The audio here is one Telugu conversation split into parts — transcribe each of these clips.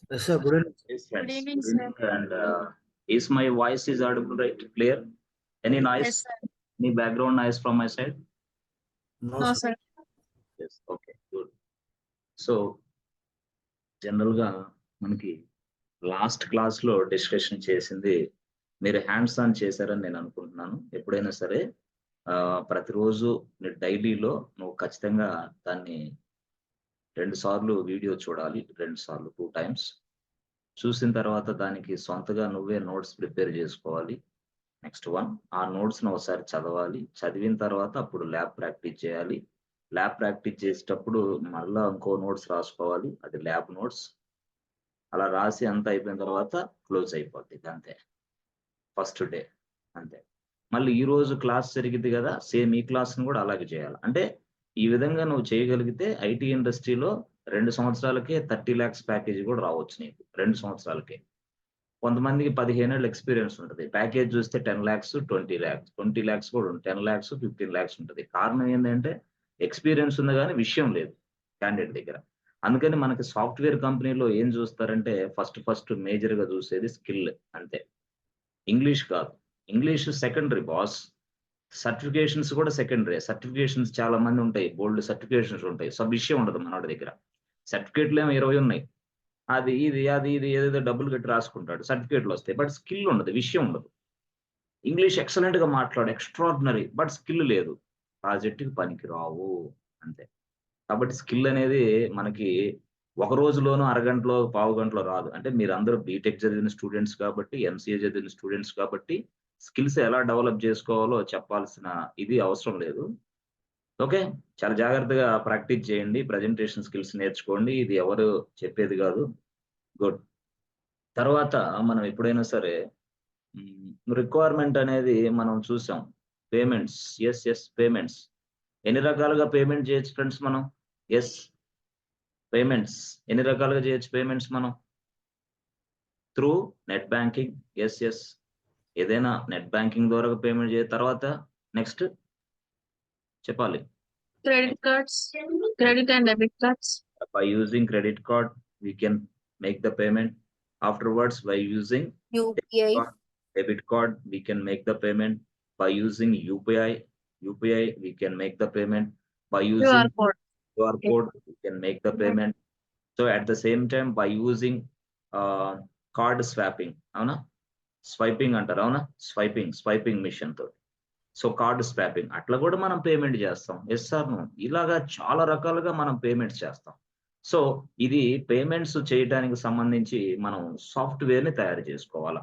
Yes, sir. Good evening. Yes, Good friends. evening, Good sir. evening. And is my voice is audible, right? Clear? Any noise? Yes, sir. Any background noise from my side? No, No, sir. sir. Yes. Okay. Good. So general గా మనకి లాస్ట్ క్లాస్ లో డిస్కషన్ చేసింది మీరు హ్యాండ్స్ ఆన్ చేశారని నేను అనుకుంటున్నాను. ఎప్పుడైనా సరే ప్రతిరోజు డైలీలో నువ్వు ఖచ్చితంగా దాన్ని 2 సార్లు వీడియో చూడాలి. 2 సార్లు 2 టైమ్స్ చూసిన తర్వాత దానికి సొంతగా నువ్వే నోట్స్ ప్రిపేర్ చేసుకోవాలి. నెక్స్ట్ 1 ఆ నోట్స్‌ని ఒకసారి చదవాలి. చదివిన తర్వాత అప్పుడు ల్యాబ్ ప్రాక్టీస్ చేయాలి. ల్యాబ్ ప్రాక్టీస్ చేసేటప్పుడు మళ్ళా ఇంకో నోట్స్ రాసుకోవాలి. అది ల్యాబ్ నోట్స్. అలా రాసి అంతా అయిపోయిన తర్వాత క్లోజ్ అయిపోద్ది. అంతే. ఫస్ట్ డే అంతే. మళ్ళీ ఈరోజు క్లాస్ జరిగిద్ది గదా! సేమ్ ఈ క్లాస్‌ని గూడా అలాగే చేయాలి. అంటే ఈ విధంగా నువ్వు చేయగలిగితే ఐటీ ఇండస్ట్రీలో 2 సంవత్సరాలకే 30 లాక్స్ ప్యాకేజ్ గూడా రావచ్చు నీకు. 2 సంవత్సరాలకే. కొంతమందికి 15 ఏళ్ల ఎక్స్‌పీరియన్స్ ఉంటది. ప్యాకేజ్ చూస్తే 10 లాక్స్, 20 లాక్స్, 20 లాక్స్ కూడా 10 లాక్స్, 15 లాక్స్ ఉంటది. కారణం ఏందంటే ఎక్స్‌పీరియన్స్ ఉంది గానీ విషయం లేదు క్యాండిడేట్ దగ్గర. అందుకని మనకి సాఫ్ట్‌వేర్ కంపెనీలో ఏం చూస్తారంటే ఫస్ట్ మేజర్‌గా చూసేది స్కిల్ అంతే. ఇంగ్లీష్ కాదు. English secondary boss. సర్టిఫికేషన్స్ కూడా సెకండరీ. సర్టిఫికేషన్స్ చాలా మంది ఉంటాయి. బోలెడు సర్టిఫికేషన్స్ ఉంటాయి. విషయం ఉండదు మనోడి దగ్గర. సర్టిఫికేట్‌లేమో 20 ఉన్నాయి. అది ఇది ఏదేదో డబ్బులు కట్టి రాసుకుంటాడు. సర్టిఫికేట్‌లొస్తాయి. బట్ స్కిల్ ఉండదు. విషయం ఉండదు. ఇంగ్లీష్ ఎక్సలెంట్‌గా మాట్లాడు. ఎక్స్‌ట్రార్డినరీ. బట్ స్కిల్ లేదు. ప్రాజెక్ట్‌కి పనికిరావు. అంతే. కాబట్టి స్కిల్ అనేది మనకి ఒక రోజులోనో, అరగంటలో, పావుగంటలో రాదు. అంటే మీరందరూ బీటెక్ చదివిన స్టూడెంట్స్ కాబట్టి, ఎంసీఏ చదివిన స్టూడెంట్స్ కాబట్టి, స్కిల్స్ ఎలా డెవలప్ చేసుకోవాలో చెప్పాల్సిన ఇది అవసరం లేదు. ఓకే. చాలా జాగ్రత్తగా ప్రాక్టీస్ చేయండి. ప్రెజెంటేషన్ స్కిల్స్ నేర్చుకోండి. ఇది ఎవరు చెప్పేది గాదు. గుడ్. తర్వాత మనం ఎప్పుడైనా సరే రిక్వైర్మెంట్ అనేది మనం చూసాం. పేమెంట్స్. యెస్. పేమెంట్స్. ఎన్ని రకాలుగా పేమెంట్ చేయొచ్చు ఫ్రెండ్స్ మనం? యెస్. పేమెంట్స్. ఎన్ని రకాలుగా చేయొచ్చు పేమెంట్స్ మనం? Through net banking. యెస్. ఏదైనా నెట్ బ్యాంకింగ్ ద్వారా పేమెంట్ తర్వాత నెక్స్ట్ చెప్పాలి. Credit cards, credit and debit cards. By using credit card, we can make the payment. Afterwards, by using UPI. debit card, we can make the payment. By using UPI, we can make the payment. By using QR code. QR code, we can make the payment. So at the same time, by using card swapping, avuna? Swiping అంటారు అవునా? స్వైపింగ్ మిషన్ తోటి. సో కార్డ్ స్వాపింగ్ అట్లా కూడా మనం పేమెంట్ చేస్తాం. Yes or no? ఇలాగా చాలా రకాలుగా మనం పేమెంట్స్ చేస్తాం. సో ఇది పేమెంట్స్ చేయడానికి సంబంధించి మనం సాఫ్ట్‌వేర్‌ని తయారు చేసుకోవాలా.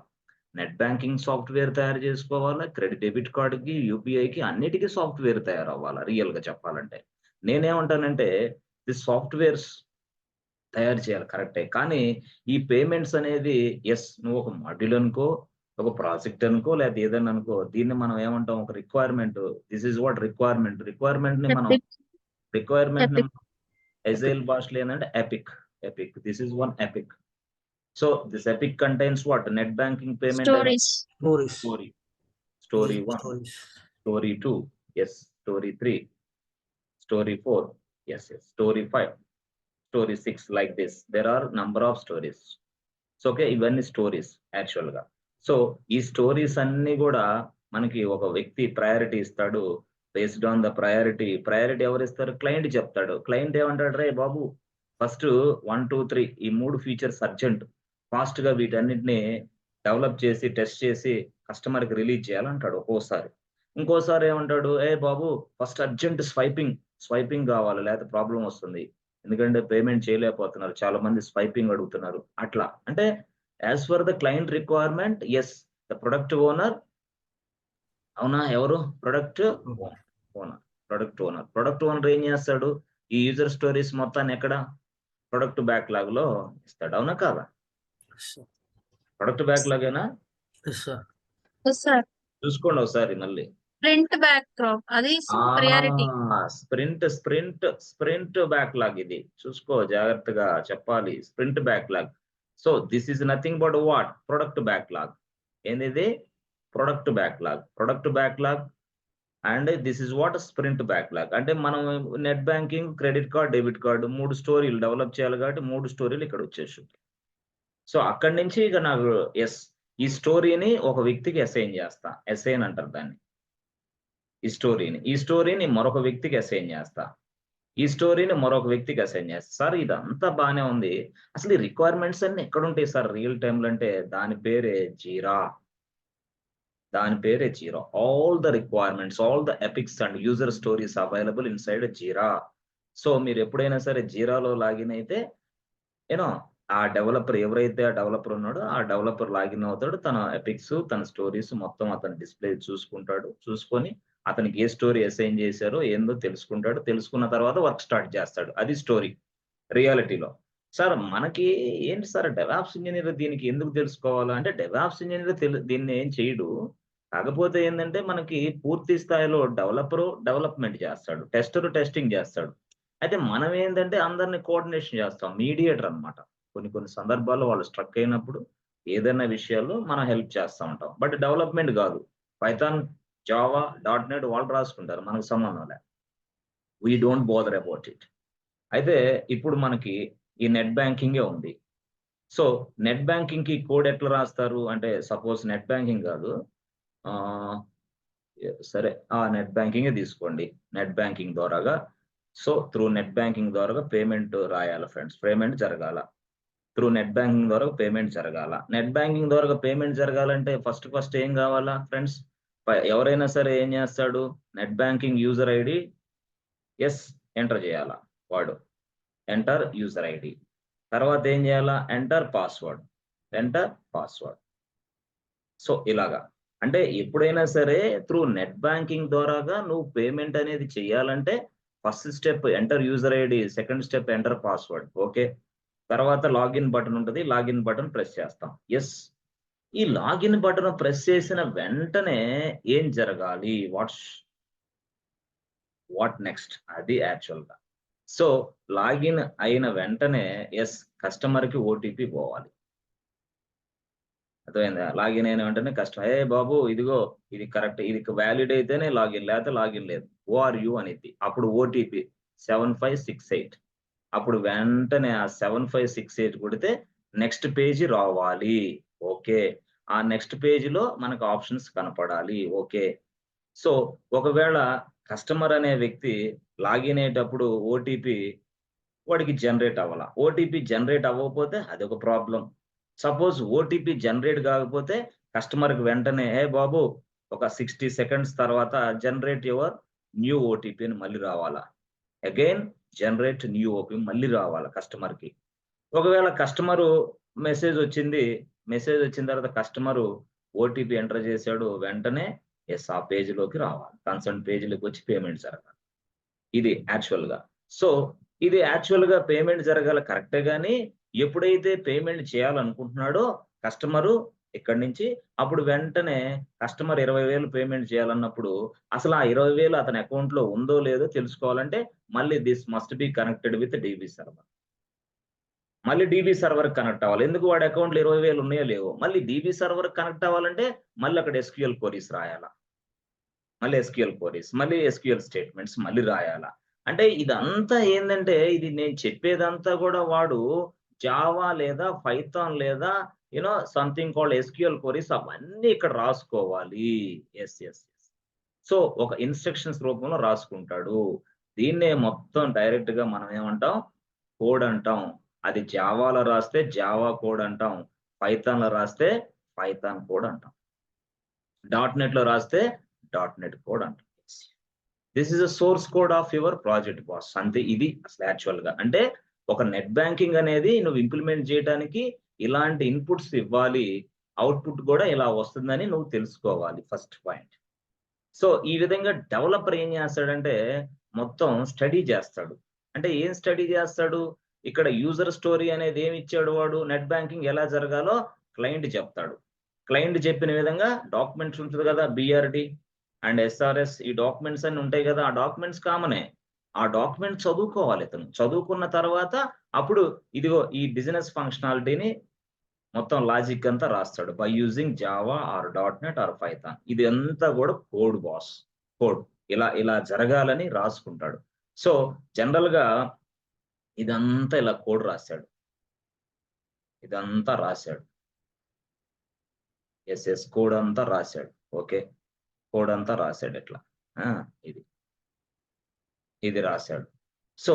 నెట్ బ్యాంకింగ్ సాఫ్ట్‌వేర్ తయారు చేసుకోవాలా. డెబిట్ కార్డ్‌కి, యూపీఐకి అన్నిటికి సాఫ్ట్‌వేర్ తయారవ్వాలా రియల్‌గా చెప్పాలంటే. నేనేమంటానంటే ది సాఫ్ట్‌వేర్స్ తయారు చేయాలి కరెక్టే. కానీ ఈ పేమెంట్స్ అనేది నువ్వు ఒక మాడ్యూల్ అనుకో, ఒక ప్రాజెక్ట్ అనుకో, లేకపోతే ఏదైనా అనుకో. దీన్ని మనం ఏమంటాం ఒక requirement. This is what requirement. రిక్వైర్మెంట్‌ని మనం Epic. ఎజైల్ భాషలో ఏందంటే epic. This is one epic. So this epic contains what? Net banking payment Stories. Story. Story 1, Stories. Story 2, story 3, story 4, story 5, story 6 like this. There are number of stories. So okay. ఇవన్నీ స్టోరీస్ యాక్చువల్‌గా. సో ఈ స్టోరీస్ అన్నీ గూడా మనకి ఒక వ్యక్తి ప్రయారిటీ ఇస్తాడు. బేస్డ్ ఆన్ ద ప్రయారిటీ ఎవరిస్తారు? క్లయింట్ చెప్తాడు. క్లయింట్ ఏమంటాడు? "రేయ్ బాబు ఫస్ట్ 1, 2, 3 ఈ 3 ఫీచర్స్ అర్జెంట్. ఫాస్ట్‌గా వీటన్నిటిని డెవలప్ చేసి, టెస్ట్ చేసి కస్టమర్‌కి రిలీజ్ చేయాలంటాడు ఒక్కోసారి. ఇంకోసారి ఏమంటాడు? "ఏయ్ బాబు ఫస్ట్ అర్జెంట్ స్వైపింగ్ కావాలి లేకపోతే ప్రాబ్లమ్ వస్తుంది. ఎందుకంటే పేమెంట్ చేయలేకపోతున్నారు. చాలా మంది స్వైపింగ్ అడుగుతున్నారు." అట్లా. అంటే as per the client requirement the product owner అవునా? ఎవరు? Product owner. ప్రొడక్ట్ ఓనర్ ఏం చేస్తాడు? ఈ యూజర్ స్టోరీస్ మొత్తాన్ని ఎక్కడ? ప్రొడక్ట్ బ్యాక్‌లాగ్‌లో ఇస్తాడు. అవునా కాదా? Yes, sir. ప్రొడక్ట్ బ్యాక్‌లాగేనా? Yes, sir. Yes, sir. చూసుకోండి ఒకసారి మళ్ళీ. Print backdrop. అది priority. స్ప్రింట్ బ్యాక్‌లాగ్ ఇది. చూసుకో జాగ్రత్తగా చెప్పాలి. Sprint backlog. So this is nothing but what? Product backlog. ఏందిది? Product backlog and this is what? Sprint backlog. అంటే మనం net banking, credit card, debit card 3 స్టోరీలు డెవలప్ చేయాలి కాబట్టి 3 స్టోరీలు ఇక్కడ వచ్చేసింది. సో అక్కడి నుంచి ఇక నాకు ఈ స్టోరీని ఒక వ్యక్తికి అసైన్ చేస్తా. అసైన్ అంటారు దాన్ని. ఈ స్టోరీని మరొక వ్యక్తికి అసైన్ చేస్తా. ఈ స్టోరీని మరొక వ్యక్తికి అసైన్ చేస్తా. సార్ ఇదంతా బానే ఉంది. అసలు ఈ రిక్వైర్మెంట్స్ అన్ని ఎక్కడుంటాయి సార్ రియల్ టైమ్‌లో అంటే దాని పేరే జీరా. దాని పేరే Jira. All the requirements, all the epics and user stories available inside Jira. So మీరు ఎప్పుడైనా సరే జీరాలో లాగిన్ అయితే యూనో ఆ డెవలపర్ ఎవరైతే ఆ డెవలపర్ ఉన్నాడో ఆ డెవలపర్ లాగిన్ అవుతాడు. తన ఎపిక్స్, తన స్టోరీస్ మొత్తం అతను డిస్‌ప్లే చూసుకుంటాడు. చూసుకొని అతనికి ఏ స్టోరీ అసైన్ చేశారో ఏందో తెలుసుకుంటాడు. తెలుసుకున్న తర్వాత వర్క్ స్టార్ట్ చేస్తాడు. అది స్టోరీ రియాలిటీలో. సార్ మనకి ఏంటి సార్ డెవాప్స్ ఇంజినీర్ దీనికి ఎందుకు తెలుసుకోవాలా? అంటే డెవాప్స్ ఇంజినీర్ దీన్ని ఏం చేయడు. కాకపోతే ఏందంటే మనకి పూర్తి స్థాయిలో డెవలపరు డెవలప్‌మెంట్ చేస్తాడు. టెస్టరు టెస్టింగ్ చేస్తాడు. అయితే మనం ఏందంటే అందరిని కోఆర్డినేషన్ చేస్తాం. మీడియేటర్ అన్నమాట. కొన్ని కొన్ని సందర్భాల్లో వాళ్ళు స్ట్రక్ అయినప్పుడు ఏదైనా విషయాల్లో మనం హెల్ప్ చేస్తా ఉంటాం. బట్ డెవలప్‌మెంట్ గాదు. పైథాన్, జావా, డాట్ నెట్ వాళ్ళు రాసుకుంటారు. మనకు సంబంధం లే. We don't bother about it. అయితే ఇప్పుడు మనకి ఈ నెట్ బ్యాంకింగే ఉంది. సో నెట్ బ్యాంకింగ్‌కి కోడ్ ఎట్లా రాస్తారు? అంటే సపోజ్ నెట్ బ్యాంకింగ్ గాదు. ఆహ్, సరే నెట్ బ్యాంకింగే తీసుకోండి. నెట్ బ్యాంకింగ్ ద్వారాగా త్రూ నెట్ బ్యాంకింగ్ ద్వారాగా పేమెంట్ రాయాల ఫ్రెండ్స్. పేమెంట్ జరగాల. త్రూ నెట్ బ్యాంకింగ్ ద్వారా పేమెంట్ జరగాల. నెట్ బ్యాంకింగ్ ద్వారా పేమెంట్ జరగాలంటే ఫస్ట్ ఏం కావాలా ఫ్రెండ్స్? ఎవరైనా సరే ఏం చేస్తాడు? Net banking user ID enter చేయాలా వాడు. Enter user ID. తర్వాత ఏం చేయాలా? Enter password. Enter password. So ఇలాగా. అంటే ఎప్పుడైనా సరే త్రూ నెట్ బ్యాంకింగ్ ద్వారాగా నువ్వు పేమెంట్ అనేది చేయాలంటే first step enter user ID, second step enter password. Okay. తర్వాత లాగిన్ బటన్ ఉంటది. లాగిన్ బటన్ ప్రెస్ చేస్తాం. ఈ లాగిన్ బటన్ ప్రెస్ చేసిన వెంటనే ఏం జరగాలి? What next? అది యాక్చువల్‌గా. సో లాగిన్ అయిన వెంటనే కస్టమర్‌కి ఓటీపీ పోవాలి. అర్థమైందా? లాగిన్ అయిన వెంటనే బాబు ఇదిగో ఇది కరెక్ట్. ఇది వాలిడ్ అయితేనే లాగిన్ లేకపోతే లాగిన్ లేదు. హూ ఆర్ యూ అనిద్ది. అప్పుడు ఓటీపీ 7568. అప్పుడు వెంటనే ఆ 7568 కొడితే నెక్స్ట్ పేజీ రావాలి. ఓకే. ఆ నెక్స్ట్ పేజీలో మనకు ఆప్షన్స్ కనపడాలి. ఓకే. సో ఒకవేళ కస్టమర్ అనే వ్యక్తి లాగిన్ అయ్యేటప్పుడు ఓటీపీ వాడికి జనరేట్ అవ్వాల. ఓటీపీ జనరేట్ అవ్వకపోతే అదొక ప్రాబ్లమ్. సపోజ్ ఓటీపీ జనరేట్ కాకపోతే కస్టమర్‌కి వెంటనే బాబు ఒక 60 సెకండ్స్ తర్వాత జనరేట్ యువర్ న్యూ ఓటీపీ అని మళ్ళీ రావాలా. అగైన్ జనరేట్ న్యూ ఓటీపీ మళ్ళీ రావాలా కస్టమర్‌కి. ఒకవేళ కస్టమరు మెసేజ్ వచ్చింది. మెసేజ్ వచ్చిన తర్వాత కస్టమరు ఓటీపీ ఎంటర్ చేసాడు. వెంటనే ఆ పేజ్‌లోకి రావాలి. కన్సర్న్ పేజ్‌లోకి వచ్చి పేమెంట్ జరగాలి. ఇది యాక్చువల్‌గా. సో ఇది యాక్చువల్‌గా పేమెంట్ జరగాలి కరెక్టే గాని, ఎప్పుడైతే పేమెంట్ చేయాలనుకుంటున్నాడో కస్టమరు ఇక్కడి నుంచి అప్పుడు వెంటనే కస్టమర్ 20,000 పేమెంట్ చేయాలన్నప్పుడు అసలు ఆ 20,000 అతని అకౌంట్‌లో ఉందో లేదో తెలుసుకోవాలంటే మళ్ళీ this must be connected with DB server. మళ్ళీ డీబీ సర్వర్ కనెక్ట్ అవ్వాలి. ఎందుకు వాడి అకౌంట్‌లో 20,000 ఉన్నాయో లేవో. మళ్ళీ డీబీ సర్వర్ కనెక్ట్ అవ్వాలంటే మళ్ళీ అక్కడ ఎస్‌క్యూఎల్ క్వెరీస్ రాయాలా. మళ్ళీ ఎస్‌క్యూఎల్ క్వెరీస్, మళ్ళీ ఎస్‌క్యూఎల్ స్టేట్మెంట్స్ మళ్ళీ రాయాలా. అంటే ఇదంతా ఏందంటే ఇది నేను చెప్పేదంతా కూడా వాడు జావా లేదా పైథాన్ లేదా సంథింగ్ కాల్డ్ ఎస్‌క్యూఎల్ క్వెరీస్ అవన్నీ ఇక్కడ రాసుకోవాలి. యెస్. సో ఒక ఇన్‌స్ట్రక్షన్స్ రూపంలో రాసుకుంటాడు. దీన్నే మొత్తం డైరెక్ట్‌గా మనం ఏమంటాం? కోడ్ అంటాం. అది జావాలో రాస్తే జావా కోడ్ అంటాం. పైథాన్‌లో రాస్తే పైథాన్ కోడ్ అంటాం. .NET‌లో రాస్తే .NET కోడ్ అంటాం. This is the source code of your project boss. అంతే ఇది అసలు యాక్చువల్‌గా. అంటే ఒక నెట్ బ్యాంకింగ్ అనేది నువ్వు ఇంప్లిమెంట్ చేయడానికి ఇలాంటి ఇన్‌పుట్స్ ఇవ్వాలి. అవుట్‌పుట్ కూడా ఇలా వస్తుందని నువ్వు తెలుసుకోవాలి ఫస్ట్ పాయింట్. సో ఈ విధంగా డెవలపర్ ఏం చేస్తాడంటే మొత్తం స్టడీ చేస్తాడు. అంటే ఏం స్టడీ చేస్తాడు? ఇక్కడ యూజర్ స్టోరీ అనేది ఏమి ఇచ్చాడు వాడు? నెట్ బ్యాంకింగ్ ఎలా జరగాలో క్లయింట్ చెప్తాడు. క్లయింట్ చెప్పిన విధంగా డాక్యుమెంట్స్ ఉంటది కదా! బీఆర్‌డి అండ్ ఎస్ఆర్ఎస్ ఈ డాక్యుమెంట్స్ అన్ని ఉంటాయి కదా! ఆ డాక్యుమెంట్స్ కామనే. ఆ డాక్యుమెంట్ చదువుకోవాలి ఇతను. చదువుకున్న తర్వాత అప్పుడు ఇదిగో ఈ బిజినెస్ ఫంక్షనాలిటీని మొత్తం లాజిక్ అంతా రాస్తాడు. By using Java or .NET or Python. ఇది అంతా కూడా కోడ్ బాస్. కోడ్. ఇలా జరగాలని రాసుకుంటాడు. సో జనరల్‌గా ఇదంతా ఇలా కోడ్ రాసాడు. ఇదంతా రాశాడు. ఎస్ కోడ్ అంతా రాశాడు. ఓకే, కోడ్ అంతా రాశాడు ఇట్లా. ఇది రాశాడు. సో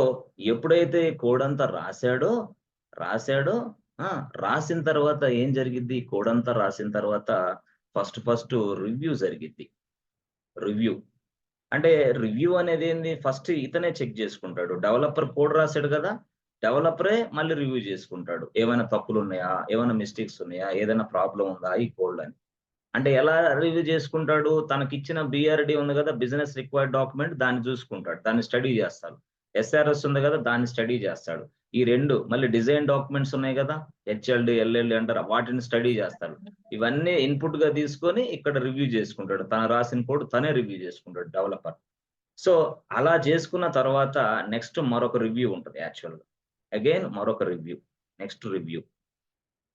ఎప్పుడైతే కోడ్ అంతా రాశాడో రాసిన తర్వాత ఏం జరిగిద్ది? కోడ్ అంతా రాసిన తర్వాత ఫస్ట్ రివ్యూ జరిగిద్ది. రివ్యూ అంటే రివ్యూ అనేది ఏంది? ఫస్ట్ ఇతనే చెక్ చేసుకుంటాడు. డెవలపర్ కోడ్ రాశాడు కదా, డెవలపరే మళ్ళీ రివ్యూ చేసుకుంటాడు. ఏమైనా తప్పులు ఉన్నాయా, ఏమైనా మిస్టేక్స్ ఉన్నాయా, ఏదైనా ప్రాబ్లం ఉందా ఈ కోడ్ అని. అంటే ఎలా రివ్యూ చేసుకుంటాడు? తనకిచ్చిన బిఆర్డి ఉంది కదా, బిజినెస్ రిక్వైర్డ్ డాక్యుమెంట్, దాన్ని చూసుకుంటాడు, దాన్ని స్టడీ చేస్తాడు. ఎస్ఆర్ఎస్ ఉంది కదా, దాన్ని స్టడీ చేస్తాడు. ఈ రెండు మళ్ళీ డిజైన్ డాక్యుమెంట్స్ ఉన్నాయి కదా, హెచ్ఎల్డి ఎల్ఎల్డి అంటారు, వాటిని స్టడీ చేస్తాడు. ఇవన్నీ ఇన్పుట్ గా తీసుకొని ఇక్కడ రివ్యూ చేసుకుంటాడు. తను రాసిన కోడ్ తనే రివ్యూ చేసుకుంటాడు డెవలపర్. సో అలా చేసుకున్న తర్వాత నెక్స్ట్ మరొక రివ్యూ ఉంటుంది. యాక్చువల్గా అగైన్ మరొక రివ్యూ, నెక్స్ట్ రివ్యూ.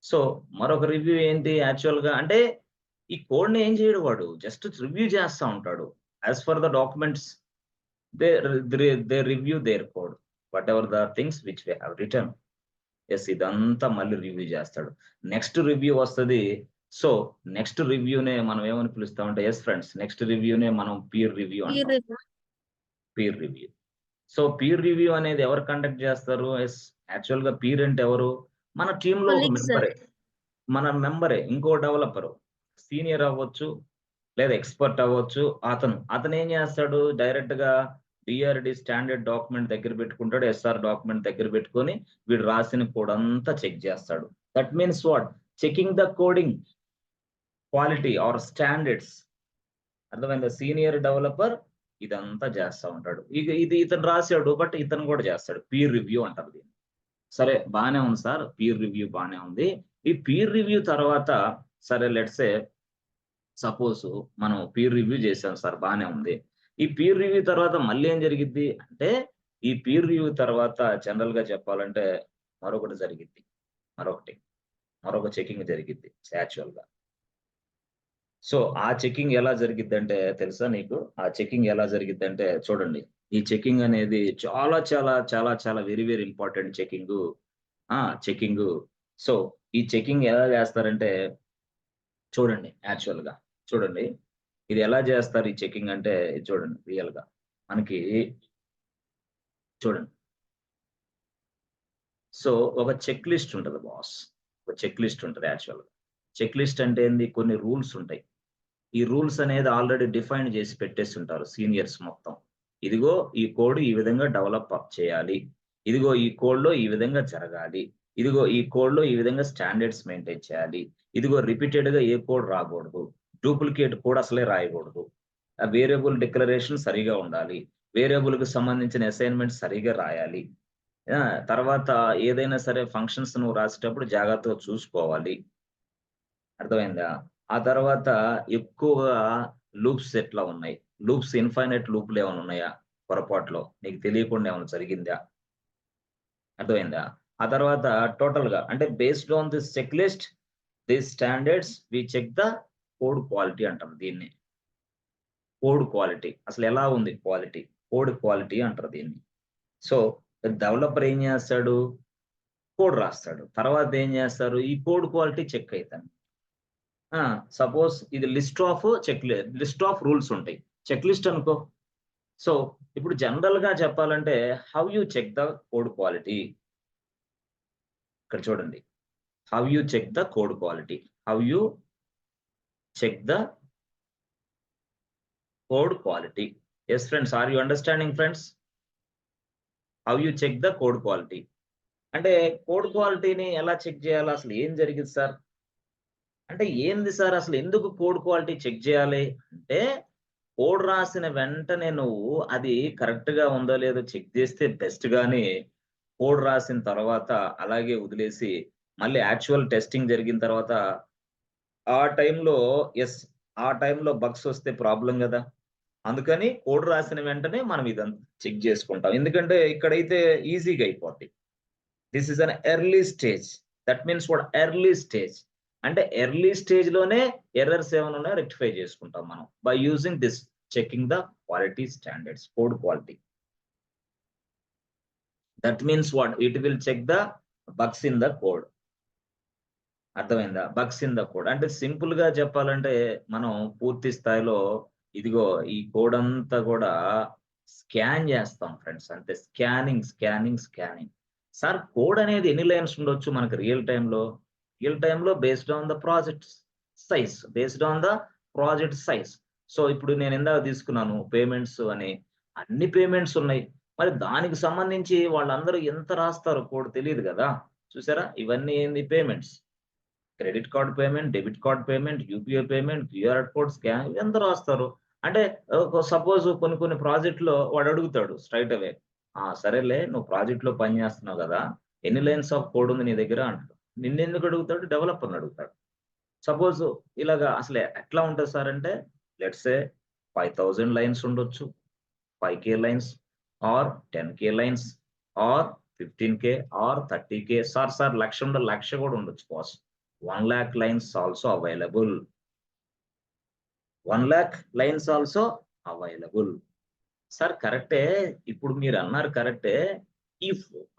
సో మరొక రివ్యూ ఏంటి యాక్చువల్గా అంటే ఈ కోడ్ ని ఏం చేయడు వాడు, జస్ట్ రివ్యూ చేస్తా ఉంటాడు. As for the documents they review their code, what ever the things which we have written. Yes, ఇదంతా మళ్ళీ రివ్యూ చేస్తాడు. నెక్స్ట్ రివ్యూ వస్తుంది. సో నెక్స్ట్ రివ్యూనే మనం ఏమని పిలుస్తామంటే, ఎస్ ఫ్రెండ్స్, నెక్స్ట్ రివ్యూనే మనం పీర్ రివ్యూ అంటాం. Peer review. So peer review అనేది ఎవరు కండక్ట్ చేస్తారు? ఎస్, యాక్చువల్ గా పీర్ అంటే ఎవరు? మన టీంలో ఒక మెంబరే, ఇంకో డెవలపరు, సీనియర్ అవ్వచ్చు లేదా ఎక్స్పర్ట్ అవ్వచ్చు. అతను ఏం చేస్తాడు? డైరెక్ట్ గా బిఆర్డి స్టాండర్డ్ డాక్యుమెంట్ దగ్గర పెట్టుకుంటాడు, ఎస్ఆర్ డాక్యుమెంట్ దగ్గర పెట్టుకొని వీడు రాసిన కోడ్ అంతా చెక్ చేస్తాడు. That means what? Checking the coding quality are standards. అర్థమైందా? సీనియర్ డెవలపర్ ఇదంతా చేస్తా ఉంటాడు. ఇది ఇతను రాశాడు, బట్ ఇతను కూడా చేస్తాడు. పీర్ రివ్యూ అంటారు దీన్ని. సరే, బానే ఉంది సార్, పీర్ రివ్యూ బానే ఉంది. ఈ పీర్ రివ్యూ తర్వాత సరే లెట్సే సపోజ్ మనం పీర్ రివ్యూ చేసాం సార్, బానే ఉంది. ఈ పీర్ రివ్యూ తర్వాత మళ్ళీ ఏం జరిగిద్ది అంటే, ఈ పీర్ రివ్యూ తర్వాత జనరల్ గా చెప్పాలంటే మరొకటి జరిగిద్ది. మరొక చెకింగ్ జరిగిద్ది యాక్చువల్ గా. సో ఆ చెకింగ్ ఎలా జరిగిద్దంటే తెలుసా నీకు? ఆ చెకింగ్ ఎలా జరిగిద్దంటే చూడండి. ఈ చెకింగ్ అనేది చాలా చాలా చాలా చాలా very very important checking. So ఈ చెకింగ్ ఎలా చేస్తారంటే చూడండి, యాక్చువల్ గా చూడండి, ఇది ఎలా చేస్తారు ఈ చెకింగ్ అంటే చూడండి. రియల్ గా మనకి చూడండి. సో ఒక చెక్ లిస్ట్ ఉంటుంది బాస్, ఒక చెక్ లిస్ట్ ఉంటుంది. యాక్చువల్ గా చెక్ లిస్ట్ అంటే ఏంది? కొన్ని రూల్స్ ఉంటాయి. ఈ రూల్స్ అనేది ఆల్రెడీ డిఫైన్ చేసి పెట్టేసి ఉంటారు సీనియర్స్ మొత్తం. ఇదిగో ఈ కోడ్ ఈ విధంగా డెవలప్ చేయాలి, ఇదిగో ఈ కోడ్ లో ఈ విధంగా జరగాలి, ఇదిగో ఈ కోడ్ లో ఈ విధంగా స్టాండర్డ్స్ మెయింటైన్ చేయాలి, ఇదిగో రిపీటెడ్ గా ఏ కోడ్ రాకూడదు, డూప్లికేట్ కోడ్ అసలే రాయకూడదు, వేరియబుల్ డిక్లరేషన్ సరిగా ఉండాలి, వేరియబుల్ కి సంబంధించిన అసైన్మెంట్ సరిగా రాయాలి, తర్వాత ఏదైనా సరే ఫంక్షన్స్ నువ్వు రాసేటప్పుడు జాగ్రత్తగా చూసుకోవాలి. అర్థమైందా? ఆ తర్వాత ఎక్కువగా లూప్స్ ఎట్లా ఉన్నాయి, లూప్స్ ఇన్ఫైనైట్ లూప్లు ఏమైనా ఉన్నాయా, పొరపాట్లో నీకు తెలియకుండా ఏమైనా జరిగిందా? అర్థమైందా? ఆ తర్వాత టోటల్ గా అంటే based on this check list, this standards we check the code quality అంటారు దీన్ని. కోడ్ క్వాలిటీ అసలు ఎలా ఉంది క్వాలిటీ, కోడ్ క్వాలిటీ అంటారు దీన్ని. సో డెవలపర్ ఏం చేస్తాడు? కోడ్ రాస్తాడు. తర్వాత ఏం చేస్తారు? ఈ కోడ్ క్వాలిటీ చెక్ అవుతాను. సపోజ్ ఇది లిస్ట్ ఆఫ్ రూల్స్ ఉంటాయి, చెక్ లిస్ట్ అనుకో. సో ఇప్పుడు జనరల్ గా చెప్పాలంటే how you check the code quality? ఇక్కడ చూడండి, how you check the code quality, how you check the code quality. Yes friends, are you understanding friends? How you check the code quality అంటే కోడ్ క్వాలిటీని ఎలా చెక్ చేయాలి? అసలు ఏం జరిగింది సార్ అంటే ఏంది సార్, అసలు ఎందుకు కోడ్ క్వాలిటీ చెక్ చేయాలి అంటే, కోడ్ రాసిన వెంటనే నువ్వు అది కరెక్ట్ గా ఉందో లేదో చెక్ చేస్తే బెస్ట్. గానీ కోడ్ రాసిన తర్వాత అలాగే వదిలేసి మళ్ళీ యాక్చువల్ టెస్టింగ్ జరిగిన తర్వాత ఆ టైంలో బగ్స్ వస్తే ప్రాబ్లం కదా. అందుకని కోడ్ రాసిన వెంటనే మనం ఇదంతా చెక్ చేసుకుంటాం, ఎందుకంటే ఇక్కడైతే ఈజీగా అయిపోద్ది. This is an early stage. That means what? Early stage అంటే ఎర్లీ స్టేజ్ లోనే ఎర్రర్స్ ఏమైనా ఉన్నాయో రెక్టిఫై చేసుకుంటాం మనం by using this checking the quality standards, code quality. That means what? It will check the bugs in the code. అర్థమైందా? Bugs in the code. అంటే సింపుల్ గా చెప్పాలంటే మనం పూర్తి స్థాయిలో ఇదిగో ఈ కోడ్ అంతా కూడా స్కాన్ చేస్తాం ఫ్రెండ్స్. అంతే స్కానింగ్. సార్ కోడ్ అనేది ఎన్ని లైన్స్ ఉండొచ్చు మనకు రియల్ టైంలో? రియల్ టైంలో based on the project size. So ఇప్పుడు నేను ఇందాక తీసుకున్నాను పేమెంట్స్ అని, అన్ని పేమెంట్స్ ఉన్నాయి. మరి దానికి సంబంధించి వాళ్ళందరూ ఎంత రాస్తారు కోడ్ తెలియదు కదా. చూసారా ఇవన్నీ ఏంది payments. Credit card payment, debit card payment, UPI payment, QR code scan ఎంత రాస్తారు. అంటే సపోజ్ కొన్ని ప్రాజెక్టులో వాడు అడుగుతాడు స్ట్రైట్ అవే, సరేలే నువ్వు ప్రాజెక్ట్ లో పని చేస్తున్నావు కదా, ఎన్ని లైన్స్ ఆఫ్ కోడ్ ఉంది నీ దగ్గర అంటాడు. నిన్నెందుకు అడుగుతాడు? డెవలపర్ని అడుగుతాడు. సపోజ్ ఇలాగా అసలు ఎట్లా ఉంటుంది సార్ అంటే, లెట్స్ సే 5000 లైన్స్ ఉండొచ్చు, 5K lines or 10K lines or 15K or 30K. Sir లక్ష కూడా ఉండొచ్చు boss. 1 lakh lines also available. 1 lakh lines also available. Sir కరెక్టే, ఇప్పుడు మీరు అన్నారు కరెక్టే. ఈ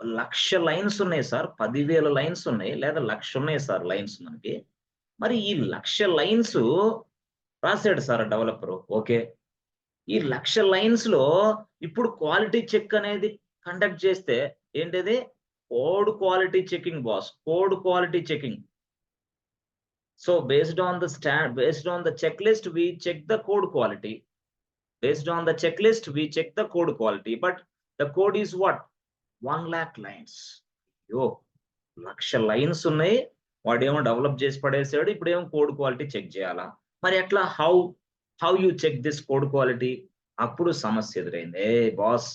1,00,000 లైన్స్ ఉన్నాయి సార్, 10,000 లైన్స్ ఉన్నాయి, లేదా 1,00,000 ఉన్నాయి సార్ లైన్స్ మనకి. మరి ఈ 1,00,000 లైన్స్ రాశాడు సార్ డెవలపరు. ఓకే, ఈ 1,00,000 లైన్స్ లో ఇప్పుడు క్వాలిటీ చెక్ అనేది కండక్ట్ చేస్తే ఏంటిది? Code quality checking boss, code quality checking. So based on the checklist, we check the code quality. Based on the checklist, we check the code quality. But the code is what? 1 lakh lines. Yo, 1,00,000 lines ఉన్నాయి, వాడేమో డెవలప్ చేసి పడేసాడు, ఇప్పుడేమో కోడ్ క్వాలిటీ చెక్ చేయాలా? మరి ఎట్లా? How you check this code quality? అప్పుడు సమస్య ఎదురైంది. బాస్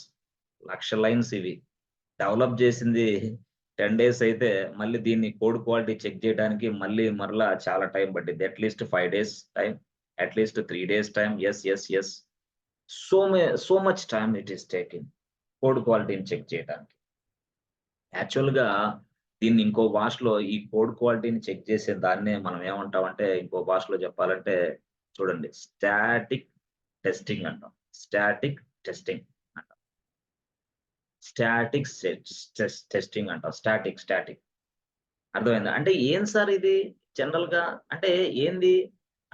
1,00,000 లైన్స్ ఇవి డెవలప్ చేసింది 10 days అయితే మళ్ళీ దీన్ని కోడ్ క్వాలిటీ చెక్ చేయడానికి మరలా చాలా టైం పట్టింది. At least 5 days time, at least 3 days time. Yes so much time it is taking code క్వాలిటీని చెక్ చేయడానికి. యాక్చువల్గా దీన్ని ఇంకో భాషలో ఈ కోడ్ క్వాలిటీని చెక్ చేసే దాన్నే మనం ఏమంటామంటే, ఇంకో భాషలో చెప్పాలంటే చూడండి, స్టాటిక్ టెస్టింగ్ అంటాం. స్టాటిక్ టెస్టింగ్ అంటాం. స్టాటిక్ అర్థమైందా? అంటే ఏం సార్ ఇది జనరల్ గా? అంటే ఏంది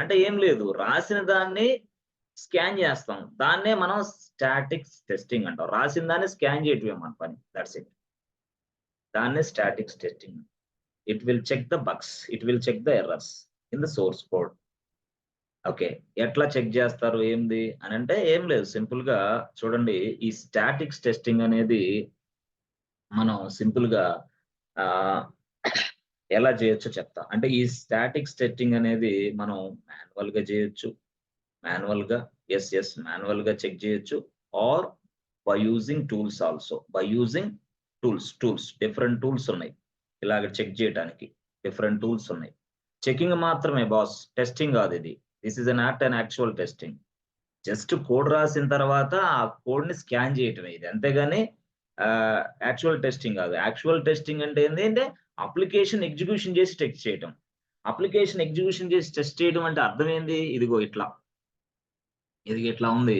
అంటే ఏం లేదు, రాసిన దాన్ని స్కాన్ చేస్తాం, దాన్నే మనం స్టాటిక్ టెస్టింగ్ అంటాం. రాసిన దాన్ని స్కాన్ చేయటమే మన పని, దట్స్ ఇట్. దాన్నే static testing. It will check the bugs, it will check the errors in the source code. Okay, ఎట్లా చెక్ చేస్తారు ఏంది అని అంటే ఏం లేదు, సింపుల్ గా చూడండి. ఈ స్టాటిక్స్ టెస్టింగ్ అనేది మనం సింపుల్ గా ఎలా చేయొచ్చో చెప్తా. అంటే ఈ స్టాటిక్స్ టెస్టింగ్ అనేది మనం మాన్యువల్ గా చేయొచ్చు, మాన్యువల్ గా చెక్ చేయొచ్చు, or by using tools also. By using tools different tools ఉన్నాయి ఇలాగ చెక్ చేయడానికి. డిఫరెంట్ టూల్స్ ఉన్నాయి. చెకింగ్ మాత్రమే బాస్, టెస్టింగ్ కాదు ఇది. This is an actual testing. Just code రాసిన తర్వాత ఆ కోడ్ ని స్కాన్ చేయటమే ఇది, అంతేగాని యాక్చువల్ టెస్టింగ్ కాదు. యాక్చువల్ టెస్టింగ్ అంటే ఏంటంటే అప్లికేషన్ ఎగ్జిక్యూషన్ చేసి టెస్ట్ చేయటం. అప్లికేషన్ ఎగ్జిక్యూషన్ చేసి టెస్ట్ చేయడం అంటే అర్థం ఏంది? ఇదిగో ఇట్లా ఉంది.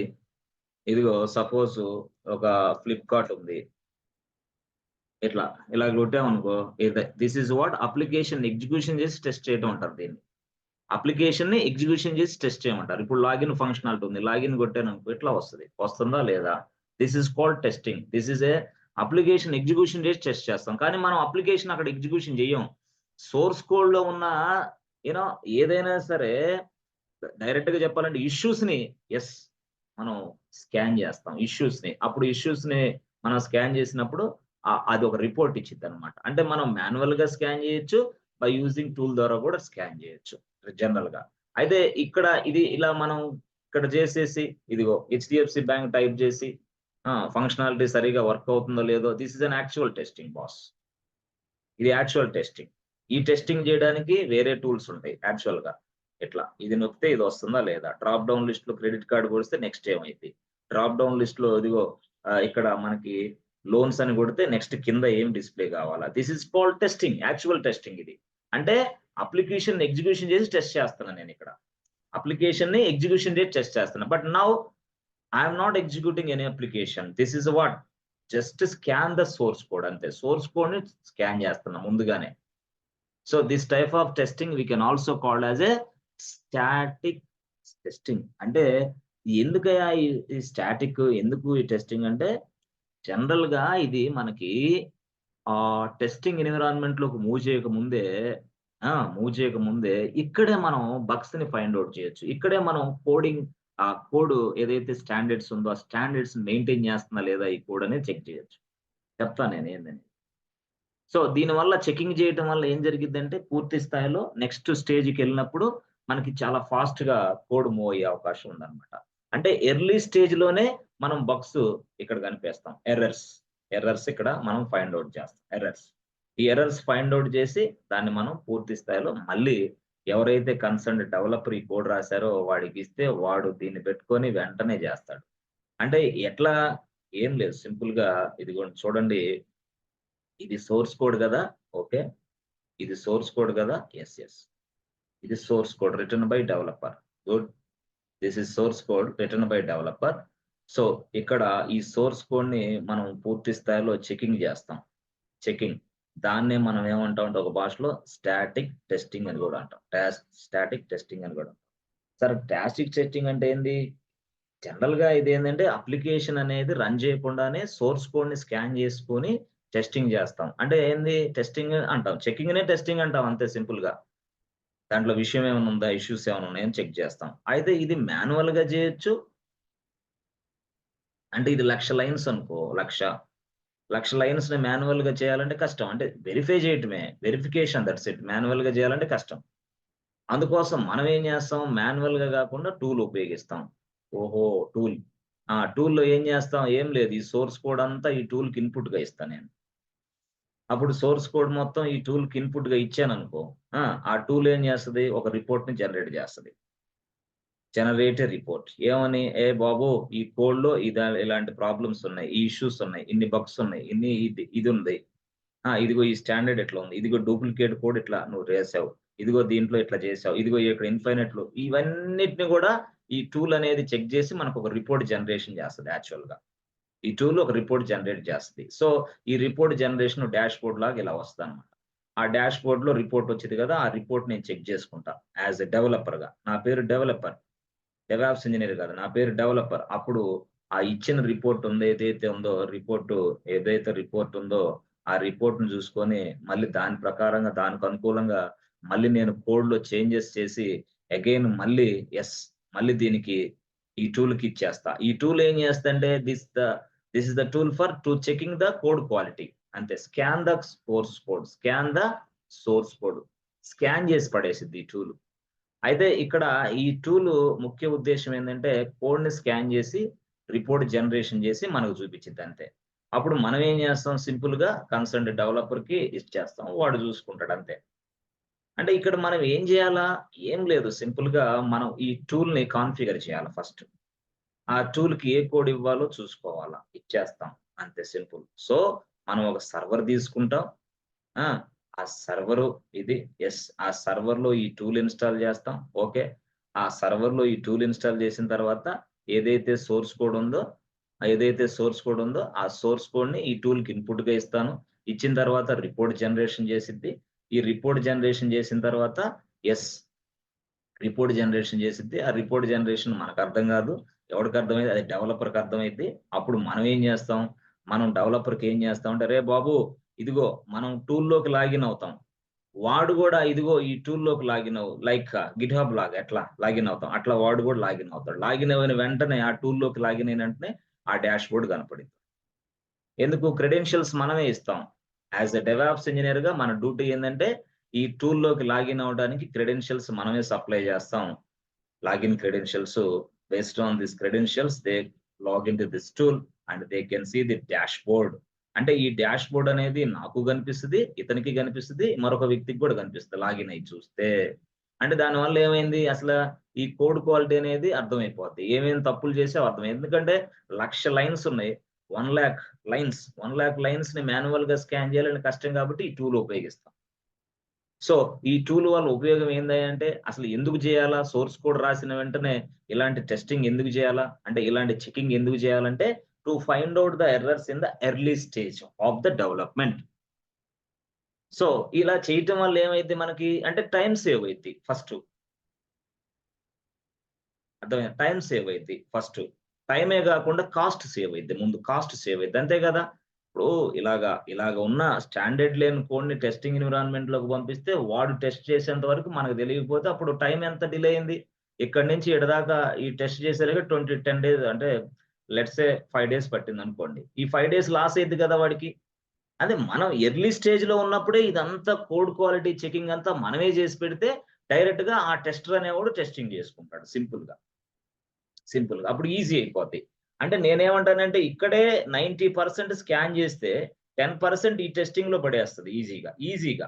ఇదిగో సపోజ్ ఒక ఫ్లిప్కార్ట్ ఉంది, ఇలా కొట్టామనుకో, this is what application execution చేసి టెస్ట్ చేయడం అంటారు దీన్ని. అప్లికేషన్ ని ఎగ్జిక్యూషన్ చేసి టెస్ట్ చేయమంటారు. ఇప్పుడు లాగిన్ ఫంక్షనాలిటీ ఉంది, లాగిన్ కొట్టాను అనుకో, ఇట్లా వస్తుందా లేదా? This is called testing. This is a application execution చేసి టెస్ట్ చేస్తాం. కానీ మనం అప్లికేషన్ అక్కడ ఎగ్జిక్యూషన్ చేయం. సోర్స్ కోడ్ లో ఉన్న ఏదైనా సరే డైరెక్ట్ గా చెప్పాలంటే ఇష్యూస్ ని మనం స్కాన్ చేస్తాం. ఇష్యూస్ ని మనం స్కాన్ చేసినప్పుడు అది ఒక రిపోర్ట్ ఇచ్చింది అనమాట. అంటే మనం మాన్యువల్ గా స్కాన్ చేయొచ్చు, బై యూజింగ్ టూల్ ద్వారా కూడా స్కాన్ చేయొచ్చు జనరల్ గా. అయితే ఇక్కడ ఇది ఇలా మనం ఇక్కడ చేసేసి ఇదిగో హెచ్డిఎఫ్సి బ్యాంక్ టైప్ చేసి ఫంక్షనాలిటీ సరిగా వర్క్ అవుతుందో లేదో, this is an actual testing boss. ఇది యాక్చువల్ టెస్టింగ్. ఈ టెస్టింగ్ చేయడానికి వేరే టూల్స్ ఉంటాయి యాక్చువల్ గా. ఇట్లా ఇది నొక్కితే ఇది వస్తుందా లేదా, డ్రాప్ డౌన్ లిస్ట్ లో క్రెడిట్ కార్డు కొడితే నెక్స్ట్ ఏమైంది, డ్రాప్ డౌన్ లిస్ట్ లో ఇదిగో ఇక్కడ మనకి లోన్స్ అని కొడితే నెక్స్ట్ కింద ఏం డిస్ప్లే కావాలా. This is called testing, actual testing. ఇది అంటే అప్లికేషన్ ఎగ్జిక్యూషన్ చేసి టెస్ట్ చేస్తున్నా నేను ఇక్కడ. అప్లికేషన్ ని ఎగ్జిక్యూషన్ చేసి టెస్ట్ చేస్తున్నా. But now I'm not executing any application. This is what just scan the source code, అంతే. సోర్స్ కోడ్ ని స్కాన్ చేస్తున్నా ముందుగానే. So this type of testing we can also call as a static testing. అంటే ఎందుకయ్యా ఈ స్టాటిక్, ఎందుకు ఈ టెస్టింగ్ అంటే జనరల్ గా ఇది మనకి టెస్టింగ్ ఎన్విరాన్మెంట్ లోకి మూవ్ చేయక ముందే ఇక్కడే మనం బగ్స్ ని ఫైండ్ అవుట్ చేయొచ్చు. ఇక్కడే మనం కోడింగ్ ఆ కోడ్ ఏదైతే స్టాండర్డ్స్ ఉందో ఆ స్టాండర్డ్స్ మెయింటైన్ చేస్తుందా లేదా ఈ కోడ్ అనేది చెక్ చేయొచ్చు. చెప్తాను నేను ఏందని. సో దీనివల్ల చెకింగ్ చేయటం వల్ల ఏం జరిగిద్దంటే పూర్తి స్థాయిలో నెక్స్ట్ స్టేజ్కి వెళ్ళినప్పుడు మనకి చాలా ఫాస్ట్ గా కోడ్ మూవ్ అయ్యే అవకాశం ఉందన్నమాట. అంటే ఎర్లీ స్టేజ్ లోనే మనం బగ్స్ ఇక్కడ కనిపేస్తాం. ఎర్రర్స్ ఇక్కడ మనం ఫైండ్ అవుట్ చేస్తాం. ఈ ఎర్రర్స్ ఫైండ్ అవుట్ చేసి దాన్ని మనం పూర్తి స్థాయిలో మళ్ళీ ఎవరైతే కన్సర్న్ డెవలపర్ ఈ కోడ్ రాశారో వాడికి ఇస్తే వాడు దీన్ని పెట్టుకొని వెంటనే చేస్తాడు. అంటే ఎట్లా, ఏం లేదు, సింపుల్ గా ఇదిగోండి చూడండి, ఇది సోర్స్ కోడ్ కదా. ఓకే, ఇది సోర్స్ కోడ్ కదా. ఎస్ ఇది source code written by developer. Good, this is source code written by developer. So ఇక్కడ ఈ సోర్స్ కోడ్ ని మనం పూర్తి స్థాయిలో చెకింగ్ చేస్తాం. దాన్నే మనం ఏమంటాం అంటే ఒక భాషలో స్టాటిక్ టెస్టింగ్ అని కూడా అంటాం. స్టాటిక్ టెస్టింగ్ అని కూడా. సరే, స్టాటిక్ టెస్టింగ్ అంటే ఏంది? జనరల్ గా ఇది ఏంటంటే అప్లికేషన్ అనేది రన్ చేయకుండానే సోర్స్ కోడ్ ని స్కాన్ చేసుకొని టెస్టింగ్ చేస్తాం. అంటే ఏంది టెస్టింగ్ అంటాం, చెకింగ్ నే టెస్టింగ్ అంటాం అంతే సింపుల్ గా. దాంట్లో విషయం ఏమైనా ఉందా, ఇష్యూస్ ఏమైనా ఉన్నాయని చెక్ చేస్తాం. అయితే ఇది మాన్యువల్ గా చేయొచ్చు. అంటే ఇది 1,00,000 లైన్స్ అనుకో, 1,00,000 లైన్స్ ని మాన్యువల్ గా చేయాలంటే కష్టం. అంటే వెరిఫై చేయటమే, వెరిఫికేషన్, దట్స్ ఇట్. మాన్యువల్ గా చేయాలంటే కష్టం. అందుకోసం మనం ఏం చేస్తాం, మాన్యువల్ గా కాకుండా టూల్ ఉపయోగిస్తాం. ఓహో, టూల్లో ఏం చేస్తాం, ఏం లేదు, ఈ సోర్స్ కోడ్ అంతా ఈ టూల్ కి ఇన్పుట్ గా ఇస్తాను నేను. అప్పుడు సోర్స్ కోడ్ మొత్తం ఈ టూల్ కి ఇన్పుట్ గా ఇచ్చాను అనుకో, ఆ టూల్ ఏం చేస్తుంది, ఒక రిపోర్ట్ ని జనరేట్ చేస్తుంది. జనరేట్ రిపోర్ట్ ఏమని, ఏ బాబు ఈ కోడ్ లో ఇలాంటి ప్రాబ్లమ్స్ ఉన్నాయి, ఈ ఇష్యూస్ ఉన్నాయి, ఇన్ని బగ్స్ ఉన్నాయి, ఇది ఉంది, ఇదిగో ఈ స్టాండర్డ్ ఎట్లా ఉంది, ఇదిగో డూప్లికేట్ కోడ్ ఇట్లా నువ్వు వేసావు, ఇదిగో దీంట్లో ఇట్లా చేసావు, ఇదిగో ఇక్కడ ఇన్ఫైనెట్ లో, ఇవన్నిటిని కూడా ఈ టూల్ అనేది చెక్ చేసి మనకు ఒక రిపోర్ట్ జనరేషన్ చేస్తుంది. యాక్చువల్ గా ఈ టూల్ ఒక రిపోర్ట్ జనరేట్ చేస్తుంది. సో ఈ రిపోర్ట్ జనరేషన్ డాష్ బోర్డ్ లాగా ఇలా వస్తుంది అనమాట. ఆ డాష్ బోర్డ్ లో రిపోర్ట్ వచ్చింది కదా, ఆ రిపోర్ట్ నేను చెక్ చేసుకుంటా యాజ్ ఎ డెవలపర్ గా. నా పేరు డెవలపర్, డెవాప్స్ ఇంజనీర్ కాదు, నా పేరు డెవలపర్. అప్పుడు ఆ ఇచ్చిన రిపోర్ట్ ఏదైతే రిపోర్ట్ ఉందో ఆ రిపోర్ట్ ను చూసుకొని మళ్ళీ దాని ప్రకారంగా దానికి అనుకూలంగా మళ్ళీ నేను కోడ్ లో చేంజెస్ చేసి అగైన్ మళ్ళీ దీనికి ఈ టూల్ కి ఇచ్చేస్తా. ఈ టూల్ ఏం చేస్తంటే this is the tool for checking the code quality. అంతే, scan the source code scan చేసి పడేసిద్ది ఈ టూల్. అయితే ఇక్కడ ఈ టూల్ ముఖ్య ఉద్దేశం ఏంటంటే కోడ్ ని స్కాన్ చేసి రిపోర్ట్ జనరేషన్ చేసి మనకు చూపించింది అంతే. అప్పుడు మనం ఏం చేస్తాం, సింపుల్ గా కన్సర్న్ డెవలపర్ కి ఇచ్చేస్తాం, వాడు చూసుకుంటాడు అంతే. అంటే ఇక్కడ మనం ఏం చేయాలా, ఏం లేదు, సింపుల్ గా మనం ఈ టూల్ ని కాన్ఫిగర్ చేయాలి ఫస్ట్. ఆ టూల్ కి ఏ కోడ్ ఇవ్వాలో చూసుకోవాలా, ఇచ్చేస్తాం అంతే, సింపుల్. సో మనం ఒక సర్వర్ తీసుకుంటాం, ఆ సర్వర్ ఇది, ఆ సర్వర్ లో ఈ టూల్ ఇన్స్టాల్ చేస్తాం. ఓకే, ఆ సర్వర్ లో ఈ టూల్ ఇన్స్టాల్ చేసిన తర్వాత ఏదైతే సోర్స్ కోడ్ ఉందో ఆ సోర్స్ కోడ్ ని ఈ టూల్ కి ఇన్పుట్ గా ఇస్తాను. ఇచ్చిన తర్వాత రిపోర్ట్ జనరేషన్ చేసిద్ది. ఈ రిపోర్ట్ జనరేషన్ చేసిన తర్వాత ఆ రిపోర్ట్ జనరేషన్ మనకు అర్థం కాదు, ఎవరికి అర్థమైంది, అది డెవలపర్కి అర్థమైంది. అప్పుడు మనం ఏం చేస్తాం, మనం డెవలపర్కి ఏం చేస్తాం అంటే, రే బాబు ఇదిగో మనం టూల్లోకి లాగిన్ అవుతాం, వాడు కూడా ఇదిగో ఈ టూల్లోకి లాగిన్ అవ్వు, లైక్ గిట్ హబ్ లాగా ఎట్లా లాగిన్ అవుతాం అట్లా వాడు కూడా లాగిన్ అవుతాడు. లాగిన్ అయిన వెంటనే ఆ టూల్లోకి లాగిన్ అయిన వెంటనే ఆ డాష్ బోర్డ్ కనపడింది. ఎందుకు, క్రెడెన్షియల్స్ మనమే ఇస్తాం. యాజ్ ఎ డెవాప్స్ ఇంజనీర్ గా మన డ్యూటీ ఏంటంటే ఈ టూల్లోకి లాగిన్ అవడానికి క్రెడెన్షియల్స్ మనమే సప్లై చేస్తాం. Login credentials. Based on these credentials, they log into this tool and they can see the dashboard. అంటే ఈ డాష్ బోర్డ్ అనేది నాకు కనిపిస్తుంది, ఇతనికి కనిపిస్తుంది, మరొక వ్యక్తికి కూడా కనిపిస్తుంది లాగిన్ అయ్యి చూస్తే. అంటే దానివల్ల ఏమైంది, అసలు ఈ కోడ్ క్వాలిటీ అనేది అర్థమైపోద్ది, ఏమేమి తప్పులు చేసావు అర్థమైంది. ఎందుకంటే 1,00,000 లైన్స్ ఉన్నాయి, 1,00,000 లైన్స్ ని మాన్యువల్ గా స్కాన్ చేయాలని కష్టం కాబట్టి ఈ టూల్ ఉపయోగిస్తాం. సో ఈ టూల్ వల్ల ఉపయోగం ఏంటంటే అసలు ఎందుకు చేయాలా, సోర్స్ కోడ్ రాసిన వెంటనే ఇలాంటి టెస్టింగ్ ఎందుకు చేయాలా, అంటే ఇలాంటి చెకింగ్ ఎందుకు చేయాలంటే to find out the errors in the early stage of the development. So ఇలా చేయటం వల్ల ఏమైంది మనకి అంటే టైం సేవ్ అయింది ఫస్ట్. అర్థమైంది, టైం సేవ్ అయింది ఫస్ట్. టైమే కాకుండా కాస్ట్ సేవ్ అయింది, ముందు కాస్ట్ సేవ్ అయింది, అంతే కదా. ఇప్పుడు ఇలాగ ఉన్న స్టాండర్డ్ లేని కోడ్ని టెస్టింగ్ ఎన్విరాన్మెంట్ లోకి పంపిస్తే వాడు టెస్ట్ చేసేంత వరకు మనకు తెలియకపోతే అప్పుడు టైం ఎంత డిలే అయింది. ఇక్కడ నుంచి ఇడదాకా ఈ టెస్ట్ చేసేలాగా 10 days అంటే లెట్స్ సే 5 days పట్టింది అనుకోండి. ఈ 5 days లాస్ అయింది కదా వాడికి. అదే మనం ఎర్లీ స్టేజ్ లో ఉన్నప్పుడే ఇదంతా కోడ్ క్వాలిటీ చెకింగ్ అంతా మనమే చేసి పెడితే డైరెక్ట్ గా ఆ టెస్టర్ అనేవాడు టెస్టింగ్ చేసుకుంటాడు సింపుల్ గా. అప్పుడు ఈజీ అయిపోద్ది. అంటే నేనేమంటానంటే ఇక్కడే 90% స్కాన్ చేస్తే 10% ఈ టెస్టింగ్ లో పడేస్తుంది ఈజీగా.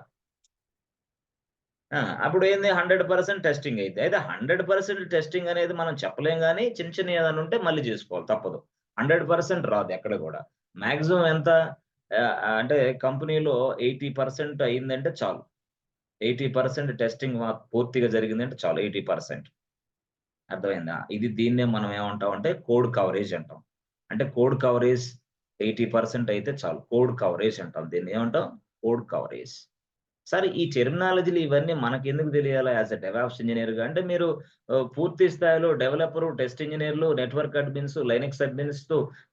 అప్పుడు ఏంది 100% టెస్టింగ్ అయితే. అయితే 100% టెస్టింగ్ అనేది మనం చెప్పలేం గానీ చిన్న ఏదైనా ఉంటే మళ్ళీ చేసుకోవాలి తప్పదు. 100% రాదు ఎక్కడ కూడా. మాక్సిమం ఎంత అంటే కంపెనీలో 80% అయిందంటే చాలు. 80% టెస్టింగ్ పూర్తిగా జరిగిందంటే చాలు 80%. అర్థమైందా? దీన్నే మనం ఏమంటామంటే కోడ్ కవరేజ్ అంటాం. అంటే కోడ్ కవరేజ్ 80% అయితే చాలు. కోడ్ కవరేజ్ అంటాం. దీన్ని ఏమంటాం? Code coverage. సరే ఈ టెర్మినాలజీలు ఇవన్నీ మనకెందుకు తెలియాలా యాస్ ఎ డెవాప్స్ ఇంజినీర్‌గా? అంటే మీరు పూర్తి స్థాయిలో డెవలపరు, టెస్ట్ ఇంజినీర్లు, network admins, Linux admins,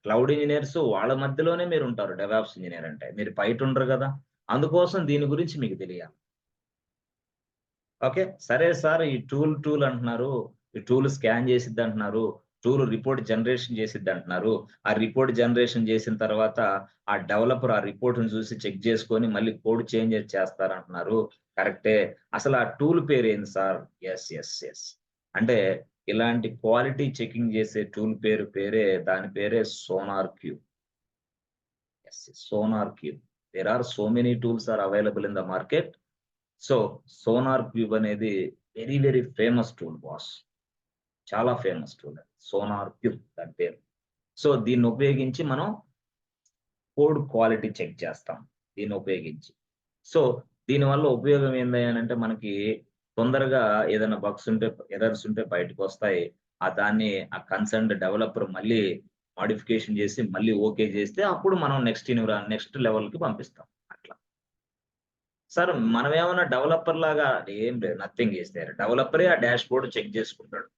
cloud engineers వాళ్ళ మధ్యలోనే మీరుంటారు డెవాప్స్ ఇంజినీర్ అంటే. మీరు బయట ఉండరు గదా! అందుకోసం దీని గురించి మీకు తెలియాలి. ఓకే. సరే సార్ ఈ టూల్ అంటున్నారు. ఈ టూల్ స్కాన్ చేసిద్దంటున్నారు. టూల్ రిపోర్ట్ జనరేషన్ చేసిద్దంటున్నారు. ఆ రిపోర్ట్ జనరేషన్ చేసిన తర్వాత ఆ డెవలపర్ ఆ రిపోర్ట్‌ని చూసి చెక్ చేసుకొని మళ్ళీ కోడ్ చేంజెస్ చేస్తారంటున్నారు. కరెక్టే. అసలు ఆ టూల్ పేరేంది సార్? యెస్. అంటే ఇలాంటి క్వాలిటీ చెకింగ్ చేసే టూల్ దాని పేరే SonarQube. Yes. SonarQube. There are so many tools are available in the market. So SonarQube అనేది వెరీ ఫేమస్ టూల్ బాస్. చాలా ఫేమస్ టూల్ అది. సోనార్ క్యూబ్ దాని పేరు. సో దీన్ని ఉపయోగించి మనం కోడ్ క్వాలిటీ చెక్ చేస్తాం దీన్ని ఉపయోగించి. సో దీనివల్ల ఉపయోగం ఏందయ్యానంటే మనకి తొందరగా ఏదైనా బగ్స్ ఉంటే, ఎర్రర్స్ ఉంటే బయటకొస్తాయి. దాన్ని ఆ కన్సర్న్డ్ డెవలపర్ మళ్ళీ మోడిఫికేషన్ చేసి మళ్ళీ ఓకే చేస్తే అప్పుడు మనం నెక్స్ట్ లెవెల్‌కి పంపిస్తాం. అట్లా. సార్ మనమేమన్నా డెవలపర్ లాగా ఏం లేదు. Nothing is there. డెవలపరే ఆ డాష్‌బోర్డ్ చెక్ చేసుకుంటాడు.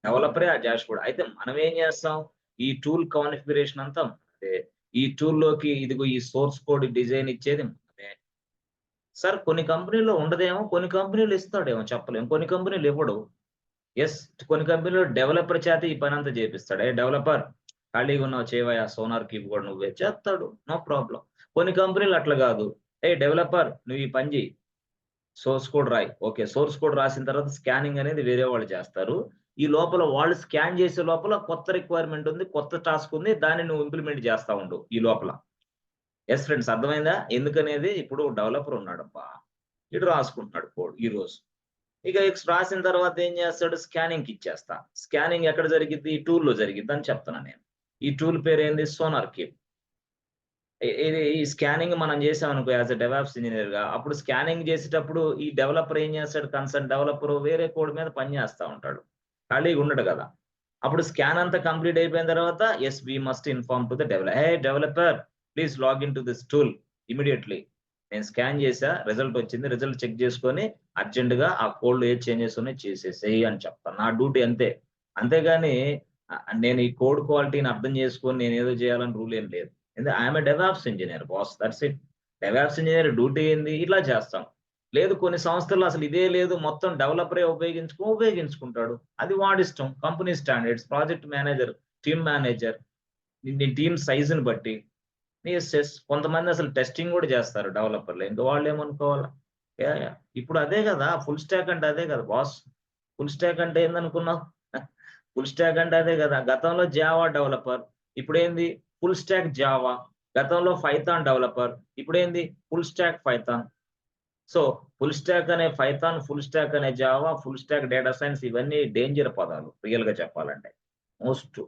అయితే మనం ఏం చేస్తాం? ఈ టూల్ కాన్ఫిగరేషన్ అంతా మనదే. ఈ టూల్‌లోకి ఇదిగో ఈ సోర్స్ కోడ్ డిజైన్ ఇచ్చేది మనమే. సార్ కొన్ని కంపెనీల్లో ఉండదేమో, కొన్ని కంపెనీలు ఇస్తాడేమో చెప్పలేం. కొన్ని కంపెనీలు ఇవ్వడు. యెస్. కొన్ని కంపెనీలో డెవలపర్ చేత ఈ పనంతా చేపిస్తాడు. డెవలపర్ ఖాళీగా ఉన్నావు చేయవయ్యా సోనార్ క్యూబ్ కూడా నువ్వే చేస్తాడు. No problem. కొన్ని కంపెనీలు అట్లా కాదు. డెవలపర్ నువ్వు ఈ పని చెయ్యి. సోర్స్ కోడ్ రాయి. ఓకే. సోర్స్ కోడ్ రాసిన తర్వాత స్కానింగ్ అనేది వేరే వాళ్ళు చేస్తారు. ఈ లోపల వాళ్ళు స్కాన్ చేసే లోపల కొత్త రిక్వైర్మెంట్ ఉంది. కొత్త టాస్క్ ఉంది. దాన్ని నువ్వు ఇంప్లిమెంట్ చేస్తా ఉండు ఈ లోపల. యెస్ ఫ్రెండ్స్ అర్థమైందా? ఎందుకనేది ఇప్పుడు డెవలపర్ ఉన్నాడబ్బా. ఈడు రాసుకుంటున్నాడు కోడ్ ఈరోజు. ఇక రాసిన తర్వాత ఏం చేస్తాడు? స్కానింగ్‌కి ఇచ్చేస్తా. స్కానింగ్ ఎక్కడ జరిగిద్ది? ఈ టూల్‌లో జరిగిద్దని చెప్తున్నా నేను. ఈ టూల్ పేరేంది? Sonar cube. ఈ స్కానింగ్ మనం చేసామనుకో యాస్ ఎ డెవాప్స్ ఇంజినీర్‌గా అప్పుడు స్కానింగ్ చేసేటప్పుడు ఈ డెవలపర్ ఏం చేస్తాడు? కన్సర్న్ డెవలపర్ వేరే కోడ్ మీద పని చేస్తా ఉంటాడు. ఖాళీగా ఉండడు కదా! అప్పుడు స్కాన్ అంతా కంప్లీట్ అయిపోయిన తర్వాత yes we must inform to the developer please log in to this tool immediately. నేను స్కాన్ చేశా. రిజల్ట్ వచ్చింది. రిజల్ట్ చెక్ చేసుకొని అర్జెంట్‌గా ఆ కోడ్‌లో ఏ చేంజెస్ ఉన్నాయో చేసేసేయి అని చెప్తాను. నా డ్యూటీ అంతే. అంతేగాని నేను ఈ కోడ్ క్వాలిటీని అర్థం చేసుకొని నేనేదో చేయాలని రూల్ ఏం లేదు. I'm a DevOps engineer boss. That's it. DevOps engineer duty ఏంది? ఇట్లా చేస్తాం. లేదు కొన్ని సంస్థల్లో అసలు ఇదే లేదు. మొత్తం డెవలపరే ఉపయోగించుకుంటాడు. అది వాడిష్టం. Company standards, project manager, team manager నీ టీమ్ సైజ్‌ని బట్టి. యెస్. కొంతమంది అసలు టెస్టింగ్ కూడా చేస్తారు డెవలపర్‌లు. ఇంక వాళ్ళేమనుకోవాలా? యాహ్! ఇప్పుడు అదే కదా! ఫుల్ స్టాక్ అంటే అదే కదా బాస్. ఫుల్ స్టాక్ అంటే ఏందనుకున్నావు? ఫుల్ స్టాక్ అంటే అదే కదా! గతంలో జావా డెవలపర్. ఇప్పుడేంది? Full stack Java. గతంలో పైథాన్ డెవలపర్. ఇప్పుడేంది? Full stack Python. So, full stack అనే పైథాన్, ఫుల్ స్టాక్ అనే Java, full stack data science ఇవన్నీ డేంజర్ పదాలు రియల్‌గా చెప్పాలంటే. మోస్ట్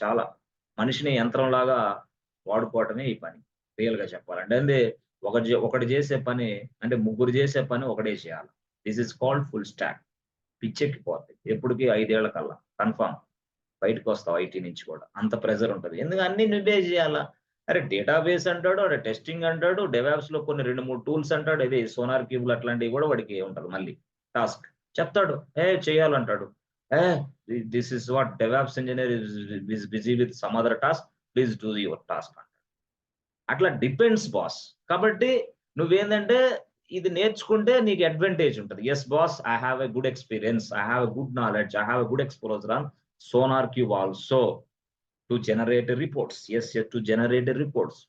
చాలా మనిషిని యంత్రంలాగా వాడుకోవటమే ఈ పని. రియల్‌గా చెప్పాలంటే. ఒకడు చేసే పని అంటే ముగ్గురు చేసే పని ఒకడే చేయాలి. This is called full stack. పిచ్చెక్కిపోద్ది. ఎప్పటికి 5 ఏళ్ల కల్లా కన్ఫర్మ్. బయటకొస్తావు ఐటీ నుంచి కూడా. అంత ప్రెషర్ ఉంటది. ఎందుకు అన్నీ నువ్వే చేయాలా? అరే డేటాబేస్ అంటాడు, అరే టెస్టింగ్ అంటాడు, డెవాప్స్ లో కొన్ని 2-3 టూల్స్ అంటాడు, ఇది సోనార్ క్యూబుల్ అట్లాంటివి కూడా వాడికి ఉంటుంది మళ్ళీ టాస్క్ చెప్తాడు, చేయాలంటాడు. This is what DevOps engineer is busy with some other task, please do your task అంటాడు. అట్లా డిపెండ్స్ బాస్. కాబట్టి నువ్వేందంటే ఇది నేర్చుకుంటే నీకు అడ్వాంటేజ్ ఉంటుంది. Yes boss, I have a good experience, I have a good knowledge, I have a good exposure on SonarQube also to generate reports. Yes to generate reports.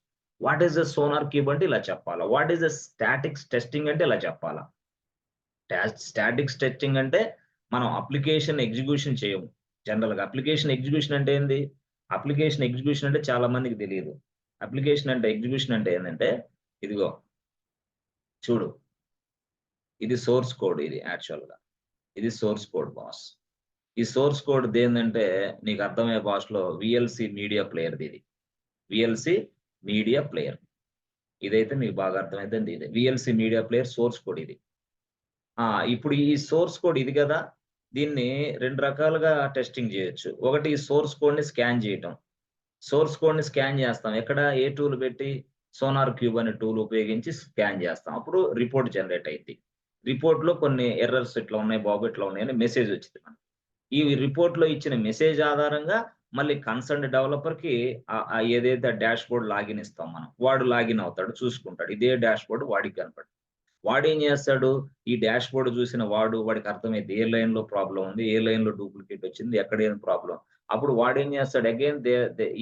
What is the SonarQube అంటే ఇలా చెప్పాలా, what is the statics testing అంటే ఇలా చెప్పాలా. స్టాటిక్స్ టెస్టింగ్ అంటే మనం అప్లికేషన్ ఎగ్జిక్యూషన్ చేయము. జనరల్ గా అప్లికేషన్ ఎగ్జిక్యూషన్ అంటే ఏంది, అప్లికేషన్ ఎగ్జిక్యూషన్ అంటే చాలా మందికి తెలియదు. అప్లికేషన్ అంటే ఎగ్జిక్యూషన్ అంటే ఏంటంటే ఇదిగో చూడు, ఇది సోర్స్ కోడ్, ఇది యాక్చువల్ గా ఇది సోర్స్ కోడ్ బాస్. ఈ సోర్స్ కోడ్ దేందంటే నీకు అర్థమయ్యే భాషలో విఎల్సి మీడియా ప్లేయర్, ఇది విఎల్సి మీడియా ప్లేయర్. ఇదైతే మీకు బాగా అర్థమైతే ఇది VLC media player source code ఇది. ఇప్పుడు ఈ సోర్స్ కోడ్ ఇది కదా, దీన్ని 2 రకాలుగా టెస్టింగ్ చేయొచ్చు. ఒకటి ఈ సోర్స్ కోడ్ ని స్కాన్ చేయటం. సోర్స్ కోడ్ ని స్కాన్ చేస్తాం ఎక్కడ, ఏ టూల్ పెట్టి, సోనార్ క్యూబ్ అనే టూల్ ఉపయోగించి స్కాన్ చేస్తాం. అప్పుడు రిపోర్ట్ జనరేట్ అయింది. రిపోర్ట్ లో కొన్ని ఎర్రర్స్ ఇట్లా ఉన్నాయి బాబు, ఇట్లా ఉన్నాయని మెసేజ్ వచ్చింది మనకి. ఈ రిపోర్ట్ లో ఇచ్చిన మెసేజ్ ఆధారంగా మళ్ళీ కన్సర్న్ డెవలపర్ కి ఏదైతే డాష్ బోర్డ్ లాగిన్ ఇస్తాం మనం, వాడు లాగిన్ అవుతాడు, చూసుకుంటాడు, ఇదే డాష్ బోర్డ్ వాడికి కనపడు. వాడు ఏం చేస్తాడు, ఈ డాష్ బోర్డ్ చూసిన వాడికి అర్థమైంది ఏ లైన్ లో ప్రాబ్లం ఉంది, ఏ లైన్ లో డూప్లికేట్ వచ్చింది, ఎక్కడ ఏం ప్రాబ్లం. అప్పుడు వాడు ఏం చేస్తాడు, again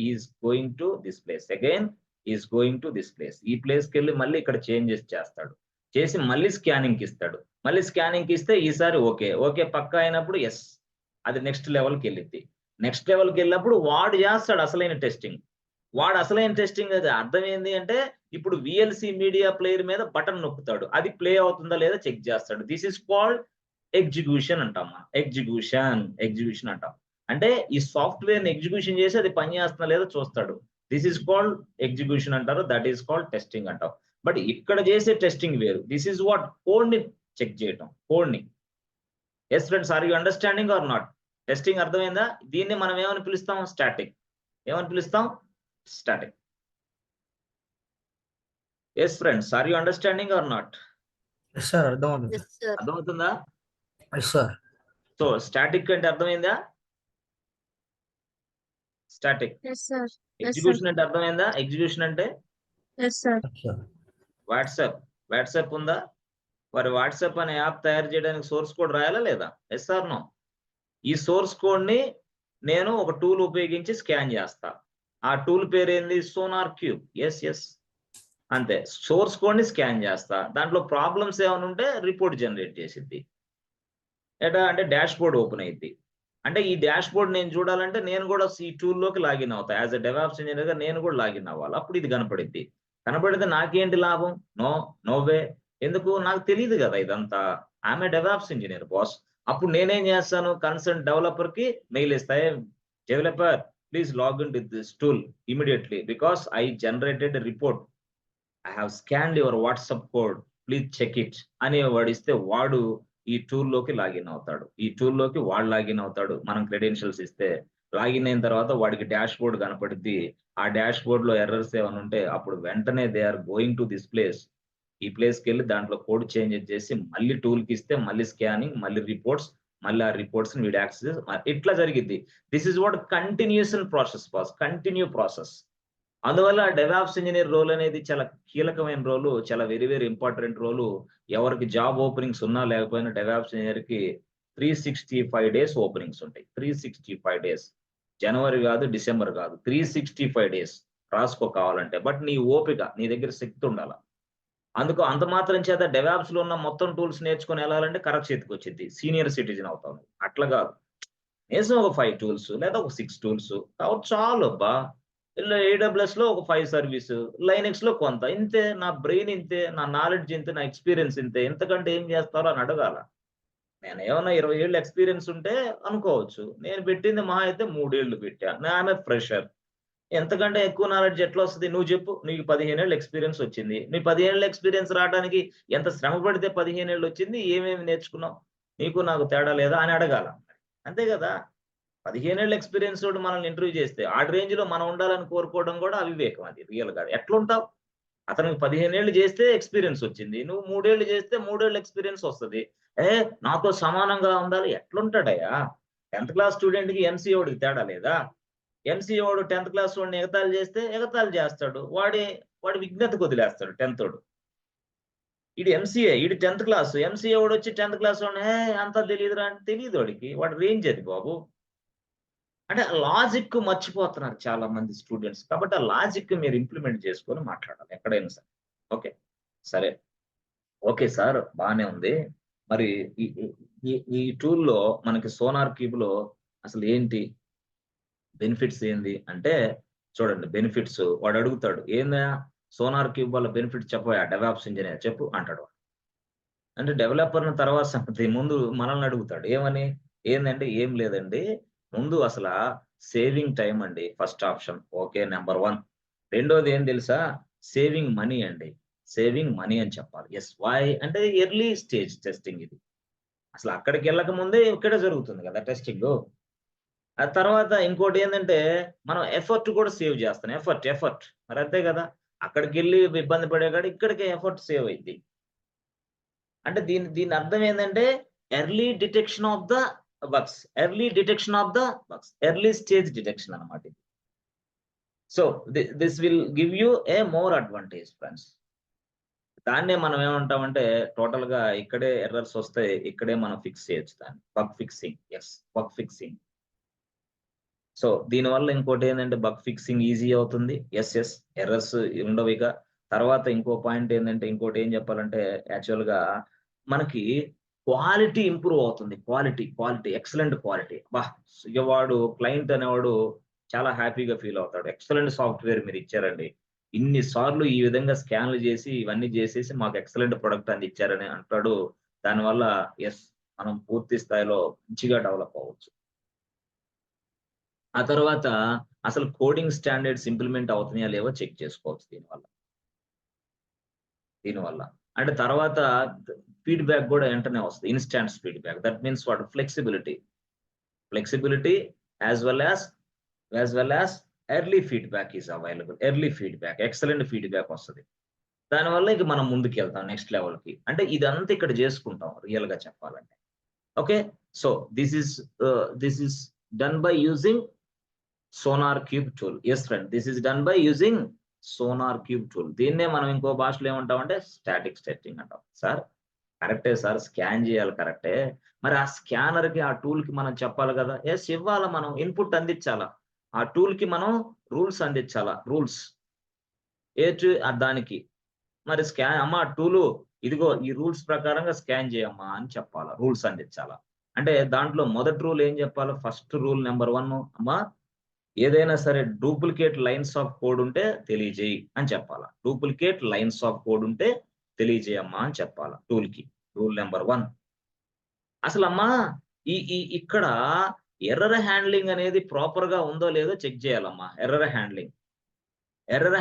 is going to this place, again is going to this place, ఈ ప్లేస్ కి వెళ్ళి మళ్ళీ ఇక్కడ చేంజెస్ చేస్తాడు, చేసి మళ్ళీ స్కానింగ్ కి ఇస్తాడు. మళ్ళీ స్కానింగ్ కి ఇస్తే ఈసారి ఓకే పక్కా అయినప్పుడు ఎస్, అది నెక్స్ట్ లెవెల్కి వెళ్ళిద్ది. నెక్స్ట్ లెవెల్కి వెళ్ళినప్పుడు వాడు చేస్తాడు అసలైన టెస్టింగ్. వాడు అసలైన టెస్టింగ్ అది అర్థం ఏంది అంటే, ఇప్పుడు విఎల్సి మీడియా ప్లేయర్ మీద బటన్ నొక్కుతాడు, అది ప్లే అవుతుందా లేదా చెక్ చేస్తాడు. దిస్ ఇస్ కాల్డ్ ఎగ్జిక్యూషన్ అంటాం. ఎగ్జిక్యూషన్ అంటాం. అంటే ఈ సాఫ్ట్వేర్ ని ఎగ్జిక్యూషన్ చేసి అది పని చేస్తుందా లేదా చూస్తాడు. దిస్ ఇస్ కాల్డ్ ఎగ్జిక్యూషన్ అంటారు, దట్ ఈస్ కాల్డ్ టెస్టింగ్ అంటాం. బట్ ఇక్కడ చేసే టెస్టింగ్ వేరు. దిస్ ఇస్ వాట్ కోడ్ ని చెక్ చేయటం, కోడ్ ని. Yes friends, are you understanding or not? Testing అర్థమైందా? దీన్ని మనం ఏమని పిలుస్తాం, స్టాటిక్. ఏమని పిలుస్తాం, static. Yes friends, are you understanding or not? Yes sir, అర్థమవుతుంది. Yes, sir. అర్థమవుతుందా? Yes sir. సో స్టాటిక్ అంటే అర్థమైందా? Static. Yes, sir. Yes, sir. Execution అంటే అర్థమైందా? ఎగ్జిక్యూషన్ అంటే Yes, sir. Yes sir. WhatsApp ఉందా? మరి వాట్సాప్ అనే యాప్ తయారు చేయడానికి సోర్స్ కోడ్ రాయాలా లేదా? Yes or no? ఈ సోర్స్ కోడ్ ని నేను ఒక టూల్ ఉపయోగించి స్కాన్ చేస్తా. ఆ టూల్ పేరు ఏంది, సోనార్ క్యూబ్. ఎస్ అంతే. సోర్స్ కోడ్ ని స్కాన్ చేస్తా, దాంట్లో ప్రాబ్లమ్స్ ఏమైనా ఉంటే రిపోర్ట్ జనరేట్ చేసిద్ది. ఎటా అంటే డాష్ బోర్డ్ ఓపెన్ అయ్యిద్ది. అంటే ఈ డాష్ బోర్డ్ నేను చూడాలంటే నేను కూడా ఈ టూల్లోకి లాగిన్ అవుతా. యాజ్ ఎ డెవాప్స్ ఇంజనీర్ గా నేను కూడా లాగిన్ అవ్వాలి. అప్పుడు ఇది కనపడిద్ది. కనపడితే నాకేంటి లాభం? No way. ఎందుకు? నాకు తెలియదు కదా ఇదంతా. ఆమె డెవాప్స్ ఇంజనీర్ బాస్. అప్పుడు నేనేం చేస్తాను, కన్సర్న్ డెవలపర్ కి మెయిల్ ఇస్తాయి, developer please login with this tool immediately because I generated report, I have scanned your WhatsApp code, please check it అని వాడిస్తే వాడు ఈ టూల్లోకి లాగిన్ అవుతాడు. ఈ టూల్లోకి వాడు లాగిన్ అవుతాడు. మనం క్రెడెన్షియల్స్ ఇస్తే లాగిన్ అయిన తర్వాత వాడికి డాష్ బోర్డ్ కనపడుద్ది. ఆ డాష్ బోర్డ్ లో ఎర్రర్స్ ఏమైనా ఉంటే అప్పుడు వెంటనే they are going to this place, ఈ ప్లేస్ కి వెళ్ళి దాంట్లో కోడ్ చేంజెస్ చేసి మళ్ళీ టూల్ కి ఇస్తే మళ్ళీ స్కానింగ్, మళ్ళీ రిపోర్ట్స్, మళ్ళీ ఆ రిపోర్ట్స్ వీడి యాక్సెస్, ఇట్లా జరిగిద్ది. This is what continuation process boss, continue process. అందువల్ల డెవాప్స్ ఇంజనీర్ రోల్ అనేది చాలా కీలకమైన రోలు, చాలా వెరీ వెరీ ఇంపార్టెంట్ రోలు. ఎవరికి జాబ్ ఓపెనింగ్స్ ఉన్నా లేకపోయినా డెవాప్స్ ఇంజనీర్ కి 365 డేస్ ఓపెనింగ్స్ ఉంటాయి. 365 డేస్, జనవరి కాదు, డిసెంబర్ కాదు, 365 డేస్ రాసుకో కావాలంటే. బట్ నీ ఓపిక, నీ దగ్గర శక్తి ఉండాలి. అందుకు అంత మాత్రం చేత డెవాప్స్ లో ఉన్న మొత్తం టూల్స్ నేర్చుకుని వెళ్ళాలంటే కరెక్ట్ చేతికి వచ్చింది, సీనియర్ సిటిజన్ అవుతావు. అట్లా కాదు, వేసిన ఒక 5 టూల్స్ లేదా ఒక 6 టూల్స్ కాబట్టి చాలు అబ్బా. ఇలా AWS లో ఒక 5 సర్వీస్, లైనెక్స్ లో కొంత, ఇంతే. నా బ్రెయిన్ ఇంతే, నా నాలెడ్జ్ ఇంతే, నా ఎక్స్పీరియన్స్ ఇంతే, ఎంతకంటే ఏం చేస్తారో అని అడగాల. నేను ఏమన్నా 20 ఏళ్ళు ఎక్స్పీరియన్స్ ఉంటే అనుకోవచ్చు. నేను పెట్టింది మహా అయితే 3 ఏళ్ళు పెట్టా. ఆమె ఫ్రెషర్. ఎంతకంటే ఎక్కువ నాలెడ్జ్ ఎట్లా వస్తుంది నువ్వు చెప్పు? నీకు 15 ఏళ్ళు ఎక్స్పీరియన్స్ వచ్చింది. నీ 15 ఏళ్ళ ఎక్స్పీరియన్స్ రావడానికి ఎంత శ్రమ పడితే 15 ఏళ్ళు వచ్చింది? ఏమేమి నేర్చుకున్నావు? నీకు నాకు తేడా లేదా అని అడగాల. అంతే కదా? 15 ఏళ్ళ ఎక్స్పీరియన్స్ తోటి మనల్ని ఇంటర్వ్యూ చేస్తే ఆ రేంజ్ లో మనం ఉండాలని కోరుకోవడం కూడా అవివేకం, అది రియల్ గా. ఎట్లుంటావు? అతనికి 15 ఏళ్ళు చేస్తే ఎక్స్పీరియన్స్ వచ్చింది, నువ్వు 3 ఏళ్ళు చేస్తే 3 ఏళ్ళు ఎక్స్పీరియన్స్ వస్తుంది. నాతో సమానంగా ఉండాలి, ఎట్లుంటాడయ్యా? 10th క్లాస్ స్టూడెంట్ కి ఎంసీఓడికి తేడా లేదా? ఎంసీఓడు 10th క్లాస్ వాడిని ఎగతాళి చేస్తే ఎగతాళి చేస్తాడు, వాడి విజ్ఞతకు వదిలేస్తాడు 10th వాడు. ఇది ఎంసీఏ, ఇది 10th క్లాస్. ఎంసీఏ వాడు వచ్చి 10th క్లాస్ వాడిని అంతా తెలియదురా అంటే తెలియదు వాడికి, వాడి రేంజ్ అది బాబు. అంటే లాజిక్ మర్చిపోతున్నారు చాలా మంది స్టూడెంట్స్. కాబట్టి ఆ లాజిక్ మీరు ఇంప్లిమెంట్ చేసుకొని మాట్లాడాలి ఎక్కడైనా సరే. ఓకే, సరే, ఓకే సార్, బానే ఉంది. మరి ఈ ఈ టూల్లో మనకి సోనార్ క్యూబ్ లో అసలు ఏంటి బెనిఫిట్స్ ఏంది అంటే, చూడండి బెనిఫిట్స్ వాడు అడుగుతాడు, ఏందా సోనార్ క్యూబ్ వల్ల బెనిఫిట్ చెప్పవా డెవలప్స్ ఇంజనీర్ చెప్పు అంటాడు. అంటే డెవలపర్ తర్వాత సంగతి ముందు మనల్ని అడుగుతాడు ఏమని, ఏందంటే ఏం లేదండి, ముందు అసలు సేవింగ్ టైం అండి ఫస్ట్ ఆప్షన్. Okay, number 1. రెండోది ఏం తెలుసా, సేవింగ్ మనీ అండి. సేవింగ్ మనీ అని చెప్పాలి. ఎస్, వై అంటే ఎర్లీ స్టేజ్ టెస్టింగ్ ఇది. అసలు అక్కడికి వెళ్ళక ముందే ఇక్కడే జరుగుతుంది కదా టెస్టింగ్. ఆ తర్వాత ఇంకోటి ఏంటంటే మనం ఎఫర్ట్ కూడా సేవ్ చేస్తాం. ఎఫర్ట్ మరి అంతే కదా, అక్కడికి వెళ్ళి ఇబ్బంది పడే కాడ ఇక్కడికే ఎఫర్ట్ సేవ్ అయింది. అంటే దీని అర్థం ఏంటంటే early detection of the bugs, early stage detection అన్నమాట ఇది. So this will give you A more advantage friends. దాన్నే మనం ఏమంటామంటే టోటల్ గా ఇక్కడే ఎర్రర్స్ వస్తాయి, ఇక్కడే మనం ఫిక్స్ చేయొచ్చు దాన్ని. Bug fixing, yes, bug fixing. So దీనివల్ల ఇంకోటి ఏంటంటే బగ్ ఫిక్సింగ్ ఈజీ అవుతుంది. ఎస్, ఎర్రర్స్ ఉండవు ఇక. తర్వాత ఇంకో పాయింట్ ఏంటంటే, ఇంకోటి ఏం చెప్పాలంటే యాక్చువల్ గా మనకి క్వాలిటీ ఇంప్రూవ్ అవుతుంది. Quality excellent quality. ఇక వాడు క్లయింట్ అనేవాడు చాలా హ్యాపీగా ఫీల్ అవుతాడు. ఎక్సలెంట్ సాఫ్ట్వేర్ మీరు ఇచ్చారండి, ఇన్ని సార్లు ఈ విధంగా స్కాన్లు చేసి ఇవన్నీ చేసేసి మాకు ఎక్సలెంట్ ప్రొడక్ట్ అందించారని అంటాడు. దానివల్ల ఎస్, మనం పూర్తి స్థాయిలో మంచిగా డెవలప్ అవ్వచ్చు. ఆ తర్వాత అసలు కోడింగ్ స్టాండర్డ్స్ ఇంప్లిమెంట్ అవుతున్నాయా లేవో చెక్ చేసుకోవచ్చు దీనివల్ల. అంటే తర్వాత ఫీడ్‌బ్యాక్ కూడా వెంటనే వస్తది. Instant feedback. That means what flexibility as well as early feedback is available. Early feedback, excellent feedback వస్తది. దానివల్ల ఇక మనం ముందుకెళ్తాం నెక్స్ట్ లెవెల్‌కి. అంటే ఇదంతా ఇక్కడ చేసుకుంటాం రియల్‌గా చెప్పాలంటే. Okay. So this is done by using SonarQube tool. Yes friend, this is done by using SonarQube tool. దీన్నే మనం ఇంకో భాషలో ఏమంటామంటే స్టాటిక్ టెస్టింగ్ అంటాం. సార్ కరెక్టే సార్, స్కాన్ చేయాలి కరెక్టే. మరి ఆ స్కానర్ కి ఆ టూల్ కి మనం చెప్పాలి కదా. ఎస్, ఇవ్వాలా, మనం ఇన్పుట్ అందించాలా, ఆ టూల్ కి మనం రూల్స్ అందించాలా. రూల్స్ దానికి మరి స్కాన్ అమ్మా టూలు ఇదిగో ఈ రూల్స్ ప్రకారంగా స్కాన్ చేయమ్మా అని చెప్పాలా, రూల్స్ అందించాలా. అంటే దాంట్లో మొదటి రూల్ ఏం చెప్పాలి, ఫస్ట్ రూల్ నెంబర్ 1, అమ్మా ఏదైనా సరే డూప్లికేట్ లైన్స్ ఆఫ్ కోడ్ ఉంటే తెలియజేయి అని చెప్పాలా. డూప్లికేట్ లైన్స్ ఆఫ్ కోడ్ ఉంటే తెలియజేయమ్మా అని చెప్పాలా టూల్ కి. Rule number 1. అసలమ్మా ఇక్కడ ఎర్రర్ హ్యాండ్లింగ్ అనేది ప్రాపర్ గా ఉందో లేదో చెక్ చేయాలమ్మా. ఎర్రర్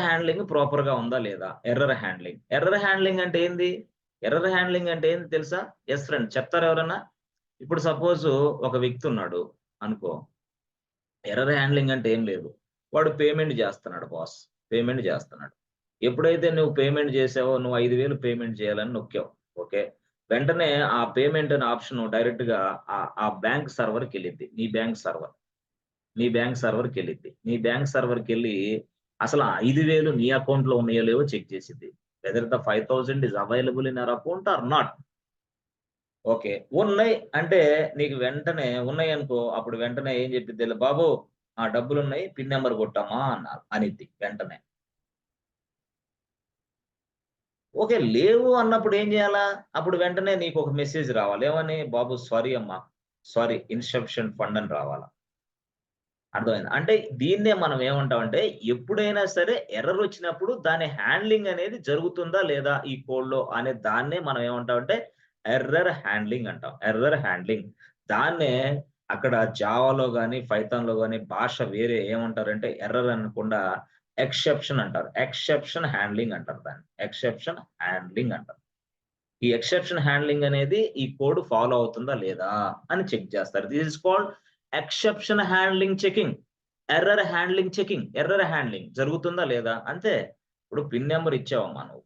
హ్యాండ్లింగ్ ప్రాపర్ గా ఉందా లేదా. ఎర్రర్ హ్యాండ్లింగ్ అంటే ఏంది? తెలుసా? ఎస్ ఫ్రెండ్, చెప్తారా ఎవరన్నా? ఇప్పుడు సపోజ్ ఒక వ్యక్తి ఉన్నాడు అనుకో, ఎర్రర్ హ్యాండ్లింగ్ అంటే ఏం లేదు, వాడు పేమెంట్ చేస్తున్నాడు బాస్, పేమెంట్ చేస్తున్నాడు. ఎప్పుడైతే నువ్వు పేమెంట్ చేసావో, నువ్వు 5,000 పేమెంట్ చేయాలని నొక్కావు. ఓకే, వెంటనే ఆ పేమెంట్ అనే ఆప్షన్ డైరెక్ట్ గా ఆ బ్యాంక్ సర్వర్కి వెళ్ళిద్ది. నీ బ్యాంక్ సర్వర్కి వెళ్ళి అసలు 5,000 నీ అకౌంట్ లో ఉన్నాయో లేవో చెక్ చేసిద్ది. Whether the 5,000 is available in our account or not. Okay, ఉన్నాయి అంటే నీకు వెంటనే ఉన్నాయి అనుకో, అప్పుడు వెంటనే ఏం చెప్పిద్ది, బాబు ఆ డబ్బులు ఉన్నాయి, పిన్ నెంబర్ కొట్టమ్మా అనిద్ది వెంటనే. ఓకే, లేవు అన్నప్పుడు ఏం చేయాలా, అప్పుడు వెంటనే నీకు ఒక మెసేజ్ రావాలి. ఏమని, బాబు సారీ అమ్మా, సారీ ఇన్సఫిషియెంట్ ఫండ్ అని రావాలా. అర్థమైంది? అంటే దీన్నే మనం ఏమంటామంటే, ఎప్పుడైనా సరే ఎర్రర్ వచ్చినప్పుడు దాని హ్యాండ్లింగ్ అనేది జరుగుతుందా లేదా ఈ కోడ్ లో అనే దాన్నే మనం ఏమంటామంటే ఎర్రర్ హ్యాండ్లింగ్ అంటాం. Error handling. దాన్నే అక్కడ జావాలో గాని పైథాన్ లో గాని భాష వేరే ఏమంటారంటే ఎర్రర్ అనకుండా ఎక్సెప్షన్ అంటారు. ఎక్సెప్షన్ హ్యాండ్లింగ్ అంటారు దాన్ని. ఎక్సెప్షన్ హ్యాండ్లింగ్ అంటారు. ఈ ఎక్సెప్షన్ హ్యాండ్లింగ్ అనేది ఈ కోడ్ ఫాలో అవుతుందా లేదా అని చెక్ చేస్తారు. This is called exception handling checking, error handling checking. Error handling జరుగుతుందా లేదా అంతే. ఇప్పుడు పిన్ నెంబర్ ఇచ్చావమ్మా నువ్వు,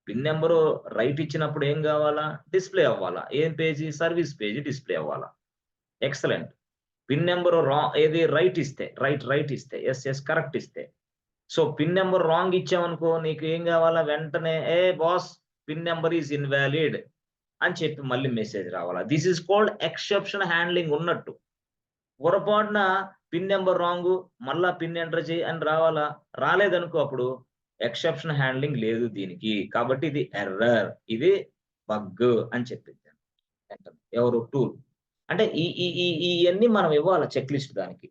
పిన్ నెంబరు రైట్ ఇచ్చినప్పుడు ఏం కావాలా, డిస్ప్లే అవ్వాలా. ఏం పేజీ, సర్వీస్ పేజీ డిస్ప్లే అవ్వాలా. ఎక్సలెంట్. పిన్ నెంబర్ ఏది రైట్ ఇస్తే, రైట్ ఇస్తే, ఎస్ కరెక్ట్ ఇస్తే. సో పిన్ నెంబర్ రాంగ్ ఇచ్చామనుకో నీకు ఏం కావాలా, వెంటనే ఏ boss pin number is invalid అని చెప్పి మళ్ళీ మెసేజ్ రావాలా. This is called exception handling ఉన్నట్టు. పొరపాటున పిన్ నెంబర్ రాంగ్, మళ్ళా పిన్ ఎంటర్ చేయి అని రావాలా. రాలేదనుకో అప్పుడు ఎక్సెప్షన్ హ్యాండ్లింగ్ లేదు దీనికి, కాబట్టి ఇది ఎర్రర్, ఇది బగ్ అని చెప్పింది ఎవరు, టూల్. అంటే ఇవన్నీ మనం ఇవ్వాలి చెక్ లిస్ట్ దానికి.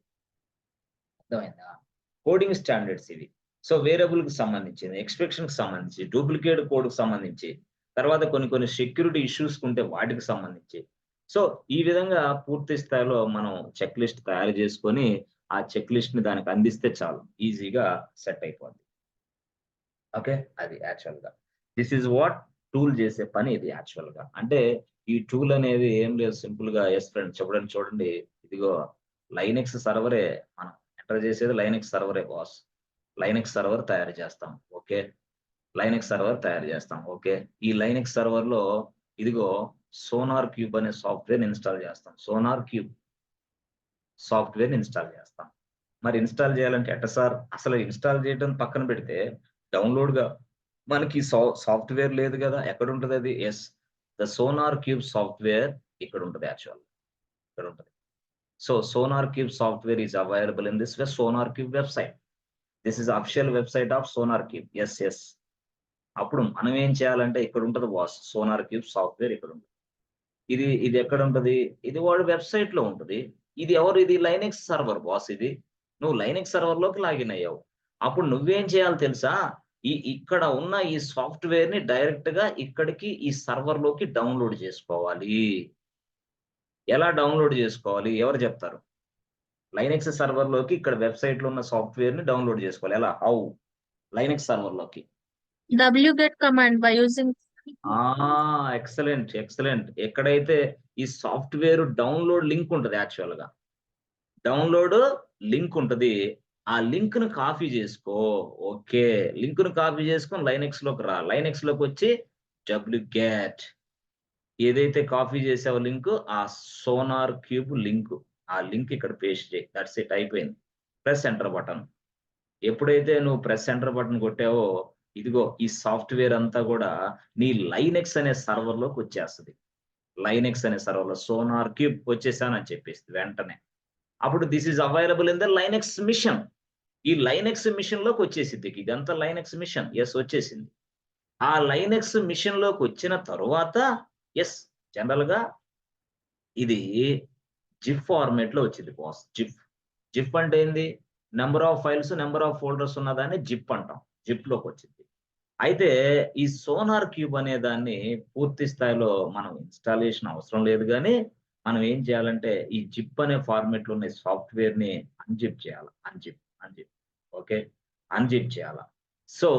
అర్థమైందా? కోడింగ్ స్టాండర్డ్స్ ఇవి. సో వేరియబుల్ కి సంబంధించింది, ఎక్స్ప్రెషన్ కి సంబంధించి, డూప్లికేట్ కోడ్ కి సంబంధించి, తర్వాత కొన్ని సెక్యూరిటీ ఇష్యూస్ ఉంటే వాటికి సంబంధించి. సో ఈ విధంగా పూర్తి స్థాయిలో మనం చెక్ లిస్ట్ తయారు చేసుకొని ఆ చెక్ లిస్ట్ ని దానికి అందిస్తే చాలు, ఈజీగా సెట్ అయిపోద్ది. ఓకే, అది యాక్చువల్ గా దిస్ ఈజ్ వాట్ టూల్ చేసే పని ఇది యాక్చువల్ గా. అంటే ఈ టూల్ అనేది ఏం లేదు, సింపుల్ గా ఎస్ ఫ్రెండ్ చూడండి, ఇదిగో లైనెక్స్ సర్వరే, మనం ఎంటర్ చేసేది లైనెక్స్ సర్వరే బాస్. లైనెక్స్ సర్వర్ తయారు చేస్తాం. ఓకే, లైనెక్స్ సర్వర్ తయారు చేస్తాం. ఓకే, ఈ లైనెక్స్ సర్వర్ లో ఇదిగో సోనార్ క్యూబ్ అనే సాఫ్ట్వేర్ ఇన్స్టాల్ చేస్తాం. సోనార్ క్యూబ్ సాఫ్ట్వేర్ ఇన్స్టాల్ చేస్తాం. మరి ఇన్స్టాల్ చేయాలంటే ఎట్ట సార్, అసలు ఇన్స్టాల్ చేయడం పక్కన పెడితే డౌన్లోడ్ గా మనకి సాఫ్ట్వేర్ లేదు కదా, ఎక్కడ ఉంటుంది అది? Yes, the SonarQube software ఇక్కడ ఉంటుంది, యాక్చువల్ ఇక్కడ ఉంటుంది. So SonarQube software is available in this SonarQube website. This is official website of SonarQube. Yes. అప్పుడు మనం ఏం చేయాలంటే ఇక్కడ ఉంటుంది బాస్, సోనార్ క్యూబ్ సాఫ్ట్వేర్ ఇక్కడ ఉంటుంది. ఇది ఎక్కడ ఉంటుంది? ఇది వాడు వెబ్సైట్ లో ఉంటుంది. ఇది ఎవరు? ఇది లైనెక్స్ సర్వర్ బాస్. ఇది నువ్వు లైనెక్స్ సర్వర్ లోకి లాగిన్ అయ్యావు. అప్పుడు నువ్వేం చేయాలి తెలుసా? ఇక్కడ ఉన్న ఈ సాఫ్ట్వేర్ ని డైరెక్ట్ గా ఇక్కడికి ఈ సర్వర్ లోకి డౌన్లోడ్ చేసుకోవాలి. ఎలా డౌన్లోడ్ చేసుకోవాలి ఎవరు చెప్తారు? లైనెక్స్ సర్వర్ లోకి ఇక్కడ వెబ్సైట్ లో ఉన్న సాఫ్ట్వేర్ ని డౌన్లోడ్ చేసుకోవాలి. ఎలా? హౌ? లైనెక్స్ సర్వర్ లోకి wget command by using excellent. ఎక్కడైతే ఈ సాఫ్ట్వేర్ డౌన్లోడ్ లింక్ ఉంటుంది, యాక్చువల్ గా డౌన్లోడ్ లింక్ ఉంటుంది, ఆ లింక్ ను కాపీ చేసుకో. ఓకే, లింక్ ను కాపీ చేసుకొని లైనెక్స్ లోకి రా. లైనెక్స్ లోకి వచ్చి wget ఏదైతే కాపీ చేసావో లింక్, ఆ సోనార్ క్యూబ్ లింక్, ఆ లింక్ ఇక్కడ పేస్ట్ చేయి. దట్స్ ఇట్, అయిపోయింది. Press enter button. ఎప్పుడైతే నువ్వు ప్రెస్ ఎంటర్ బటన్ కొట్టావో ఇదిగో ఈ సాఫ్ట్వేర్ అంతా కూడా నీ లైనెక్స్ అనే సర్వర్ లోకి వచ్చేస్తుంది. లైనెక్స్ అనే సర్వర్ లో సోనార్ క్యూబ్ వచ్చేసానని చెప్పేసి వెంటనే అప్పుడు this is available in the Linux machine. ఈ లైనెక్స్ మిషన్ లోకి వచ్చేసింది. ఇదంతా లైనెక్స్ మిషన్. ఎస్, వచ్చేసింది. ఆ లైనెక్స్ మిషన్ లోకి వచ్చిన తరువాత ఎస్, జనరల్ గా ఇది జిప్ ఫార్మేట్ లో వచ్చింది బాస్. జిప్ అంటే ఏంది? Number of files, number of folders ఉన్నదాన్ని జిప్ అంటాం. జిప్ లోకి వచ్చింది. అయితే ఈ సోనార్ క్యూబ్ అనే దాన్ని పూర్తి స్థాయిలో మనం ఇన్స్టాలేషన్ అవసరం లేదు, కానీ మనం ఏం చేయాలంటే ఈ జిప్ అనే ఫార్మేట్ లో ఉన్న సాఫ్ట్వేర్ ని అన్జిప్ చేయాలి. అన్జిప్. ఓకే, అన్జిప్ చేయాల. సో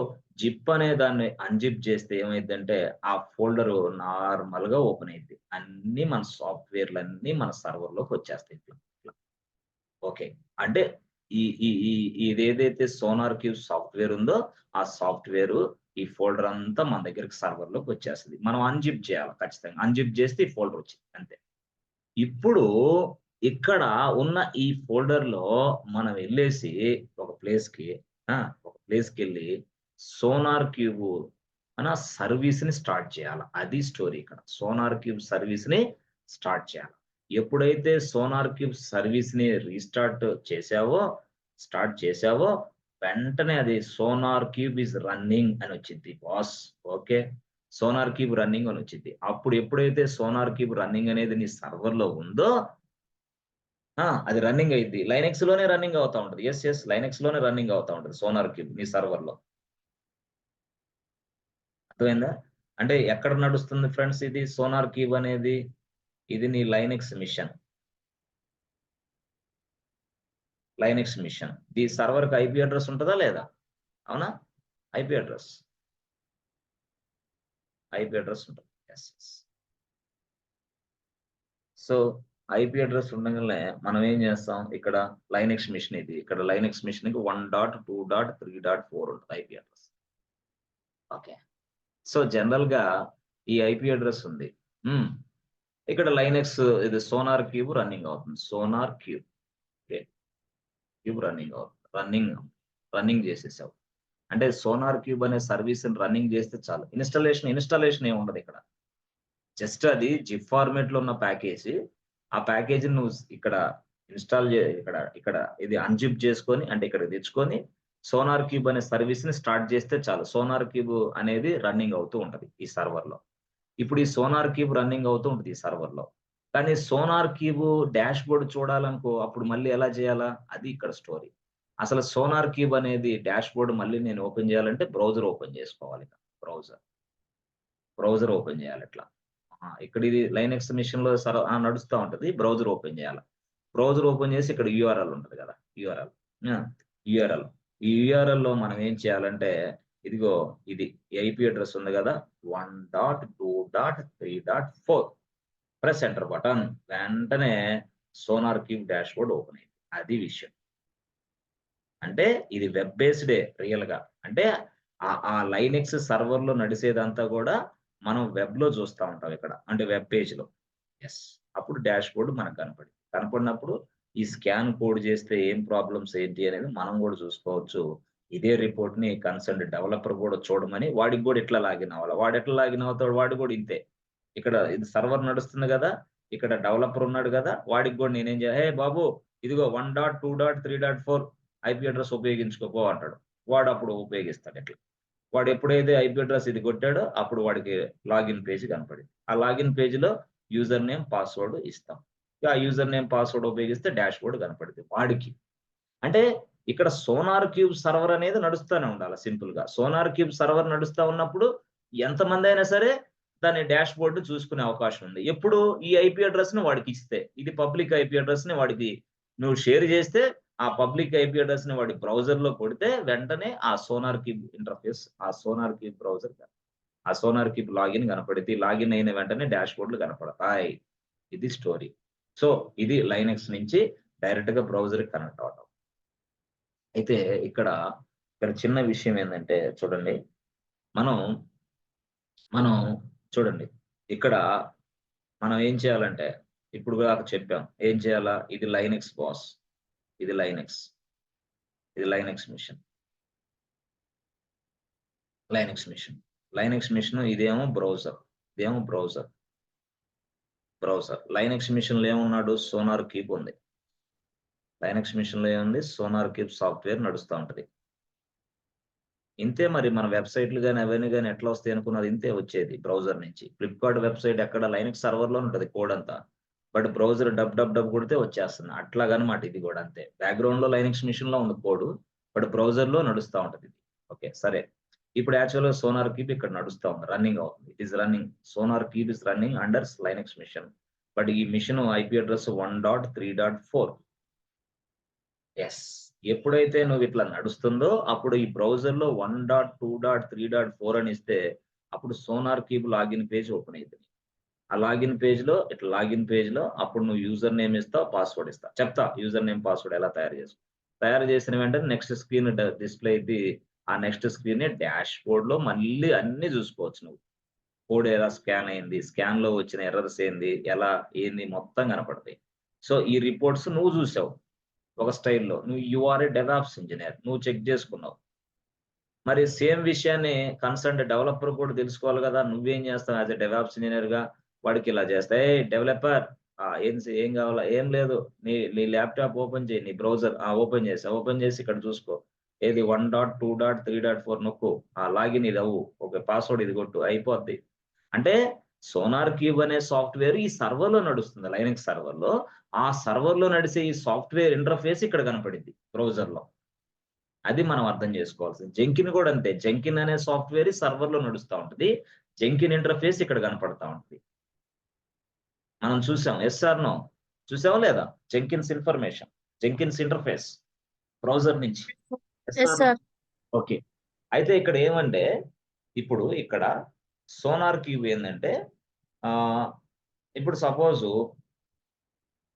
జిప్ అనే దాన్ని అన్జిప్ చేస్తే ఏమైందంటే ఆ ఫోల్డర్ నార్మల్ గా ఓపెన్ అయింది. అన్ని మన సాఫ్ట్వేర్లు అన్ని మన సర్వర్ లోకి వచ్చేస్తాయి. ఓకే, అంటే ఇదేదైతే సోనార్ క్యూబ్ సాఫ్ట్వేర్ ఉందో ఆ సాఫ్ట్వేర్ ఈ ఫోల్డర్ అంతా మన దగ్గరికి సర్వర్ లోకి వచ్చేస్తుంది. మనం అన్జిప్ చేయాలి ఖచ్చితంగా. అన్జిప్ చేస్తే ఈ ఫోల్డర్ వచ్చింది అంతే. ఇప్పుడు ఇక్కడ ఉన్న ఈ ఫోల్డర్ లో మనం వెళ్ళేసి ఒక ప్లేస్ కి వెళ్ళి సోనార్ క్యూబ్ అన్న సర్వీస్ ని స్టార్ట్ చేయాలి. అది స్టోరీ ఇక్కడ. సోనార్ క్యూబ్ సర్వీస్ ని స్టార్ట్ చేయాలి. ఎప్పుడైతే సోనార్ క్యూబ్ సర్వీస్ ని స్టార్ట్ చేసావో వెంటనే అది సోనార్ క్యూబ్ ఇస్ రన్నింగ్ అని వచ్చింది boss. Okay, sonar cube running అని వచ్చింది. అప్పుడు ఎప్పుడైతే సోనార్ క్యూబ్ రన్నింగ్ అనేది నీ సర్వర్ లో ఉందో అది రన్నింగ్ అయింది. లైనెక్స్ లోనే రన్నింగ్ అవుతా ఉంటుంది. ఎస్, లైనెక్స్ లోనే రన్నింగ్ అవుతా ఉంటుంది సోనార్ క్యూబ్ నీ సర్వర్ లో. అర్థమైందా? అంటే ఎక్కడ నడుస్తుంది ఫ్రెండ్స్ ఇది సోనార్ క్యూబ్ అనేది? ఇది నీ లైనెక్స్ మిషన్. ఈ సర్వర్ కి ఐపీ అడ్రస్ ఉంటుందా లేదా? అవునా, ఐపీ అడ్రస్ ఉంటుంది. ఎస్. సో ఐపీ అడ్రస్ ఉండగానే మనం ఏం చేస్తాం, ఇక్కడ లైనెక్స్ మిషన్ ఇది, ఇక్కడ లైనెక్స్ మిషన్ కి 1.2.3.4 ఉంటుంది IP address. Okay, so general గా ఈ ఐపీ అడ్రస్ ఉంది. ఇక్కడ లైనెక్స్ ఇది సోనార్ క్యూబ్ రన్నింగ్ అవుతుంది. Sonar cube, okay, cube running అవుతుంది. రన్నింగ్ చేసేసావు అంటే సోనార్ క్యూబ్ అనే సర్వీస్ రన్నింగ్ చేస్తే చాలు. ఇన్స్టాలేషన్ ఏమి ఉండదు ఇక్కడ. జస్ట్ అది జిప్ ఫార్మేట్ లో ఉన్న ప్యాకేజీ, ఆ ప్యాకేజీ నువ్వు ఇక్కడ ఇన్స్టాల్ ఇక్కడ ఇది అన్జిప్ చేసుకొని, అంటే ఇక్కడ తెచ్చుకొని సోనార్ క్యూబ్ అనే సర్వీస్ ని స్టార్ట్ చేస్తే చాలు. సోనార్ క్యూబ్ అనేది రన్నింగ్ అవుతూ ఉంటది ఈ సర్వర్ లో. ఇప్పుడు ఈ సోనార్ క్యూబ్ రన్నింగ్ అవుతూ ఉంటుంది ఈ సర్వర్ లో. కానీ సోనార్ క్యూబ్ డాష్ బోర్డ్ చూడాలనుకో, అప్పుడు మళ్ళీ ఎలా చేయాలా, అది ఇక్కడ స్టోరీ. అసలు సోనార్ క్యూబ్ అనేది డాష్ బోర్డ్ మళ్ళీ నేను ఓపెన్ చేయాలంటే బ్రౌజర్ ఓపెన్ చేసుకోవాలి. బ్రౌజర్ ఓపెన్ చేయాలి ఇట్లా. ఇక్కడ ఇది లైనెక్స్ మిషన్ లో నడుస్తూ ఉంటది. బ్రౌజర్ ఓపెన్ చేయాలి. బ్రౌజర్ ఓపెన్ చేసి ఇక్కడ యూఆర్ఎల్ ఉంటుంది కదా, యూఆర్ఎల్. ఈ యూఆర్ఎల్ లో మనం ఏం చేయాలంటే, ఇదిగో ఇది ఐపీ అడ్రస్ ఉంది కదా, 1.2.3.4. ప్రెస్ ఎంటర్ బటన్, వెంటనే sonar cube dash board open అయింది. అది విషయం. అంటే ఇది వెబ్ బేస్డే రియల్ గా. అంటే ఆ లైనెక్స్ సర్వర్ లో నడిచేదంతా కూడా మనం వెబ్ లో చూస్తూ ఉంటాం ఇక్కడ, అంటే వెబ్ పేజ్ లో. ఎస్, అప్పుడు డాష్ బోర్డ్ మనకు కనపడినప్పుడు ఈ స్కాన్ కోడ్ చేస్తే ఏం ప్రాబ్లమ్స్ ఏంటి అనేది మనం కూడా చూసుకోవచ్చు. ఇదే రిపోర్ట్ ని కన్సర్న్ డెవలపర్ కూడా చూడమని, వాడికి కూడా ఇట్లా లాగిన్ అవ్వాలి. వాడు ఎట్లా లాగిన్ అవుతాడు, వాడు కూడా ఇంతే. ఇక్కడ ఇది సర్వర్ నడుస్తుంది కదా, ఇక్కడ డెవలపర్ ఉన్నాడు కదా, వాడికి కూడా నేనేం చేయాలి, హే బాబు ఇదిగో 1.2.3.4 ఐపీ అడ్రస్ ఉపయోగించుకోపో అంటాడు. వాడు అప్పుడు ఉపయోగిస్తాడు. ఇట్లా వాడు ఎప్పుడైతే ఐపీ అడ్రస్ ఇది కొట్టాడో అప్పుడు వాడికి లాగిన్ పేజ్ కనపడింది. ఆ లాగిన్ పేజ్ లో యూజర్ నేమ్ పాస్వర్డ్ ఇస్తాం. ఆ యూజర్ నేమ్ పాస్వర్డ్ ఉపయోగిస్తే డాష్ బోర్డ్ కనపడింది వాడికి. అంటే ఇక్కడ సోనార్ క్యూబ్ సర్వర్ అనేది నడుస్తూనే ఉండాలి. సింపుల్ గా సోనార్ క్యూబ్ సర్వర్ నడుస్తూ ఉన్నప్పుడు ఎంతమంది అయినా సరే దాని డాష్ బోర్డు చూసుకునే అవకాశం ఉంది. ఎప్పుడు ఈ ఐపీ అడ్రస్ ని వాడికి ఇస్తే, ఇది పబ్లిక్ ఐపీ అడ్రస్ ని వాడికి నువ్వు షేర్ చేస్తే, ఆ పబ్లిక్ ఐపీ అడ్రస్ ని వాడి బ్రౌజర్ లో కొడితే వెంటనే ఆ సోనార్ క్యూబ్ ఇంటర్ఫేస్, ఆ సోనార్ క్యూబ్ బ్రౌజర్, ఆ సోనార్ క్యూబ్ లాగిన్ కనపడింది. లాగిన్ అయిన వెంటనే డాష్ బోర్డులు కనపడతాయి. ఇది స్టోరీ. సో ఇది లైనెక్స్ నుంచి డైరెక్ట్ గా బ్రౌజర్ కనెక్ట్ అవడం. అయితే ఇక్కడ చిన్న విషయం ఏంటంటే చూడండి, మనం చూడండి ఇక్కడ మనం ఏం చేయాలంటే, ఇప్పుడు దాకా చెప్పాం ఏం చేయాలా. ఇది లైనెక్స్ బాస్, ఇది లైనెక్స్ మిషన్, లైనెక్స్ మిషన్. ఇదేమో బ్రౌజర్, లైనెక్స్ మిషన్ లో ఏమున్నాడు, సోనార్ క్యూబ్ ఉంది. లైనెక్స్ మిషన్ లో ఏముంది, సోనార్ క్యూబ్ సాఫ్ట్వేర్ నడుస్తూ ఉంటది. ఇంతే. మరి మన వెబ్సైట్లు కానీ అవన్నీ కానీ ఎట్లా వస్తాయి అనుకున్నది, ఇంతే వచ్చేది బ్రౌజర్ నుంచి. ఫ్లిప్కార్ట్ వెబ్సైట్ ఎక్కడ లైనెక్స్ సర్వర్ లో ఉంటుంది కోడ్ అంతా, బట్ బ్రౌజర్ డబ్ కొడితే వచ్చేస్తుంది. అట్లాగనమాట ఇది కూడా అంతే. బ్యాక్గ్రౌండ్ లో లైనెక్స్ మిషన్ లో ఉంది కోడ్, బట్ బ్రౌజర్ లో నడుస్తూ ఉంటది ఇది. ఓకే సరే, ఇప్పుడు యాక్చువల్ గా సోనార్ క్యూబ్ ఇక్కడ నడుస్తూ ఉంది, రన్నింగ్ అవుతుంది. It is running, SonarQube is running under Linux machine. But ఈ మిషన్ ఐపీ అడ్రస్ 1.3.4. ఎస్, ఎప్పుడైతే నువ్వు ఇట్లా నడుస్తుందో అప్పుడు ఈ బ్రౌజర్ లో 1.2.3.4 అని ఇస్తే అప్పుడు sonar cube login page open అవుతుంది. ఆ లాగిన్ పేజ్ లో అప్పుడు నువ్వు యూజర్ నేమ్ ఇస్తావు, పాస్వర్డ్ ఇస్తావు. చెప్తా యూజర్ నేమ్ పాస్వర్డ్ ఎలా తయారు చేసిన వెంటనే నెక్స్ట్ స్క్రీన్ డిస్ప్లే అయితే ఆ నెక్స్ట్ స్క్రీన్ డాష్ బోర్డ్ లో మళ్ళీ అన్ని చూసుకోవచ్చు. నువ్వు కోడ్ ఎలా స్కాన్ అయింది, స్కాన్ లో వచ్చిన ఎర్రర్స్ ఏంది, ఎలా ఏంది మొత్తం కనపడతాయి. సో ఈ రిపోర్ట్స్ నువ్వు చూసావు ఒక స్టైల్లో, నువ్వు యూఆర్ ఏ డెవాప్స్ ఇంజనీర్, నువ్వు చెక్ చేసుకున్నావు. మరి సేమ్ విషయాన్ని కన్సర్న్ డెవలపర్ కూడా తెలుసుకోవాలి కదా. నువ్వేం చేస్తావు యాజ్ ఎ డెవాప్స్ ఇంజనీర్ గా, వాడికి ఇలా చేస్తా, ఏ డెవలపర్ ఏం కావాలా, ఏం లేదు, నీ ల్యాప్టాప్ ఓపెన్ చేయి, నీ బ్రౌజర్ ఓపెన్ చేసి ఇక్కడ చూసుకో, ఏది 1.2.3.4 నొక్కు, లాగిన్ ఇది అవ్వు, ఓకే పాస్వర్డ్ ఇది కొట్టు, అయిపోద్ది. అంటే సోనార్ క్యూబ్ అనే సాఫ్ట్వేర్ ఈ సర్వర్ లో నడుస్తుంది, లైనెక్స్ సర్వర్ లో. ఆ సర్వర్ లో నడిచే ఈ సాఫ్ట్వేర్ ఇంటర్ఫేస్ ఇక్కడ కనపడింది బ్రౌజర్ లో. అది మనం అర్థం చేసుకోవాల్సింది. జెంకిన్ కూడా అంతే, జెంకిన్ అనే సాఫ్ట్వేర్ సర్వర్ లో నడుస్తూ ఉంటుంది, జెంకిన్ ఇంటర్ఫేస్ ఇక్కడ కనపడతా ఉంటుంది. మనం చూసాం, ఎస్ఆర్ నో చూసావా లేదా, జెంకిన్స్ ఇంటర్ఫేస్ బ్రౌజర్ నుంచి. ఓకే, అయితే ఇక్కడ ఏమంటే, ఇప్పుడు ఇక్కడ సోనార్ క్యూబ్ ఏంటంటే, ఇప్పుడు సపోజ్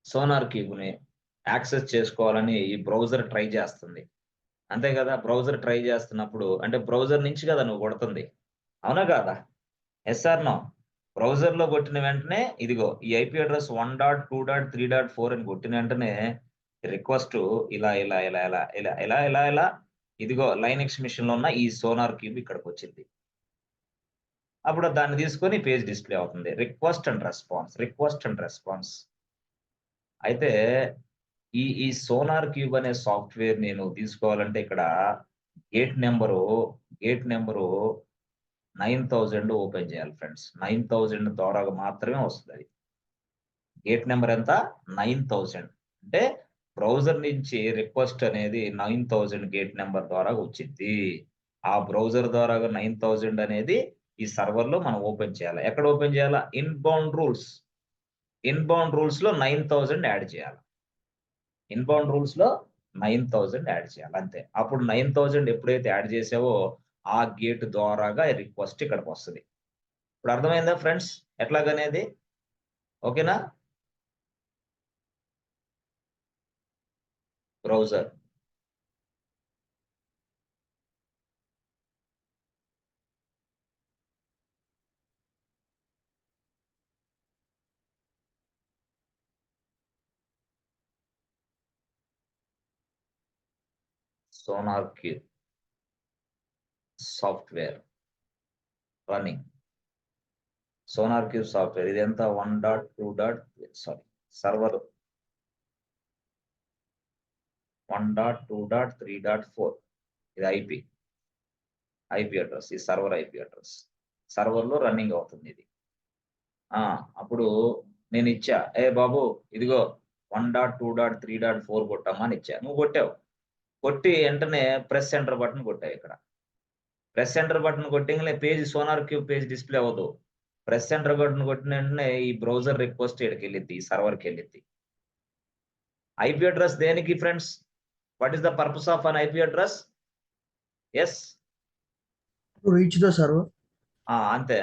సోనార్ క్యూబ్ని యాక్సెస్ చేసుకోవాలని ఈ బ్రౌజర్ ట్రై చేస్తుంది. అంతే కదా, బ్రౌజర్ ట్రై చేస్తున్నప్పుడు అంటే బ్రౌజర్ నుంచి కదా నువ్వు కొడుతుంది, అవునా కాదా? SR no? బ్రౌజర్ లో కొట్టిన వెంటనే ఇదిగో ఈ ఐపీ అడ్రస్ 1.2.3.4 అని కొట్టిన వెంటనే రిక్వెస్ట్ ఇలా ఇలా ఇలా ఇలా ఇలా ఇలా ఇలా ఇలా ఇదిగో లైనెక్స్ మిషన్ లో ఉన్న ఈ సోనార్ క్యూబ్ ఇక్కడికి వచ్చింది. అప్పుడు దాన్ని తీసుకొని పేజ్ డిస్ప్లే అవుతుంది. Request and response. అయితే ఈ సోనార్ క్యూబ్ అనే సాఫ్ట్వేర్ నేను తీసుకోవాలంటే ఇక్కడ గేట్ నెంబరు 9000 ఓపెన్ చేయాలి ఫ్రెండ్స్. 9000 ద్వారా మాత్రమే వస్తుంది అది. గేట్ నెంబర్ ఎంత? 9000. అంటే బ్రౌజర్ నుంచి రిక్వెస్ట్ అనేది 9000 గేట్ నెంబర్ ద్వారా వచ్చింది. ఆ బ్రౌజర్ ద్వారా 9000 అనేది ఈ సర్వర్ లో మనం ఓపెన్ చేయాలి. ఎక్కడ ఓపెన్ చేయాలా? ఇన్బౌండ్ రూల్స్ లో 9000 యాడ్ చేయాలి. ఇన్బౌండ్ రూల్స్ లో 9000 యాడ్ చేయాలి అంతే. అప్పుడు 9000 ఎప్పుడైతే యాడ్ చేసావో ఆ గేట్ ద్వారాగా రిక్వెస్ట్ ఇక్కడికి వస్తుంది. ఇప్పుడు అర్థమైందా ఫ్రెండ్స్ ఎట్లాగనేది? ఓకేనా? Browser sonar cube software running. SonarQube software ఇది ఎంత? 1.2. సర్వర్ 1.2.3.4. ఇది ఐపీ అడ్రస్. ఈ సర్వర్ ఐపీ అడ్రస్. సర్వర్ లో రన్నింగ్ అవుతుంది ఇది. అప్పుడు నేను ఇచ్చా, ఏ బాబు ఇదిగో 1.2.3.4 కొట్టమ్మా అని ఇచ్చా. నువ్వు కొట్టావు. కొట్టి వెంటనే ప్రెస్ ఎంటర్ బటన్ కొట్టావు. ఇక్కడ ప్రెస్ ఎంటర్ బటన్ కొట్టింగలే page SonarQube page display అవ్వదు. ప్రెస్ ఎంటర్ బటన్ కొట్టిన వెంటనే ఈ బ్రౌజర్ రిక్వెస్ట్ ఇక్కడికి వెళ్ళిద్ది, ఈ సర్వర్కి వెళ్ళిద్ది. ఐపీ అడ్రస్ దేనికి friends? What is the purpose of an IP address? Yes, To reach the server. అంతే.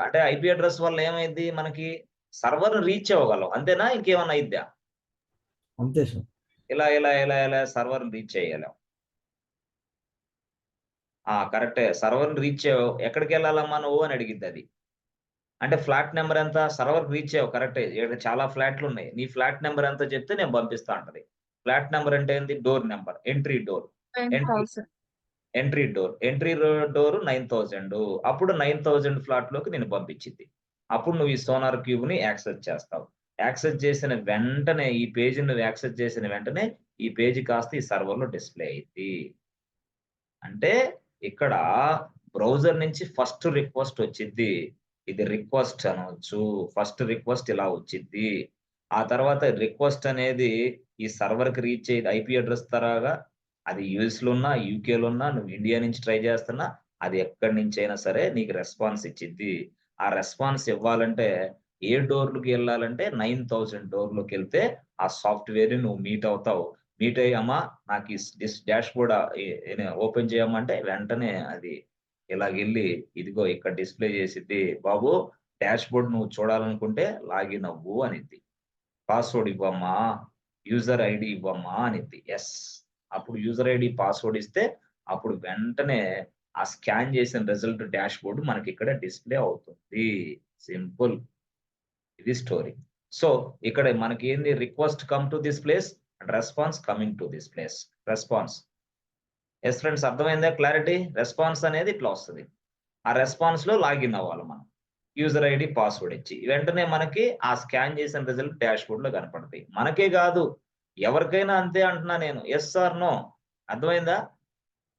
అంటే ఐపీ అడ్రస్ వల్ల ఏమైంది? మనకి సర్వర్ రీచ్ అవ్వగలం, అంతేనా? ఇంకేమన్నా అయిద్దా? అంతే సార్. ఇలా ఇలా ఇలా ఇలా సర్వర్ రీచ్ చేయగలం. కరెక్టే. సర్వర్ రీచ్ ఎక్కడికి వెళ్ళాలమ్మా నువ్వు అని అడిగిద్ది అది. అంటే ఫ్లాట్ నెంబర్ ఎంత? సర్వర్ రీచ్ అయ్యావు కరెక్టే. ఇక్కడ చాలా ఫ్లాట్లు ఉన్నాయి. నీ ఫ్లాట్ నెంబర్ ఎంత చెప్తే నేను పంపిస్తా అంటది. ఫ్లాట్ నెంబర్ అంటే ఏంది? Door number, entry door. 10,000. Entry door 9000. అప్పుడు 9000 ఫ్లాట్ లోకి నేను పంపించింది. అప్పుడు నువ్వు ఈ సోనార్ క్యూబ్ ని యాక్సెస్ చేస్తావు. యాక్సెస్ చేసిన వెంటనే ఈ పేజ్ నువ్వు యాక్సెస్ చేసిన వెంటనే ఈ పేజీ కాస్త ఈ సర్వర్ లో డిస్ప్లే అయింది. అంటే ఇక్కడ బ్రౌజర్ నుంచి ఫస్ట్ రిక్వెస్ట్ వచ్చింది. ఇది రిక్వెస్ట్ అనవచ్చు. ఫస్ట్ రిక్వెస్ట్ ఇలా వచ్చింది. ఆ తర్వాత రిక్వెస్ట్ అనేది ఈ సర్వర్ కి రీచ్ అయ్యేది ఐపీ అడ్రస్ తరాగా. అది యుఎస్ లో ఉన్నా, యూకేలో ఉన్నా, నువ్వు ఇండియా నుంచి ట్రై చేస్తున్నా, అది ఎక్కడి నుంచి అయినా సరే నీకు రెస్పాన్స్ ఇచ్చింది. ఆ రెస్పాన్స్ ఇవ్వాలంటే ఏ డోర్లకు వెళ్ళాలంటే 9000 డోర్లోకి వెళ్తే ఆ సాఫ్ట్వేర్ ని నువ్వు మీట్ అవుతావు. మీట్ అయ్యి అమ్మా నాకు ఈ డాష్ బోర్డ్ ఓపెన్ చేయమంటే వెంటనే అది ఇలాగెళ్ళి ఇదిగో ఇక్కడ డిస్ప్లే చేసిద్ది. బాబు డాష్ బోర్డ్ నువ్వు చూడాలనుకుంటే లాగిన్ అవ్వు అనిద్ది. పాస్వర్డ్ ఇవ్వమ్మా, యూజర్ ఐడి ఇవ్వమ్మా అనిద్ది. ఎస్, అప్పుడు యూజర్ ఐడి పాస్వర్డ్ ఇస్తే అప్పుడు వెంటనే ఆ స్కాన్ చేసిన రిజల్ట్ డాష్ బోర్డ్ మనకి ఇక్కడ డిస్ప్లే అవుతుంది. సింపుల్, ఇది స్టోరీ. సో ఇక్కడ మనకి ఏంది? Request come to this place and response coming to this place. Response. Yes friends, అర్థమైందా? క్లారిటీ? రెస్పాన్స్ అనేది ఇట్లా వస్తుంది. ఆ రెస్పాన్స్ లో లాగిన్ అవ్వాలి మనం, యూజర్ ఐడి పాస్వర్డ్ ఇచ్చి. వెంటనే మనకి ఆ స్కాన్ చేసిన రిజల్ట్ డాష్ బోర్డ్ లో కనపడతాయి. మనకే కాదు ఎవరికైనా అంతే అంటున్నా నేను. Yes or no? అర్థమైందా?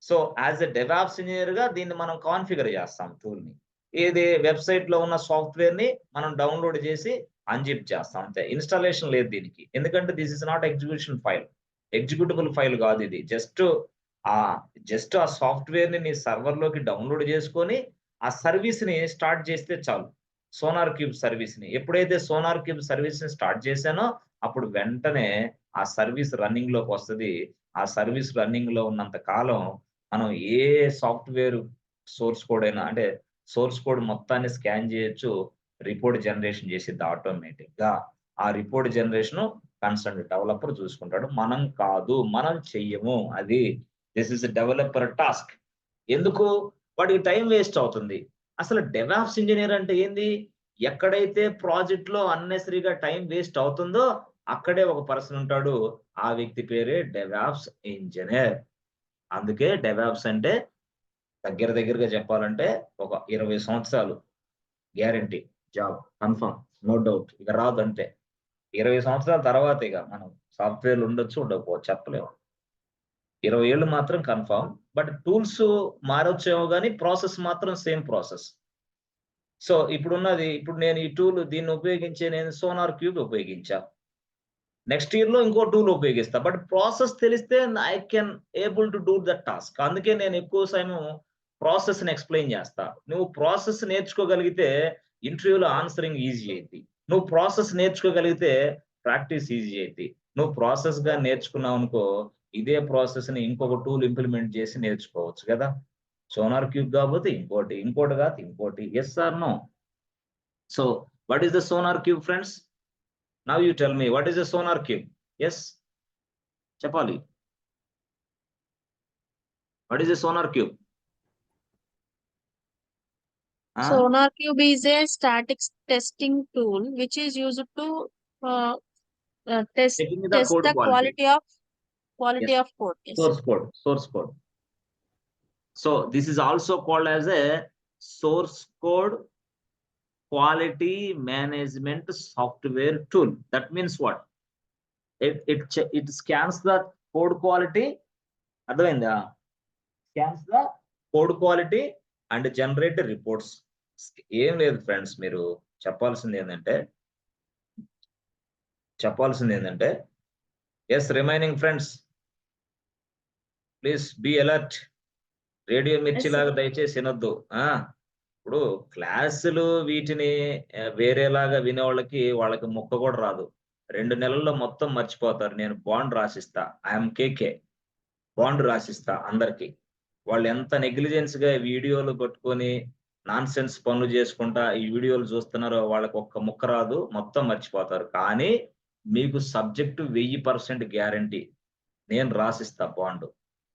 So as a DevOps engineer గా దీన్ని మనం కాన్ఫిగర్ చేస్తాం టూల్ ని. ఇది వెబ్సైట్ లో ఉన్న సాఫ్ట్వేర్ ని మనం డౌన్లోడ్ చేసి అన్జిప్ చేస్తాం అంతే. ఇన్స్టాలేషన్ లేదు దీనికి, ఎందుకంటే this is not execution file, executable file కాదు ఇది. జస్ట్ ఆ సాఫ్ట్వేర్ ని నీ సర్వర్ లోకి డౌన్లోడ్ చేసుకొని ఆ సర్వీస్ ని స్టార్ట్ చేస్తే చాలు. సోనార్ క్యూబ్ సర్వీస్ ని ఎప్పుడైతే సోనార్ క్యూబ్ సర్వీస్ ని స్టార్ట్ చేశానో అప్పుడు వెంటనే ఆ సర్వీస్ రన్నింగ్ లోకి వస్తుంది. ఆ సర్వీస్ రన్నింగ్ లో ఉన్నంత కాలం మనం ఏ సాఫ్ట్వేర్ సోర్స్ కోడ్ అయినా, అంటే సోర్స్ కోడ్ మొత్తాన్ని స్కాన్ చేయొచ్చు, రిపోర్ట్ జనరేషన్ చేసిద్ది ఆటోమేటిక్ గా. ఆ రిపోర్ట్ జనరేషన్ కన్సర్న్ డెవలపర్ చూసుకుంటాడు. మనం కాదు, మనం చెయ్యము. అది దిస్ ఇస్ డెవలపర్ టాస్క్. ఎందుకు? వాడికి టైం వేస్ట్ అవుతుంది. అసలు డెవాప్స్ ఇంజినీర్ అంటే ఏంది? ఎక్కడైతే ప్రాజెక్ట్ లో అన్నెసరీగా టైం వేస్ట్ అవుతుందో అక్కడే ఒక పర్సన్ ఉంటాడు. ఆ వ్యక్తి పేరే డెవాప్స్ ఇంజనీర్. అందుకే డెవాప్స్ అంటే దగ్గరగా చెప్పాలంటే ఒక 20 సంవత్సరాలు guarantee job confirm, no doubt. ఇక రాదు అంతే. 20 సంవత్సరాల తర్వాత ఇక మనం సాఫ్ట్‌వేర్‌లు ఉండొచ్చు, ఉండకపోవచ్చు చెప్పలేము. 20 ఏళ్ళు మాత్రం కన్ఫర్మ్. బట్ టూల్స్ మారొచ్చేమో గానీ ప్రాసెస్ మాత్రం సేమ్ ప్రాసెస్. సో ఇప్పుడు నేను ఈ టూల్ దీన్ని ఉపయోగించి నేను సోనార్ క్యూబ్ ఉపయోగించా. నెక్స్ట్ ఇయర్‌లో ఇంకో టూల్ ఉపయోగిస్తా. బట్ ప్రాసెస్ తెలిస్తే I can able to do that task. అందుకే నేను ఎక్కువ సమయం ప్రాసెస్‌ని ఎక్స్‌ప్లెయిన్ చేస్తా. నువ్వు ప్రాసెస్ నేర్చుకోగలిగితే ఇంటర్వ్యూలో ఆన్సరింగ్ ఈజీ అయిద్ది. నువ్వు ప్రాసెస్ నేర్చుకోగలిగితే ప్రాక్టీస్ ఈజీ అయిద్ది. నువ్వు ప్రాసెస్‌గా నేర్చుకున్నావనుకో, ఇదే ప్రాసెస్‌ని ఇంకొక టూల్ ఇంప్లిమెంట్ చేసి నేర్చుకోవచ్చు కదా! సోనార్ క్యూబ్ కాకపోతే ఇంకోటి, ఇంకోటి కాకపోతే ఇంకోటి. Yes or no? So, what is the SonarQube friends? Now you tell me what is the SonarQube? Yes, చెప్పాలి. What is the SonarQube? Sonar Cube is a static testing tool which is used to uh, Checking the test code the quality. quality Yes, of code. Yes. source code. So this is also called as a source code quality management software tool. That means what? It scans the code quality. అర్థమైందా? Scans the code quality and generate reports. ఏం లేదు ఫ్రెండ్స్, మీరు చెప్పాల్సింది ఏంటంటే yes remaining friends please be alert. Radio మిర్చిలాగా దయచేసి వినొద్దు. ఇప్పుడు క్లాసులు వీటిని వేరేలాగా వినేవాళ్ళకి వాళ్ళకి ముక్క కూడా రాదు. 2 నెలల్లో మొత్తం మర్చిపోతారు. నేను బాండ్ రాసిస్తా. ఐఎమ్ కేకే. బాండ్ రాసిస్తా అందరికి. వాళ్ళు ఎంత నెగ్లిజెన్స్‌గా వీడియోలు పట్టుకొని నాన్‌సెన్స్ పనులు చేసుకుంటా ఈ వీడియోలు చూస్తున్నారో వాళ్ళకి ఒక్క ముక్క రాదు. మొత్తం మర్చిపోతారు. కానీ మీకు సబ్జెక్ట్ 1000% గ్యారంటీ. నేను రాసిస్తా బాండ్.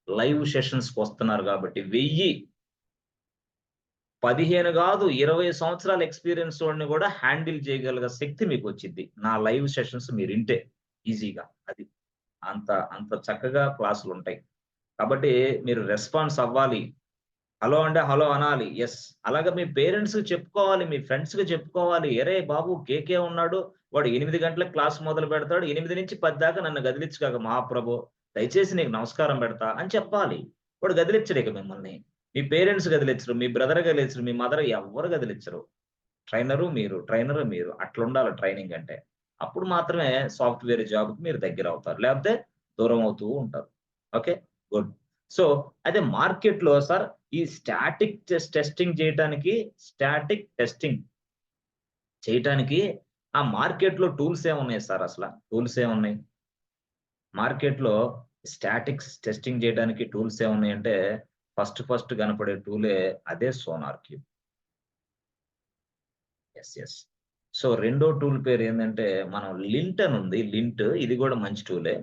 లైవ్ సెషన్స్‌కి వస్తున్నారు కాబట్టి 1000 15 కాదు 20 సంవత్సరాల ఎక్స్‌పీరియన్స్ వాడిని కూడా హ్యాండిల్ చేయగలిగే శక్తి మీకొచ్చిద్ది. నా లైవ్ సెషన్స్ మీరింటే ఈజీగా. అది. అంత చక్కగా క్లాసులుంటాయి. కాబట్టి మీరు రెస్పాన్స్ అవ్వాలి. హలో అంటే హలో అనాలి. యెస్. అలాగే మీ పేరెంట్స్‌కి చెప్పుకోవాలి. మీ ఫ్రెండ్స్‌కి చెప్పుకోవాలి. "అరేయ్ బాబు కేకే ఉన్నాడు. వాడు 8 గంటలకు క్లాస్ మొదలు పెడతాడు. 8-10 దాకా నన్ను గదిలిచ్చగాక మహాప్రభో. దయచేసి నీకు నమస్కారం పెడతా" అని చెప్పాలి. వాడు గదిలిచ్చడిక మిమ్మల్ని. మీ పేరెంట్స్ గదిలిచ్చరు. మీ బ్రదర్ గదిలిచ్చరు. మీ మదర్ ఎవ్వరు గదిలిచ్చరు. ట్రైనరు మీరు. అట్లుండాలి ట్రైనింగ్ అంటే. అప్పుడు మాత్రమే సాఫ్ట్‌వేర్ జాబ్‌కి మీరు దగ్గరవుతారు. లేకపోతే దూరం అవుతూ ఉంటారు. ఓకే. గుడ్. సో, అయితే మార్కెట్‌లో సార్ ఈ టెస్టింగ్ చేయటానికి ఆ మార్కెట్‌లో టూల్స్ ఏమున్నాయి సార్ అసల? టూల్స్ ఏమున్నాయి? మార్కెట్‌లో టెస్టింగ్ చేయడానికి టూల్స్ ఏమున్నాయంటే ఫస్ట్ కనపడే టూలే అదే సోనార్ క్యూబ్. యెస్. సో, రెండో టూల్ పేరు ఏందంటే మనం లింట్ అని ఉంది. లింట్ ఇది కూడా మంచి టూలే.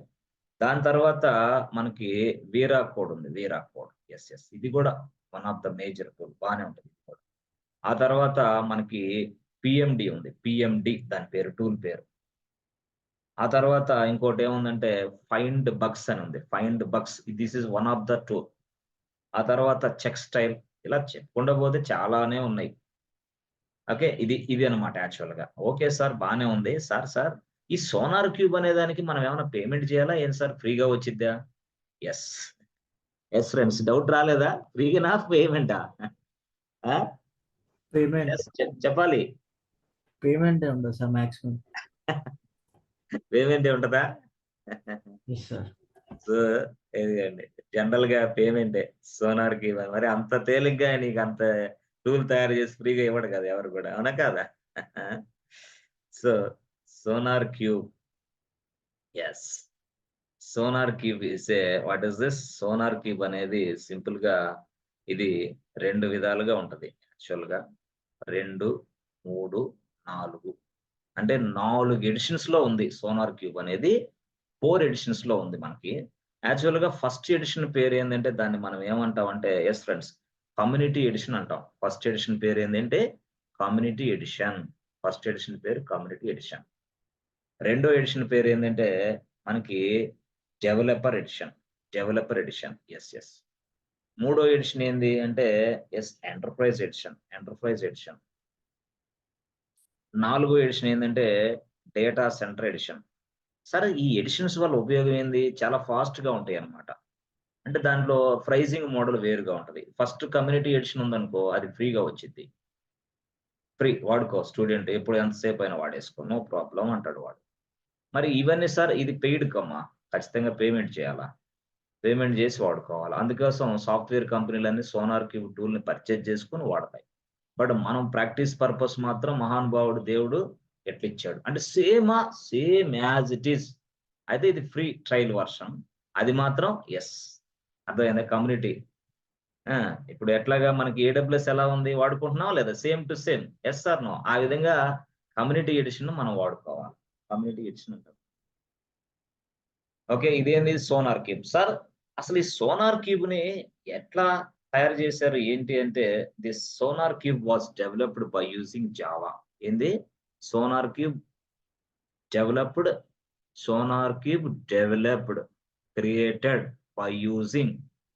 దాని తర్వాత మనకి వీరా కోడ్ ఉంది. వీరా కోడ్. యెస్. ఇది కూడా one of the major tool. బానే ఉంటది ఇది కూడా. ఆ తర్వాత మనకి పీఎండీ ఉంది. పీఎండీ దాని పేరు టూల్ పేరు. ఆ తర్వాత ఇంకోటేముందంటే ఫైండ్ బగ్స్ అని ఉంది. Find bugs this is one of the tool. ఆ తర్వాత చెక్ స్టైల్ ఇలా చెప్పుకుంటూ పోతే చాలానే ఉన్నాయి. ఓకే. ఇది అన్నమాట యాక్చువల్‌గా. ఓకే సార్ బానే ఉంది. సార్ ఈ సోనార్ క్యూబ్ అనే దానికి మనం ఏమైనా పేమెంట్ చేయాలా? ఏంటి సార్ ఫ్రీగా వచ్చిద్దా? యెస్. ఫ్రెండ్స్ డౌట్ రాలేదా? ఫ్రీగానా? పేమెంటా? ఆ! Payment yes. చెప్పాలి. పేమెంటే ఉండదు సార్ మాక్సిమం. పేమెంటే ఉంటదా? Yes sir. సో, ఇదిగోండి జనరల్‌గా పేమెంటే సోనార్‌కి. మరి అంత తేలిగ్గా నీకంత టూల్ తయారు చేసి ఫ్రీగా ఇవ్వడు కదా! ఎవరు కూడా. అవునా కాదా? So, SonarQube. Yes. Sonar cube what is this? SonarQube అనేది సింపుల్‌గా ఇది 2 విధాలుగా ఉంటది యాక్చువల్‌గా. 2, 3, 4 అంటే 4 ఎడిషన్స్ లో ఉంది సోనార్ క్యూబ్ అనేది. 4 ఎడిషన్స్ లో ఉంది మనకి. యాక్చువల్ గా ఫస్ట్ ఎడిషన్ పేరు ఏంటంటే దాన్ని మనం ఏమంటాం అంటే ఎస్ ఫ్రెండ్స్, కమ్యూనిటీ ఎడిషన్ అంటాం. ఫస్ట్ ఎడిషన్ పేరు ఏంటంటే కమ్యూనిటీ ఎడిషన్. ఫస్ట్ ఎడిషన్ పేరు కమ్యూనిటీ ఎడిషన్. రెండో ఎడిషన్ పేరు ఏంటంటే మనకి developer edition. Developer edition. Yes. మూడో ఎడిషన్ ఏంది అంటే yes enterprise edition. Enterprise edition. నాలుగో ఎడిషన్ ఏంటంటే డేటా సెంటర్ ఎడిషన్. సరే, ఈ ఎడిషన్స్ వల్ల ఉపయోగం ఏంది? చాలా ఫాస్ట్ గా ఉంటాయి అన్నమాట. అంటే దాంట్లో ప్రైజింగ్ మోడల్ వేరుగా ఉంటది. ఫస్ట్ కమ్యూనిటీ ఎడిషన్ ఉందనుకో, అది ఫ్రీగా వచ్చింది. ఫ్రీ వాడుకో, స్టూడెంట్ ఎప్పుడు ఎంతసేపు అయినా వాడేసుకో, నో ప్రాబ్లం అంటాడు వాడు. మరి ఇవన్నీ సార్ ఇది పెయిడ్ కమ్మా, ఖచ్చితంగా పేమెంట్ చేయాలా, పేమెంట్ చేసి వాడుకోవాలి. అందుకోసం సాఫ్ట్వేర్ కంపెనీలన్నీ సోనార్ క్యూబ్ టూల్ ని పర్చేజ్ చేసుకుని వాడతాయి. బట్ మనం ప్రాక్టీస్ పర్పస్ మాత్రం మహానుభావుడు దేవుడు ఎట్లిచ్చాడు అంటే సేమ్ యాజ్ ఇట్ ఈస్. అయితే ఇది ఫ్రీ ట్రయల్ వర్షన్, అది మాత్రం ఎస్ అర్థమైందా కమ్యూనిటీ. ఇప్పుడు ఎట్లాగా మనకి ఏడబ్ల్యూఎస్ ఎలా ఉంది వాడుకుంటున్నాం లేదా, same to same, yes or no. ఆ విధంగా కమ్యూనిటీ ఎడిషన్ మనం వాడుకోవాలి. కమ్యూనిటీ ఎడిషన్ అంటారు. ఓకే, ఇదేంది సోనార్ క్యూబ్. సార్ అసలు ఈ సోనార్ క్యూబ్ ని ఎట్లా తయారు చేశారు ఏంటి అంటే, this SonarQube was developed by using Java. ఏంది SonarQube developed, SonarQube developed created by using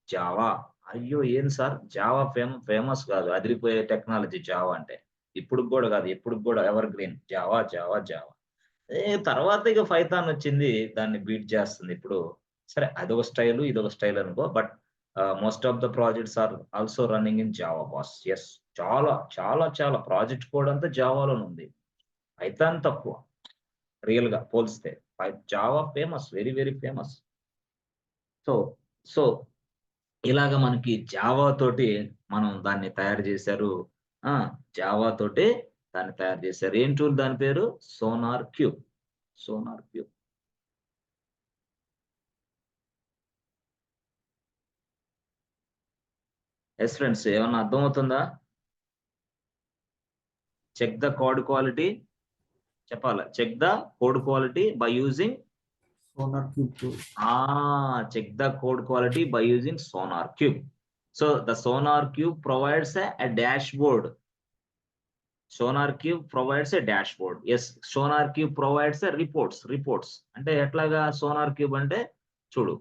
Java. అయ్యో ఏం సార్, జావా ఫేమస్ కాదు, అదిరిపోయే టెక్నాలజీ జావా అంటే. ఇప్పుడు కూడా కాదు, ఎప్పుడు కూడా ever green Java Java Java. తర్వాత ఇక పైథాన్ వచ్చింది, దాన్ని బీట్ చేస్తుంది ఇప్పుడు. సరే, అదొక స్టైల్ ఇదొక స్టైల్ అనుకో, but most of the projects are also running in Java boss. Yes, చాలా చాలా చాలా ప్రాజెక్ట్ కోడ్ అంతా జావాలోనే ఉంది, పైథాన్ తక్కువ రియల్ గా పోలిస్తే. Java famous, very very famous. So so ఇలాగ మనకి జావా తోటి మనం దాన్ని తయారు చేశారు. జావా తోటి దాన్ని తయారు చేశారు. ఏం టూల్ దాని పేరు? SonarQube. SonarQube. Yes friends, ఏమన్నా అర్థమవుతుందా? చెక్ ద కోడ్ క్వాలిటీ, చెప్పాలా, check the code quality by using Sonar Cube tool. Check the code quality by using Sonar Cube. So the Sonar Cube provides a dashboard. Sonar Cube provides a dashboard. Yes, Sonar Cube provides a reports. అంటే ఎట్లాగా Sonar Cube అంటే చూడు,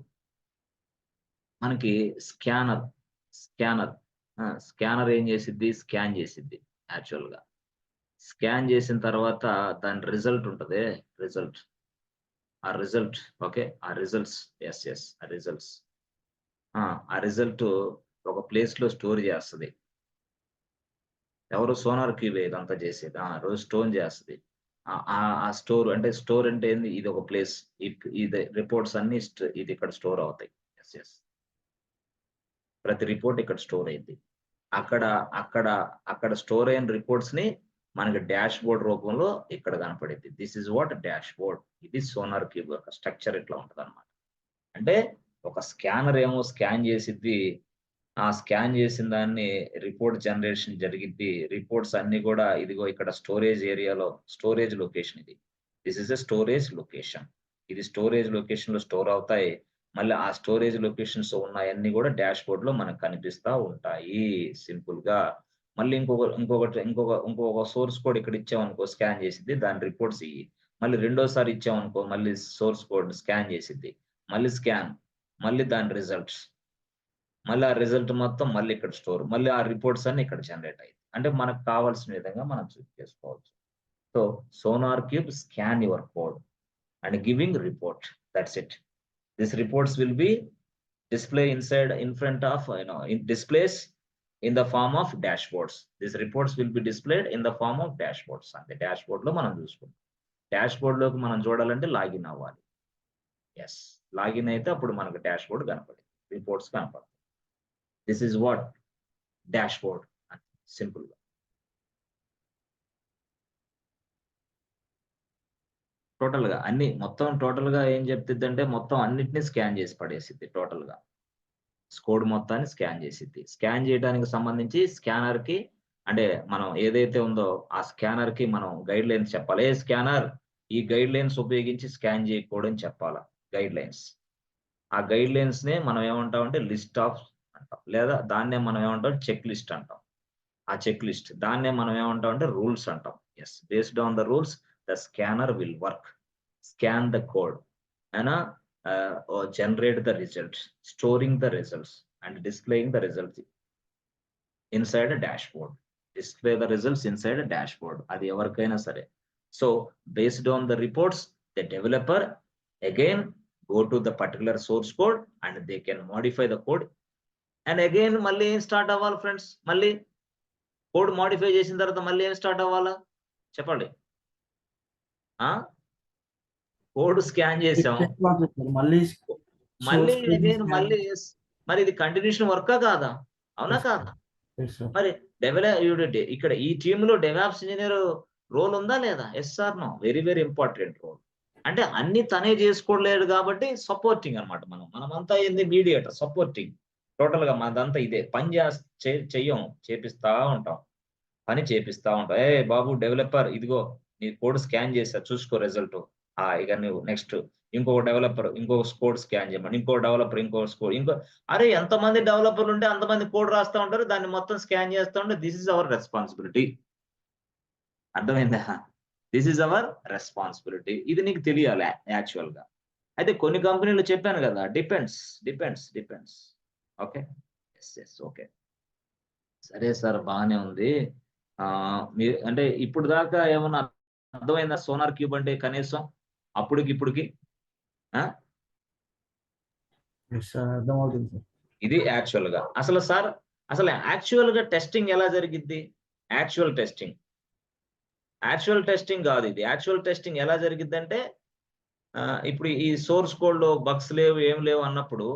మనకి స్కానర్ ఏం చేసిద్ది, స్కాన్ చేసిద్ది. యాక్చువల్ గా స్కాన్ చేసిన తర్వాత దాని రిజల్ట్ ఉంటది, ఆ రిజల్ట్. ఓకే, ఆ రిజల్ట్స్, ఎస్ ఆ రిజల్ట్స్, ఆ రిజల్ట్ ఒక ప్లేస్ లో స్టోర్ చేస్తుంది. ఎవరు? సోనార్ క్యూబ్ ఇదంతా చేసేది. రోజు స్టోర్ చేస్తుంది. ఆ స్టోర్ అంటే ఏంది, ఇది ఒక ప్లేస్, ఇది రిపోర్ట్స్ అన్ని ఇది ఇక్కడ స్టోర్ అవుతాయి. ఎస్ ప్రతి రిపోర్ట్ ఇక్కడ స్టోర్ అయింది. అక్కడ స్టోర్ అయిన రిపోర్ట్స్ ని మనకి డాష్ బోర్డ్ రూపంలో ఇక్కడ కనపడింది. This is what dash board. ఇది సోనార్ క్యూబ్ యొక్క స్ట్రక్చర్ ఇట్లా ఉంటది అనమాట. అంటే ఒక స్కానర్ ఏమో స్కాన్ చేసిద్ది, ఆ స్కాన్ చేసిన దాన్ని రిపోర్ట్ జనరేషన్ జరిగిద్ది. రిపోర్ట్స్ అన్ని కూడా ఇదిగో ఇక్కడ స్టోరేజ్ ఏరియాలో, స్టోరేజ్ లొకేషన్ ఇది. This is a storage location. ఇది స్టోరేజ్ లొకేషన్ లో స్టోర్ అవుతాయి. మళ్ళీ ఆ స్టోరేజ్ లొకేషన్స్ ఉన్నాయన్నీ కూడా డాష్ బోర్డ్ లో మనకు కనిపిస్తా ఉంటాయి సింపుల్ గా. మళ్ళీ ఇంకొక సోర్స్ కోడ్ ఇక్కడ ఇచ్చామనుకో, స్కాన్ చేసిద్ది, దాని రిపోర్ట్స్ ఇవి. మళ్ళీ రెండోసారి ఇచ్చామనుకో, మళ్ళీ సోర్స్ కోడ్ స్కాన్ చేసిద్ది, మళ్ళీ స్కాన్, మళ్ళీ దాని రిజల్ట్స్, మళ్ళీ ఆ రిజల్ట్ మొత్తం మళ్ళీ ఇక్కడ స్టోర్, మళ్ళీ ఆ రిపోర్ట్స్ అన్ని ఇక్కడ జనరేట్ అయ్యింది. అంటే మనకు కావాల్సిన విధంగా మనం చెక్ చేసుకోవచ్చు. So sonar cube scan your code and giving report. That's it. These reports will be in front of displays in the form of dashboards. These reports will be displayed in the form of dashboards. And the dashboard lo manam chusukuntam. Dashboard loki manam చూడాలంటే లాగిన్ అవ్వాలి. ఎస్, లాగిన్ అయితే అప్పుడు మనకు డాష్బోర్డ్ కనపడింది, రిపోర్ట్స్ కనపడతాయి. This is what dashboard simple గా. టోటల్ గా అన్ని మొత్తం టోటల్ గా ఏం చెప్తుంది అంటే, మొత్తం అన్నిటిని స్కాన్ చేసి పడేసిద్ది. టోటల్ గా కోడ్ మొత్తాన్ని స్కాన్ చేసిద్ది. స్కాన్ చేయడానికి సంబంధించి స్కానర్ కి అంటే మనం ఏదైతే ఉందో ఆ స్కానర్ కి మనం గైడ్ లైన్స్ చెప్పాలి. ఏ స్కానర్ ఈ గైడ్ లైన్స్ ఉపయోగించి స్కాన్ చేయకూడదని చెప్పాలా గైడ్ లైన్స్. ఆ గైడ్ లైన్స్ నే మనం ఏమంటామంటే లిస్ట్ ఆఫ్ అంటాం. లేదా దాన్నే మనం ఏమంటాం చెక్ లిస్ట్ అంటాం. ఆ చెక్ లిస్ట్ దాన్నే మనం ఏమంటాం అంటే రూల్స్ అంటాం. Yes. Based on the rules the scanner will work. Scan the code and generate the results, storing the results and displaying the results inside a dashboard. Display the results inside a dashboard. అది ఎవరికైనా సరే. So based on the reports, the developer again go to the particular source code and they can modify the code. And again మళ్ళీ ఏం స్టార్ట్ అవ్వాలి ఫ్రెండ్స్? మళ్ళీ కోడ్ మాడిఫై చేసిన తర్వాత మళ్ళీ ఏం స్టార్ట్ అవ్వాలా? చెప్పండి. కోడ్ స్కాన్ చేసాం. మళ్ళీ మళ్ళీ source code అగైన్ scan. మళ్ళీ మరి ఇది కంటిన్యూషన్ వర్కా కాదా? అవునా Yes, కాదా? Yes, sir. మరి ఇక్కడ ఈ టీమ్ లో డెవాప్స్ ఇంజనీర్ రోల్ ఉందా లేదా? Yes or no? Very very important role. అంటే అన్ని తనే చేసుకోలేడు కాబట్టి సపోర్టింగ్ అన్నమాట. మనమంతా ఏంది మీడియేటర్, సపోర్టింగ్. టోటల్ గా మనదంతా ఇదే పని చెయ్యం, చేపిస్తా ఉంటాం, పని చేపిస్తా ఉంటాం. ఏ బాబు డెవలపర్ ఇదిగో నీ కోడ్ స్కాన్ చేసా చూసుకో రిజల్ట్. ఇక నువ్వు నెక్స్ట్ ఇంకొక డెవలపర్ ఇంకొక కోడ్ స్కాన్ చేయమని, ఇంకో డెవలపర్ ఇంకో స్కోర్ అరే ఎంతమంది డెవలపర్లు ఉంటే అంతమంది కోడ్ రాస్తా ఉంటారు, దాన్ని మొత్తం స్కాన్ చేస్తూ ఉంటే దిస్ ఇస్ అవర్ రెస్పాన్సిబిలిటీ. అర్థమైందా? This is our responsibility. ఇది నీకు తెలియాలి యాక్చువల్ గా. అయితే కొన్ని కంపెనీలు చెప్పాను కదా, డిపెండ్స్. ఓకే, ఎస్ ఓకే, సరే సార్ బాగానే ఉంది. మీరు అంటే ఇప్పుడు దాకా ఏమన్నా అర్థమైందా సోనార్ క్యూబ్ అంటే కనీసం ఇప్పుడుకి? Yes, sir. అర్థమవుతుంది సార్. ఇది యాక్చువల్ గా. అసలు యాక్చువల్ గా టెస్టింగ్ ఎలా జరిగిద్ది? యాక్చువల్ టెస్టింగ్ కాదు ఇది. యాక్చువల్ టెస్టింగ్ ఎలా జరిగిద్ది అంటే ఇప్పుడు ఈ సోర్స్ కోడ్ లో బగ్స్ లేవు ఏం లేవు అన్నప్పుడు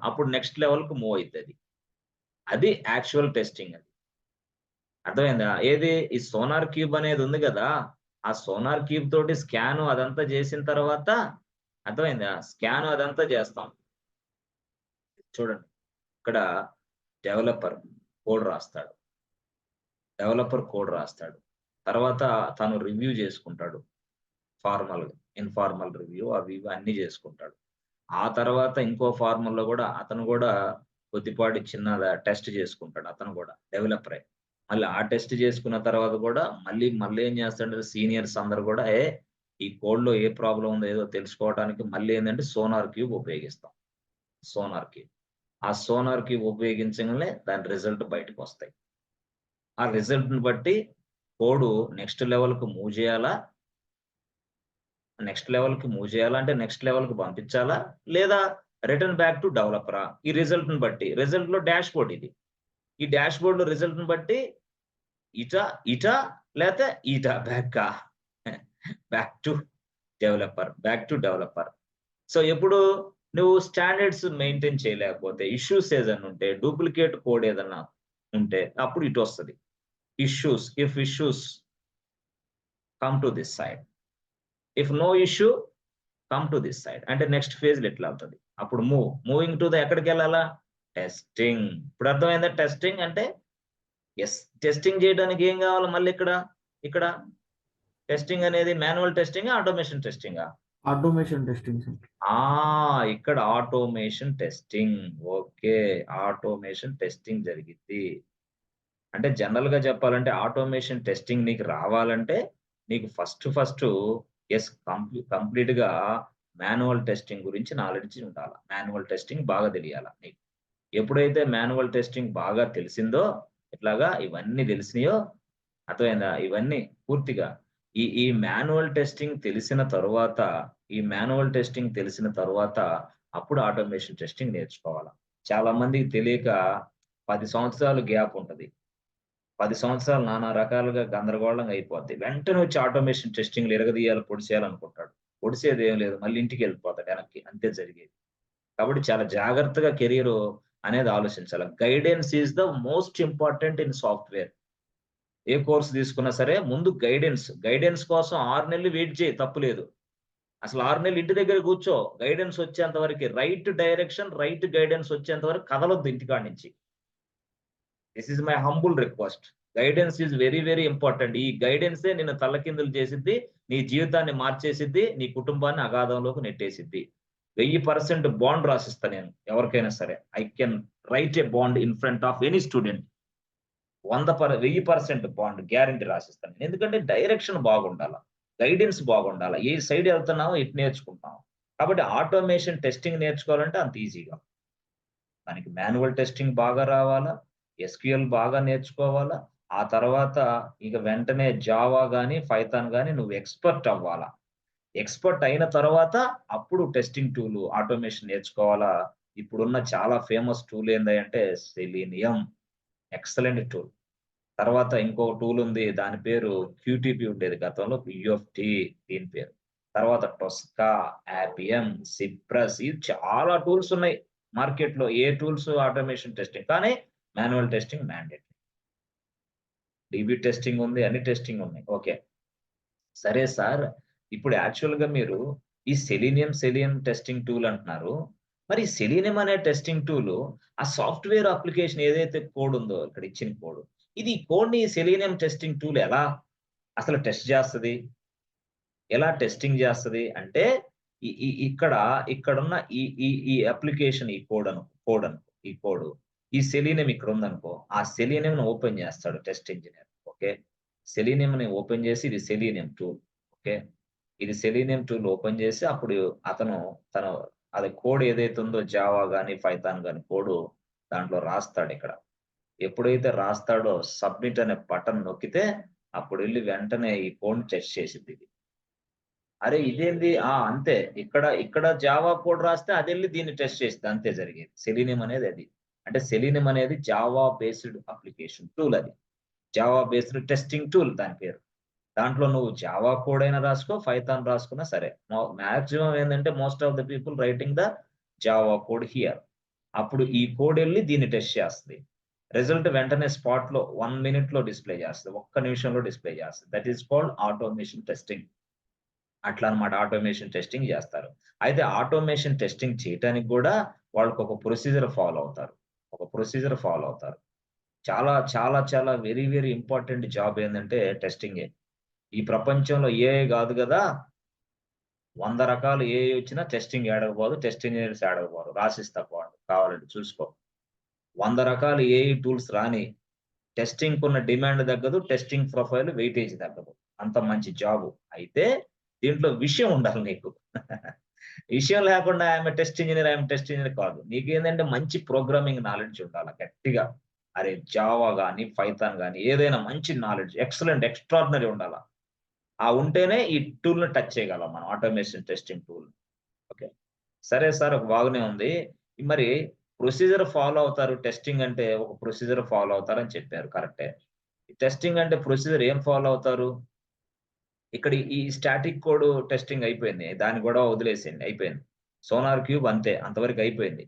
అప్పుడు నెక్స్ట్ లెవెల్ కు మూవ్ అవుతుంది. అది యాక్చువల్ టెస్టింగ్. అది అర్థమైందా? ఏది ఈ సోనార్ క్యూబ్ అనేది ఉంది కదా, ఆ సోనార్ క్యూబ్ తోటి స్కాన్ అదంతా చేసిన తర్వాత అర్థమైందా, స్కాన్ అదంతా చేస్తాం. చూడండి ఇక్కడ డెవలపర్ కోడ్ రాస్తాడు, తర్వాత తను రివ్యూ చేసుకుంటాడు, ఫార్మల్ ఇన్ఫార్మల్ రివ్యూ అవి అన్ని చేసుకుంటాడు. ఆ తర్వాత ఇంకో ఫార్మల్ లో కూడా అతను కూడా కొద్దిపాటి చిన్న టెస్ట్ చేసుకుంటాడు, అతను కూడా డెవలపరే. మళ్ళీ ఆ టెస్ట్ చేసుకున్న తర్వాత కూడా మళ్ళీ ఏం చేస్తాడంటే సీనియర్స్ అందరు కూడా ఈ కోడ్ లో ఏ ప్రాబ్లం ఉందో ఏదో తెలుసుకోవడానికి మళ్ళీ ఏంటంటే సోనార్ క్యూబ్ ఉపయోగిస్తాం. ఆ సోనార్ క్యూబ్ ఉపయోగించగానే దాని రిజల్ట్ బయటకు వస్తాయి. ఆ రిజల్ట్ ని బట్టి కోడ్ నెక్స్ట్ లెవెల్ కు మూవ్ చేయాలా అంటే నెక్స్ట్ లెవెల్ కు పంపించాలా లేదా రిటర్న్ బ్యాక్ టు డెవలపరా? ఈ రిజల్ట్ ని బట్టి, రిజల్ట్ లో డాష్ బోర్డ్ ఇది. ఈ డాష్ బోర్డ్ లో రిజల్ట్ ని బట్టి ఇటా లేకపోతే eta back to developer. So ఎప్పుడు నువ్వు స్టాండర్డ్స్ మెయింటైన్ చేయలేకపోతే, ఇష్యూస్ ఏదైనా ఉంటే, డూప్లికేట్ కోడ్ ఏదైనా ఉంటే అప్పుడు ఇటు వస్తుంది issues. If issues come to this side, if no issue come to this side అంటే నెక్స్ట్ ఫేజ్ ఎట్లా అవుతుంది? అప్పుడు మూవింగ్ టు ద ఎక్కడికి వెళ్ళాలా? టెస్టింగ్. ఇప్పుడు అర్థమైందా టెస్టింగ్ అంటే? ఎస్, టెస్టింగ్ చేయడానికి ఏం కావాలి మళ్ళీ ఇక్కడ టెస్టింగ్ అనేది manual testing, automation testing? Automation testing sir. ఇక్కడ automation testing. Okay, automation testing జరిగింది. అంటే జనరల్ గా చెప్పాలంటే ఆటోమేషన్ టెస్టింగ్ నీకు రావాలంటే నీకు ఫస్ట్ కంప్లీట్ గా మాన్యువల్ టెస్టింగ్ గురించి నాలెడ్జ్ ఉండాలి. మాన్యువల్ టెస్టింగ్ బాగా తెలియాలా నీకు. ఎప్పుడైతే మాన్యువల్ టెస్టింగ్ బాగా తెలిసిందో, ఇట్లాగా ఇవన్నీ తెలిసినాయో, అర్థమైందా? ఇవన్నీ పూర్తిగా ఈ మాన్యువల్ టెస్టింగ్ తెలిసిన తరువాత అప్పుడు ఆటోమేషన్ టెస్టింగ్ నేర్చుకోవాలా. చాలా మందికి తెలియక 10 సంవత్సరాలు గ్యాప్ ఉంటది. 10 సంవత్సరాలు నానా రకాలుగా గందరగోళంగా అయిపోద్ది. వెంటనే వచ్చి ఆటోమేషన్ టెస్టింగ్ ఎరగదీయాలి, పొడిసేయాలనుకుంటాడు. పొడిసేది ఏం లేదు, మళ్ళీ ఇంటికి వెళ్ళిపోతాడు వెనక్కి. అంతే జరిగేది. కాబట్టి చాలా జాగ్రత్తగా కెరీర్ అనేది ఆలోచించాలి. Guidance is the most important in software. A course తీసుకున్నా సరే ముందు గైడెన్స్ కోసం 6 నెలలు వెయిట్ చేయి, తప్పులేదు. అసలు 6 నెలలు ఇంటి దగ్గర కూర్చో, గైడెన్స్ వచ్చేంత వరకు, రైట్ డైరెక్షన్, రైట్ గైడెన్స్ వచ్చేంత వరకు కదలొద్దు ఇంటికాడి నుంచి. This is my humble request. Guidance is very very important. ఈ గైడెన్సే నిన్ను తల్లకిందులు చేసిద్ది, నీ జీవితాన్ని మార్చేసిద్ది, నీ కుటుంబాన్ని అగాధంలోకి నెట్టేసిద్ది. 1000% బాండ్ రాసిస్తా నేను ఎవరికైనా సరే. I can write A bond in front of any student. 1000% bond guarantee రాసిస్తాను. ఎందుకంటే డైరెక్షన్ బాగుండాల, గైడెన్స్ బాగుండాల, ఏ సైడ్ వెళ్తున్నామో ఇటు నేర్చుకుంటాం. కాబట్టి ఆటోమేషన్ టెస్టింగ్ నేర్చుకోవాలంటే అంత ఈజీగా, దానికి మాన్యువల్ టెస్టింగ్ బాగా రావాలా, ఎస్క్యూఎల్ బాగా నేర్చుకోవాలా, ఆ తర్వాత ఇక వెంటనే జావా గాని పైథాన్ గాని నువ్వు ఎక్స్పర్ట్ అవ్వాలా. ఎక్స్పర్ట్ అయిన తర్వాత అప్పుడు టెస్టింగ్ టూల్ ఆటోమేషన్ నేర్చుకోవాలా. ఇప్పుడున్న చాలా ఫేమస్ టూల్ ఏంటంటే సెలీనియం, ఎక్సలెంట్ టూల్. తర్వాత ఇంకో టూల్ ఉంది, దాని పేరు క్యూటీపీ ఉండేది గతంలో, యుఎఫ్టి దీని పేరు. తర్వాత టొస్కా, యాపిఎం, సిప్రస్, ఇవి చాలా టూల్స్ ఉన్నాయి మార్కెట్ లో. ఏ టూల్స్ ఆటోమేషన్ టెస్టింగ్, కానీ manual testing mandatory. DB testing ఉంది, అన్ని టెస్టింగ్ ఉన్నాయి. ఓకే, సరే సార్, ఇప్పుడు యాక్చువల్ గా మీరు ఈ సెలీనియం టెస్టింగ్ టూల్ అంటున్నారు. మరి సెలీనియం అనే టెస్టింగ్ టూల్ ఆ సాఫ్ట్వేర్ అప్లికేషన్ ఏదైతే కోడ్ ఉందో ఇక్కడ ఇచ్చిన కోడ్, ఇది కోడ్ ని సెలీనియం టెస్టింగ్ టూల్ ఎలా అసలు టెస్ట్ చేస్తుంది, ఎలా టెస్టింగ్ చేస్తుంది అంటే ఇక్కడున్న ఈ అప్లికేషన్, ఈ కోడ్ ఈ కోడ్, ఈ సెలీనియం ఇక్కడ ఉందనుకో, ఆ సెలీనియం ఓపెన్ చేస్తాడు టెస్ట్ ఇంజనీర్. ఓకే, సెలీనియం ని ఓపెన్ చేసి ఇది సెలీనియం టూల్. ఓకే, ఇది సెలీనియం టూల్ ఓపెన్ చేసి అప్పుడు అతను అది కోడ్ ఏదైతే ఉందో జావా గానీ పైథాన్ గానీ కోడ్ దాంట్లో రాస్తాడు. ఇక్కడ ఎప్పుడైతే రాస్తాడో సబ్మిట్ అనే బటన్ నొక్కితే అప్పుడు వెళ్ళి వెంటనే ఈ కోడ్ టెస్ట్ చేసింది. ఇది అరే ఇదేంది, అంతే, ఇక్కడ జావా కోడ్ రాస్తే అది వెళ్ళి దీన్ని టెస్ట్ చేసింది. అంతే జరిగేది. సెలీనియం అనేది అది, అంటే సెలీనియం అనేది జావా బేస్డ్ అప్లికేషన్ టూల్, అది జావా బేస్డ్ టెస్టింగ్ టూల్ దాని పేరు. దాంట్లో నువ్వు జావా కోడ్ అయినా రాసుకో, పైథాన్ రాసుకున్నా సరే. మాక్సిమం ఏంటంటే most of the people writing the Java code here. అప్పుడు ఈ కోడ్ వెళ్ళి దీన్ని టెస్ట్ చేస్తుంది. రిజల్ట్ వెంటనే స్పాట్ లో 1 minute లో డిస్ప్లే చేస్తుంది, 1 నిమిషంలో డిస్ప్లే చేస్తుంది. That is called automation testing. అట్లా అనమాట ఆటోమేషన్ టెస్టింగ్ చేస్తారు. అయితే ఆటోమేషన్ టెస్టింగ్ చేయడానికి కూడా వాళ్ళకి ఒక ప్రొసీజర్ ఫాలో అవుతారు. చాలా చాలా చాలా వెరీ వెరీ ఇంపార్టెంట్ జాబ్ ఏంటంటే టెస్టింగే. ఈ ప్రపంచంలో ఏఐ కాదు కదా, 100 రకాలు ఏఐ వచ్చినా టెస్టింగ్ ఏడకపోదు, టెస్ట్ ఇంజనీర్స్ ఏడకపోరు. రాసిస్తా కావాలంటే చూసుకో. 100 రకాలు ఏఐ టూల్స్ రాని టెస్టింగ్ ఉన్న డిమాండ్ తగ్గదు, టెస్టింగ్ ప్రొఫైల్ వెయిటేజ్ తగ్గదు. అంత మంచి జాబ్. అయితే దీంట్లో విషయం ఉండాలి నీకు. విషయం లేకుండా ఆమె టెస్ట్ ఇంజనీర్ కాదు. నీకేంటంటే మంచి ప్రోగ్రామింగ్ నాలెడ్జ్ ఉండాలి గట్టిగా. అరే జావా గానీ పైథాన్ గానీ ఏదైనా మంచి నాలెడ్జ్, ఎక్సలెంట్ ఎక్స్ట్రాడినరీ ఉండాలి. ఉంటేనే ఈ టూల్ ని టచ్ చేయగలం మనం, ఆటోమేషన్ టెస్టింగ్ టూల్. ఓకే, సరే సార్, బాగానే ఉంది. మరి ప్రొసీజర్ ఫాలో అవుతారు, టెస్టింగ్ అంటే ఒక ప్రొసీజర్ ఫాలో అవుతారని చెప్పారు, కరెక్టే. టెస్టింగ్ అంటే ప్రొసీజర్ ఏం ఫాలో అవుతారు? ఇక్కడ ఈ స్టాటిక్ కోడ్ టెస్టింగ్ అయిపోయింది, దాన్ని కూడా వదిలేసేయండి, అయిపోయింది. సోనార్ క్యూబ్ అంతే, అంతవరకు అయిపోయింది.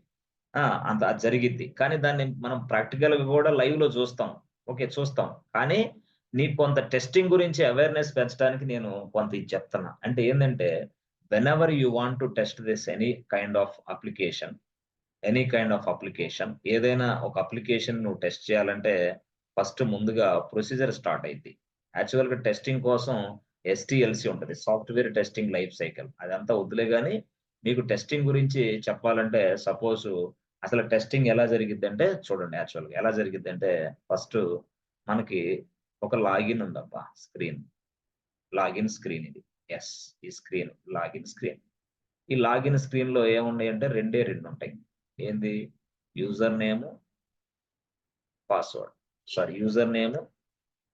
అది జరిగిద్ది. కానీ దాన్ని మనం ప్రాక్టికల్ గా కూడా లైవ్ లో చూస్తాం. ఓకే, చూస్తాం. కానీ నీకు కొంత టెస్టింగ్ గురించి అవేర్‌నెస్ పెంచడానికి నేను కొంత ఇది చెప్తున్నా. అంటే ఏందంటే, whenever you want to test this any kind of application, ఏదైనా ఒక అప్లికేషన్ నువ్వు టెస్ట్ చేయాలంటే ఫస్ట్ ముందుగా ప్రొసీజర్ స్టార్ట్ అయిద్ది. యాక్చువల్‌గా టెస్టింగ్ కోసం ఎస్టీఎల్సీ ఉంటది, సాఫ్ట్‌వేర్ టెస్టింగ్ లైఫ్ సైకిల్. అదంతా వద్దులే గాని, మీకు టెస్టింగ్ గురించి చెప్పాలంటే సపోజ్ అసలు టెస్టింగ్ ఎలా జరిగిద్దంటే చూడండి. యాక్చువల్‌గా ఎలా జరిగిద్దంటే ఫస్ట్ మనకి ఒక లాగిన్ ఉందబ్బా స్క్రీన్. లాగిన్ స్క్రీన్ ఇది. యెస్, ఈ స్క్రీన్ లాగిన్ స్క్రీన్. ఈ లాగిన్ స్క్రీన్‌లో ఏమున్నాయంటే రెండే 2 ఉంటాయి. ఏంది? User name, password. User name,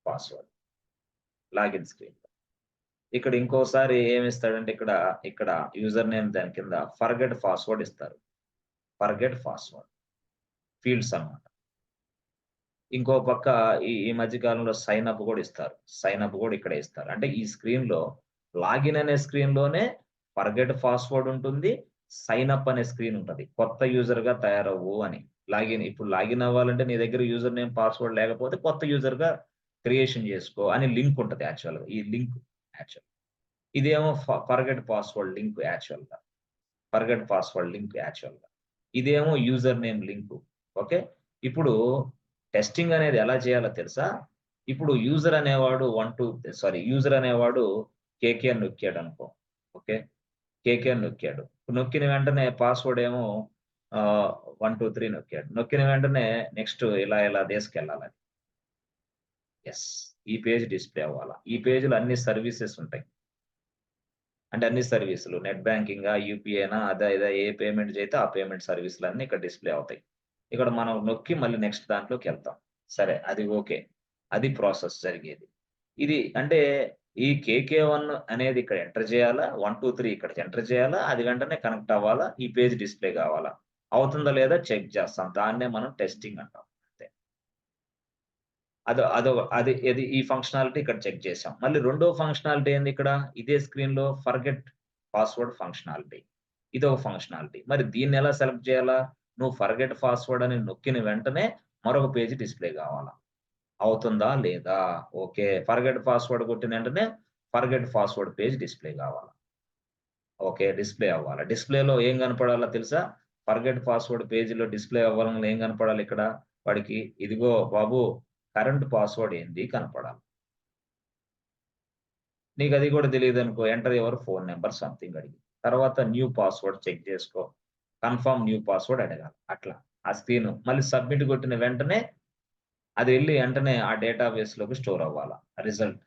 password. Login screen. ఇక్కడ ఇంకోసారి ఏమిస్తాడంటే ఇక్కడ యూజర్ నేమ్ దాని కింద ఫర్గెట్ పాస్వర్డ్ ఇస్తారు. ఫర్గెట్ పాస్వర్డ్ ఫీల్డ్స్ అన్నమాట. ఇంకో పక్క ఈ మధ్య కాలంలో సైన్ అప్ కూడా ఇస్తారు. సైన్ అప్ కూడా ఇక్కడే ఇస్తారు. అంటే ఈ స్క్రీన్ లో లాగిన్ అనే స్క్రీన్ లోనే ఫర్గెట్ పాస్వర్డ్ ఉంటుంది, సైన్ అప్ అనే స్క్రీన్ ఉంటది. కొత్త యూజర్ గా తయారవ్వు అని. ఇప్పుడు లాగిన్ అవ్వాలంటే నీ దగ్గర యూజర్ నేమ్ పాస్వర్డ్ లేకపోతే కొత్త యూజర్ గా క్రియేషన్ చేసుకో అని లింక్ ఉంటది యాక్చువల్‌గా. ఈ లింక్ యాక్చువల్. ఇదేమో ఫర్గెట్ పాస్వర్డ్ లింక్ యాక్చువల్‌గా. ఫర్గెట్ పాస్వర్డ్ లింక్ యాక్చువల్‌గా. ఇదేమో యూజర్ నేమ్ లింక్. ఓకే, ఇప్పుడు టెస్టింగ్ అనేది ఎలా చేయాలో తెలుసా? ఇప్పుడు యూజర్ అనేవాడు యూజర్ అనేవాడు కేకే అని నొక్కాడు అనుకో. ఓకే, కేకే అని నొక్కాడు. నొక్కిన వెంటనే పాస్వర్డ్ ఏమో 1 2 3 నొక్కాడు. నొక్కిన వెంటనే నెక్స్ట్ ఇలా తీసుకెళ్ళాలి. ఎస్, ఈ పేజ్ డిస్ప్లే అవ్వాలా. ఈ పేజ్లో అన్ని సర్వీసెస్ ఉంటాయి. అంటే అన్ని సర్వీసులు, నెట్ బ్యాంకింగ్, యూపీఐనా, అదా ఇదా ఏ పేమెంట్ చేస్తే ఆ పేమెంట్ సర్వీసులు అన్ని ఇక్కడ డిస్ప్లే అవుతాయి. ఇక్కడ మనం నొక్కి మళ్ళీ నెక్స్ట్ దాంట్లోకి వెళ్తాం. సరే, అది ఓకే, అది ప్రాసెస్ జరిగేది. ఇది అంటే ఈ KK1 అనేది ఇక్కడ ఎంటర్ చేయాలా, 1 2 3 ఇక్కడ ఎంటర్ చేయాలా, అది వెంటనే కనెక్ట్ అవ్వాలా, ఈ పేజ్ డిస్ప్లే కావాలా. అవుతుందా లేదా చెక్ చేస్తాం. దాన్నే మనం టెస్టింగ్ అంటాం. అంతే. అది ఈ ఫంక్షనాలిటీ ఇక్కడ చెక్ చేసాం. మళ్ళీ రెండో ఫంక్షనాలిటీ ఏంది ఇక్కడ, ఇదే స్క్రీన్ లో ఫర్గెట్ పాస్వర్డ్ ఫంక్షనాలిటీ. ఇదొక ఫంక్షనాలిటీ. మరి దీన్ని ఎలా సెలెక్ట్ చేయాలా? నువ్వు ఫర్గెట్ పాస్వర్డ్ అని నొక్కిన వెంటనే మరొక పేజ్ డిస్ప్లే కావాలా. అవుతుందా లేదా? ఓకే, ఫర్గెట్ పాస్వర్డ్ కొట్టిన వెంటనే ఫర్గెట్ పాస్వర్డ్ పేజ్ డిస్ప్లే కావాలా. ఓకే, డిస్ప్లే అవ్వాలి. డిస్ప్లేలో ఏం కనపడాలో తెలుసా? ఫర్గెట్ పాస్వర్డ్ పేజీలో డిస్ప్లే అవ్వాలని ఏం కనపడాలి ఇక్కడ వాడికి? ఇదిగో బాబు, కరెంట్ పాస్వర్డ్ ఏంది కనపడాలి. నీకు అది కూడా తెలియదు అనుకో, enter your phone number something అడిగి, తర్వాత న్యూ పాస్వర్డ్ చెక్ చేసుకో, కన్ఫర్మ్ న్యూ పాస్వర్డ్ అడగాలి. అట్లా ఆ స్క్రీన్ మళ్ళీ సబ్మిట్ కొట్టిన వెంటనే అది వెళ్ళి వెంటనే ఆ డేటాబేస్ లోకి స్టోర్ అవ్వాలా. రిజల్ట్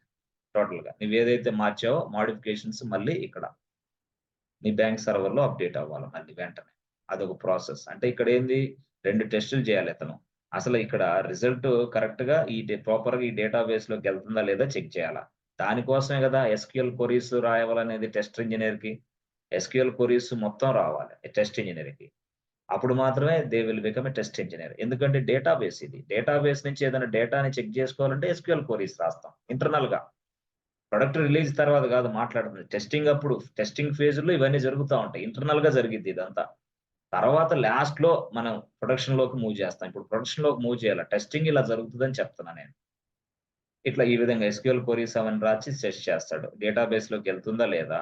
టోటల్ గా నువ్వు ఏదైతే మార్చావో మోడిఫికేషన్స్ మళ్ళీ ఇక్కడ నీ బ్యాంక్ సర్వర్ లో అప్డేట్ అవ్వాలి మళ్ళీ వెంటనే. అదొక ప్రాసెస్. అంటే ఇక్కడ ఏంది, 2 టెస్టులు చేయాలి అతను. అసలు ఇక్కడ రిజల్ట్ కరెక్ట్ గా ప్రాపర్ గా ఈ డేటాబేస్ లోకి వెళ్తుందా లేదా చెక్ చేయాలా. దానికోసమే కదా SQL క్వరీస్ రాయాలనేది టెస్ట్ ఇంజనీర్ కి. SQL క్వరీస్ మొత్తం రావాలి టెస్ట్ ఇంజనీర్ కి. అప్పుడు మాత్రమే they will become a test engineer. ఎందుకంటే డేటాబేస్ ఇది. డేటాబేస్ నుంచి ఏదైనా డేటాని చెక్ చేసుకోవాలంటే SQL క్వరీస్ రాస్తాం ఇంటర్నల్ గా. ప్రొడక్ట్ రిలీజ్ తర్వాత కాదు మాట్లాడుతుంది. టెస్టింగ్ అప్పుడు, టెస్టింగ్ ఫేజ్ లో ఇవన్నీ జరుగుతూ ఉంటాయి. ఇంటర్నల్ గా జరిగిద్ది ఇదంతా. తర్వాత లాస్ట్ లో మనం ప్రొడక్షన్ లోకి మూవ్ చేస్తాం. ఇప్పుడు ప్రొడక్షన్ లోకి మూవ్ చేయాలి. టెస్టింగ్ ఇలా జరుగుతుందని చెప్తున్నా నేను. ఇట్లా ఈ విధంగా SQL క్వరీస్ అవన్నీ రాసి టెస్ట్ చేస్తాడు. డేటాబేస్ లోకి వెళ్తుందా లేదా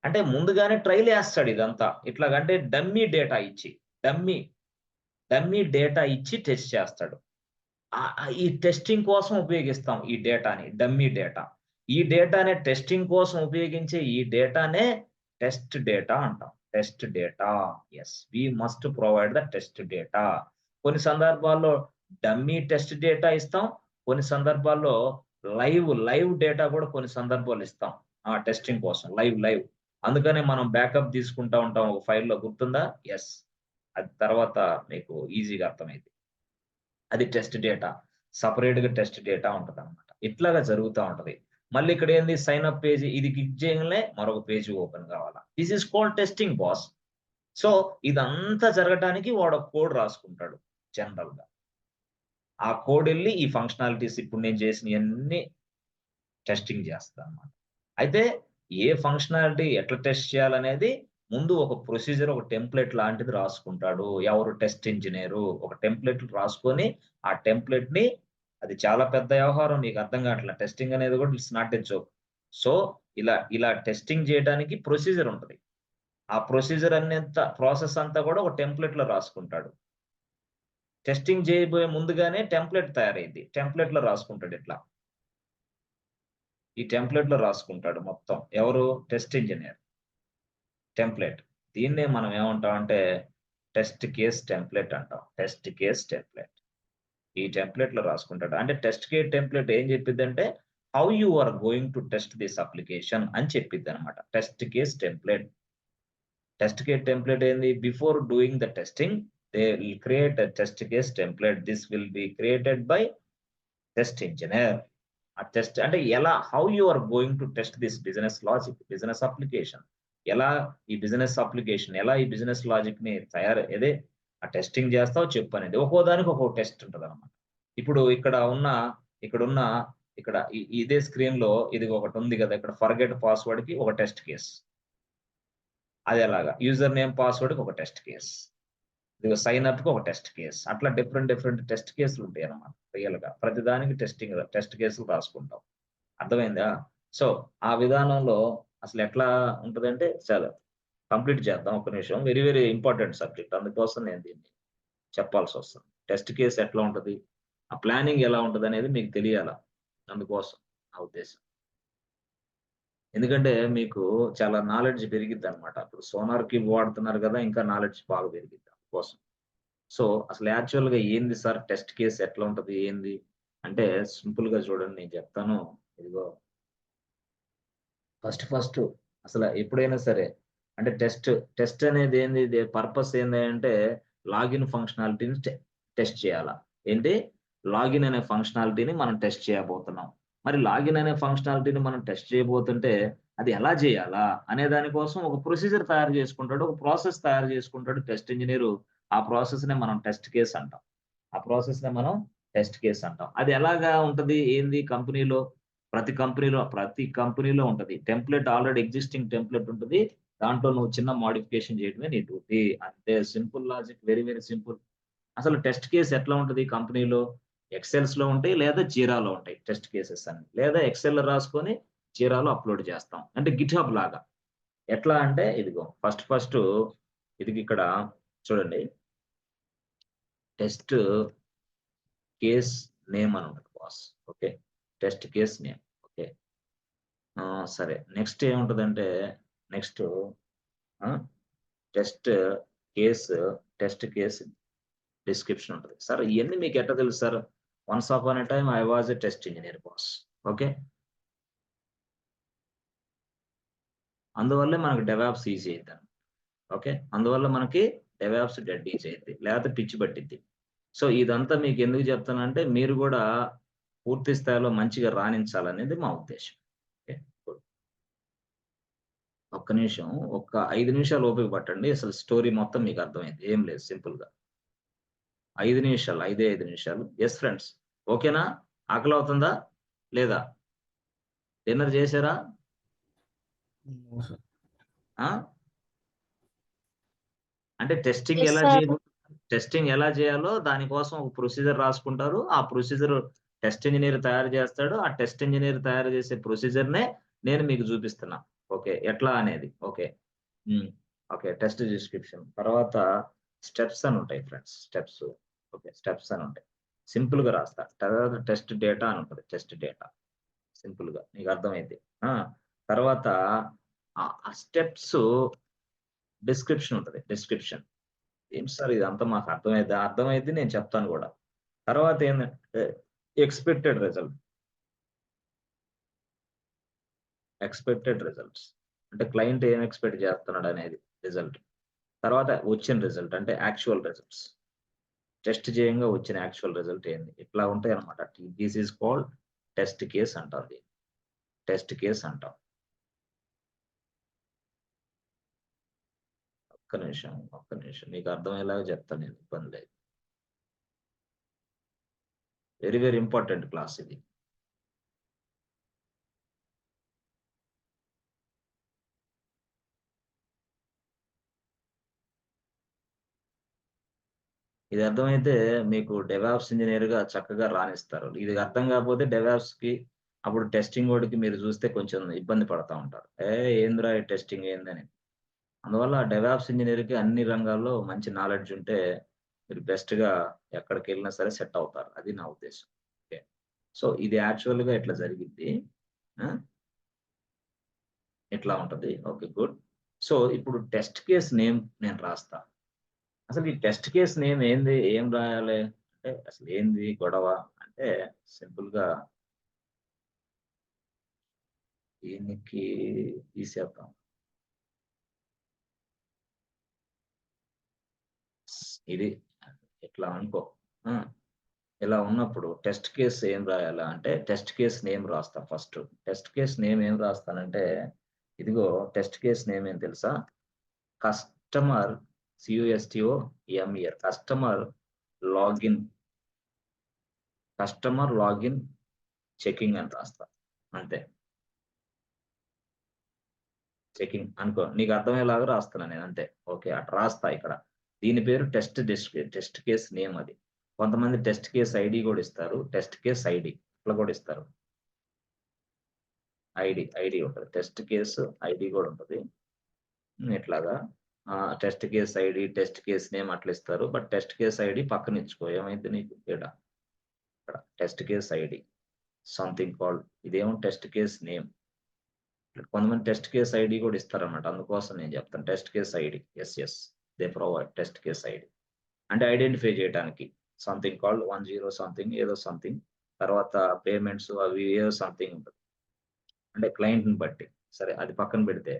అంటే ముందుగానే ట్రైల్ వేస్తాడు ఇదంతా. ఇట్లాగంటే డమ్మీ డేటా ఇచ్చి టెస్ట్ చేస్తాడు. ఈ టెస్టింగ్ కోసం ఉపయోగిస్తాం ఈ డేటాని, డమ్మీ డేటా. ఈ డేటానే టెస్టింగ్ కోసం ఉపయోగించే ఈ డేటానే టెస్ట్ డేటా అంటాం. Test data. Yes, we must provide the test data. కొన్ని సందర్భాల్లో డమ్మీ టెస్ట్ డేటా ఇస్తాం, కొన్ని సందర్భాల్లో లైవ్ డేటా కూడా కొన్ని సందర్భాలు ఇస్తాం ఆ టెస్టింగ్ కోసం. లైవ్ అందుకనే మనం బ్యాకప్ తీసుకుంటా ఉంటాం ఒక ఫైల్లో, గుర్తుందా? ఎస్, అది తర్వాత మీకు ఈజీగా అర్థమైంది. అది టెస్ట్ డేటా. సపరేట్ గా టెస్ట్ డేటా ఉంటది అనమాట. ఇట్లాగా జరుగుతూ ఉంటది. మళ్ళీ ఇక్కడ ఏంది, సైన్ అప్ పేజీ. ఇది క్లిక్ చేయగానే మరొక పేజీ ఓపెన్ కావాలా. This is called testing boss. So ఇదంతా జరగడానికి వాడు ఒక కోడ్ రాసుకుంటాడు జనరల్ గా. ఆ కోడ్ వెళ్ళి ఈ ఫంక్షనాలిటీస్ ఇప్పుడు నేను చేసినవన్నీ టెస్టింగ్ చేస్తాను అనమాట. అయితే ఏ ఫంక్షనాలిటీ ఎట్లా టెస్ట్ చేయాలనేది ముందు ఒక ప్రొసీజర్, ఒక టెంప్లెట్ లాంటిది రాసుకుంటాడు ఎవరు, టెస్ట్ ఇంజనీరు. ఒక టెంప్లెట్ రాసుకొని ఆ టెంప్లెట్ ని, అది చాలా పెద్ద వ్యవహారం, నీకు అర్థం కావట్లేదు. టెస్టింగ్ అనేది కూడా it's not a joke. So ఇలా టెస్టింగ్ చేయడానికి ప్రొసీజర్ ఉంటుంది. ఆ ప్రొసీజర్ ప్రాసెస్ అంతా కూడా ఒక టెంప్లెట్ లో రాసుకుంటాడు. టెస్టింగ్ చేయబోయే ముందుగానే టెంప్లెట్ తయారైంది, టెంప్లెట్ లో రాసుకుంటాడు. ఇట్లా ఈ టెంప్లెట్ లో రాసుకుంటాడు మొత్తం ఎవరు, టెస్ట్ ఇంజనీర్. టెంప్లెట్. దీన్నే మనం ఏమంటాం అంటే టెస్ట్ కేస్ టెంప్లెట్ అంటాం. Test case template. ఈ టెంప్లెట్ లో రాసుకుంటాడు. అంటే టెస్ట్ కేస్ టెంప్లెట్ ఏం చెప్పిద్ది అంటే how you are going to test this application అని చెప్పిద్ది అనమాట. Test case template. Test case template ఏంది, before doing the testing they will create a test case template. This will be created by test engineer. ఆ టెస్ట్ అంటే ఎలా, how you are going to test this business logic, business application. ఎలా ఈ బిజినెస్ అప్లికేషన్, ఎలా ఈ బిజినెస్ లాజిక్ ని ఏదే ఆ టెస్టింగ్ చేస్తావు చెప్పు అనేది. ఒక్కో దానికి ఒక్కొక్క టెస్ట్ ఉంటుంది అనమాట. ఇప్పుడు ఇక్కడ ఇదే స్క్రీన్ లో ఇది ఒకటి ఉంది కదా, ఇక్కడ ఫర్గెట్ పాస్వర్డ్ కి ఒక టెస్ట్ కేస్. అది ఎలాగా, యూజర్ నేమ్ పాస్వర్డ్ కి ఒక టెస్ట్ కేస్, ఇది సైన్ అప్ కి ఒక టెస్ట్ కేస్. అట్లా డిఫరెంట్ టెస్ట్ కేసులు ఉంటాయి అన్నమాట. రియల్ గా ప్రతిదానికి టెస్ట్ కేసులు రాసుకుంటాం. అర్థమైందా? సో ఆ విధానంలో అసలు ఎట్లా ఉంటదంటే, చాలా కంప్లీట్ చేద్దాం ఒక నిమిషం. వెరీ వెరీ ఇంపార్టెంట్ సబ్జెక్ట్, అందుకోసం నేను దీన్ని చెప్పాల్సి వస్తుంది. టెస్ట్ కేసు ఎట్లా ఉంటది, ఆ ప్లానింగ్ ఎలా ఉంటది అనేది మీకు తెలియాలా. అందుకోసం నా ఉద్దేశం. ఎందుకంటే మీకు చాలా నాలెడ్జ్ పెరిగిద్ది అనమాట. ఇప్పుడు సోనార్ క్యూబ్ వాడుతున్నారు కదా, ఇంకా నాలెడ్జ్ బాగా పెరిగిద్ది అందుకోసం. సో అసలు యాక్చువల్‌గా ఏంది సార్ టెస్ట్ కేస్ ఎట్లా ఉంటది? ఏంది? అంటే సింపుల్‌గా చూడండి నేను చెప్తాను. ఇదిగో ఫస్ట్ అసల ఎప్పుడైనా సరే అంటే టెస్ట్ అనేది ఏంది? పర్పస్ ఏంది అంటే లాగిన్ ఫంక్షనాలిటీని టెస్ట్ చేయాలా. ఏంటి? లాగిన్ అనే ఫంక్షనాలిటీని మనం టెస్ట్ చేయబోతున్నాం. మరి లాగిన్ అనే ఫంక్షనాలిటీని మనం టెస్ట్ చేయబోతుంటే అది ఎలా చేయాలా? అనే దాని కోసం ఒక ప్రొసీజర్ తయారు చేసుకుంటాడు. ఒక ప్రాసెస్ తయారు చేసుకుంటాడు టెస్ట్ ఇంజినీరు. ఆ ప్రాసెస్‌నే మనం టెస్ట్ కేస్ అంటాం. ఆ ప్రాసెస్‌నే మనం టెస్ట్ కేస్ అంటాం. అది ఎలాగా ఉంటది? ఏంది కంపెనీలో ప్రతి కంపెనీలో ఉంటది. టెంప్లేట్ ఆల్రెడీ ఎగ్జిస్టింగ్ టెంప్లేట్ ఉంటది. దాంట్లో నువ్వు చిన్న మోడిఫికేషన్ చేయడమే నీ డ్యూటీ. అంతే simple logic. Very, very simple. అసలు టెస్ట్ కేస్ ఎట్లా ఉంటది కంపెనీలో? ఎక్సెల్స్‌లో ఉంటాయి లేదా జీరాలో ఉంటాయి టెస్ట్ కేసెస్ అన్ని. లేదా ఎక్సెల్‌లో రాసుకొని జీరాలో అప్‌లోడ్ చేస్తాం. అంటే గిట్‌హబ్ లాగా. ఎట్లా అంటే ఇదిగో ఫస్ట్ ఇది ఇక్కడ చూడండి. టెస్ట్ కేస్ నేమ్ అని ఉంటది boss. Okay. Test case name. Okay. సరే. నెక్స్ట్ ఏముంటదంటే నెక్స్ట్ ఆహ్, test case test case description ఉంటది. సార్ ఇయన్నీ మీకు ఎట్లా తెలుసు sir? Once upon a time I was a test engineer boss. Okay. అందువల్లే మనకు డెవాప్స్ ఈజీ అయిద్దండి. ఓకే. అందువల్ల మనకి డెవాప్స్ డెడ్ ఈజీ అయిద్ది. లేకపోతే పిచ్చి పట్టిద్ది. సో ఇదంతా మీకెందుకు చెప్తానంటే మీరు గూడా పూర్తి స్థాయిలో మంచిగా రాణించాలనేది మా ఉద్దేశ్యం. ఓకే. గుడ్. ఒక్క నిమిషం. ఒక్క 5 నిమిషాలు ఓపిక పట్టండి. అసలు స్టోరీ మొత్తం మీకు అర్థమైద్ది. ఏం లేదు సింపుల్‌గా. 5 నిమిషాలు. 5 నిమిషాలు. Yes friends. ఓకేనా? ఆకలవుతుందా? లేదా? డిన్నర్ చేశారా? No sir. ఆ! అంటే Yes, sir. టెస్టింగ్ ఎలా చేయాలో దాని కోసం ఒక ప్రొసీజర్ రాసుకుంటారు. ఆ ప్రొసీజర్ టెస్ట్ ఇంజినీర్ తయారు చేస్తాడు. ఆ టెస్ట్ ఇంజినీర్ తయారు చేసే ప్రొసీజర్‌నే నేను మీకు చూపిస్తున్నా. ఓకే. ఎట్లా అనేది. ఓకే. హ్మ్. ఓకే. Test description. తర్వాత స్టెప్స్ అని ఉంటాయి ఫ్రెండ్స్. స్టెప్స్. ఓకే. స్టెప్స్ అని ఉంటాయి. సింపుల్‌గా రాస్తా. తర్వాత టెస్ట్ డేటా అని ఉంటది. Test data. సింపుల్‌గా నీకు అర్థమైద్ది. ఆ! తర్వాత ఆ స్టెప్స్ డిస్క్రిప్షన్ ఉంటది. డిస్క్రిప్షన్. ఏంటి సార్ ఇదంతా మాకు అర్థమైద్దా? అర్థమైద్ది నేను చెప్తాను గూడా. తర్వాత ఏందంటే ఎక్స్‌పెక్టెడ్ రిజల్ట్. Expected results. అంటే క్లయింట్ ఏం ఎక్స్‌పెక్ట్ చేస్తున్నాడనేది రిజల్ట్. తర్వాత వచ్చిన రిజల్ట్ అంటే యాక్చువల్ రిజల్ట్స్. టెస్ట్ చేయంగా వచ్చిన యాక్చువల్ రిజల్ట్ ఏంది? ఇట్లా ఉంటాయన్నమాట. This is called test case అంటాం దీన్ని. టెస్ట్ కేస్ అంటాం. ఒక్క నిమిషం. మీకు అర్థమయ్యేలాగా చెప్తాను నేను. ఇబ్బంది లేదు. వెరీ, వెరీ ఇంపార్టెంట్ క్లాస్ ఇది. ఇది అర్థమైతే మీకు డెవాప్స్ ఇంజినీర్‌గా చక్కగా రాణిస్తారు. ఇది అర్థం కాకపోతే డెవాప్స్‌కి అప్పుడు టెస్టింగ్ వోడికి మీరు చూస్తే కొంచెం ఇబ్బంది పడతా ఉంటారు. ఏందిరా ఈ టెస్టింగ్ ఏందని. అందువల్ల డెవాప్స్ ఇంజినీర్‌కి అన్ని రంగాల్లో మంచి నాలెడ్జ్ ఉంటే మీరు బెస్ట్‌గా ఎక్కడికెళ్ళినా సరే సెట్ అవుతారు. అది నా ఉద్దేశ్యం. ఓకే. సో ఇది యాక్చువల్‌గా ఇట్లా జరిగిద్ది. ఆ! ఇట్లా ఉంటది. ఓకే. గుడ్. సో ఇప్పుడు టెస్ట్ కేస్ నేమ్ నేను రాస్తా. అసలు ఈ టెస్ట్ కేస్ నేమ్ ఏంది? ఏం రాయాలి? అంటే అసలు ఏంది గొడవ? అంటే సింపుల్‌గా దీనికి తీసేద్దాం. ఇది ఇట్లా అనుకో. ఆ! ఇలా ఉన్నప్పుడు టెస్ట్ కేస్ ఏం రాయాలా అంటే టెస్ట్ కేస్ నేమ్ రాస్తా ఫస్ట్. టెస్ట్ కేస్ నేమ్ ఏం రాస్తానంటే ఇదిగో టెస్ట్ కేస్ నేమ్ ఏం తెలుసా? Customer CUSTOMER login customer login checking అని రాస్తా. అంతే. చెకింగ్ అనుకో. నీకు అర్థమయ్యేలాగా రాస్తున్నా నేను అంతే. ఓకే. అట్లా రాస్తా ఇక్కడ. దీని పేరు టెస్ట్ కేస్ నేమ్ అది. కొంతమంది టెస్ట్ కేస్ ఐడీ గూడా ఇస్తారు. టెస్ట్ కేస్ ఐడీ ఇట్లా గూడా ఇస్తారు. ఐడీ ఉంటది. టెస్ట్ కేస్ ఐడీ గూడా ఉంటది. ఇట్లాగా test case ID, test case name అట్లా ఇస్తారు. టెస్ట్ కేస్ ఐడీ పక్కన ఇచ్చుకో. ఏమైద్ది నీకు ఈడ ఇక్కడ test case ID. Something called, ఇదేమో టెస్ట్ కేస్ నేమ్. కొంతమంది టెస్ట్ కేస్ ఐడి కూడా ఇస్తారన్నమాట, అందుకోసం నేను చెప్తాను test case ID. Yes they provide test case ID, అంటే ఐడెంటిఫై చేయడానికి. సంథింగ్ కాల్డ్ 10 సంథింగ్ ఏదో సంథింగ్, తర్వాత పేమెంట్స్ అవి ఏదో సంథింగ్ ఉంటుంది, అంటే క్లయింట్ని బట్టి. సరే అది పక్కన పెడితే,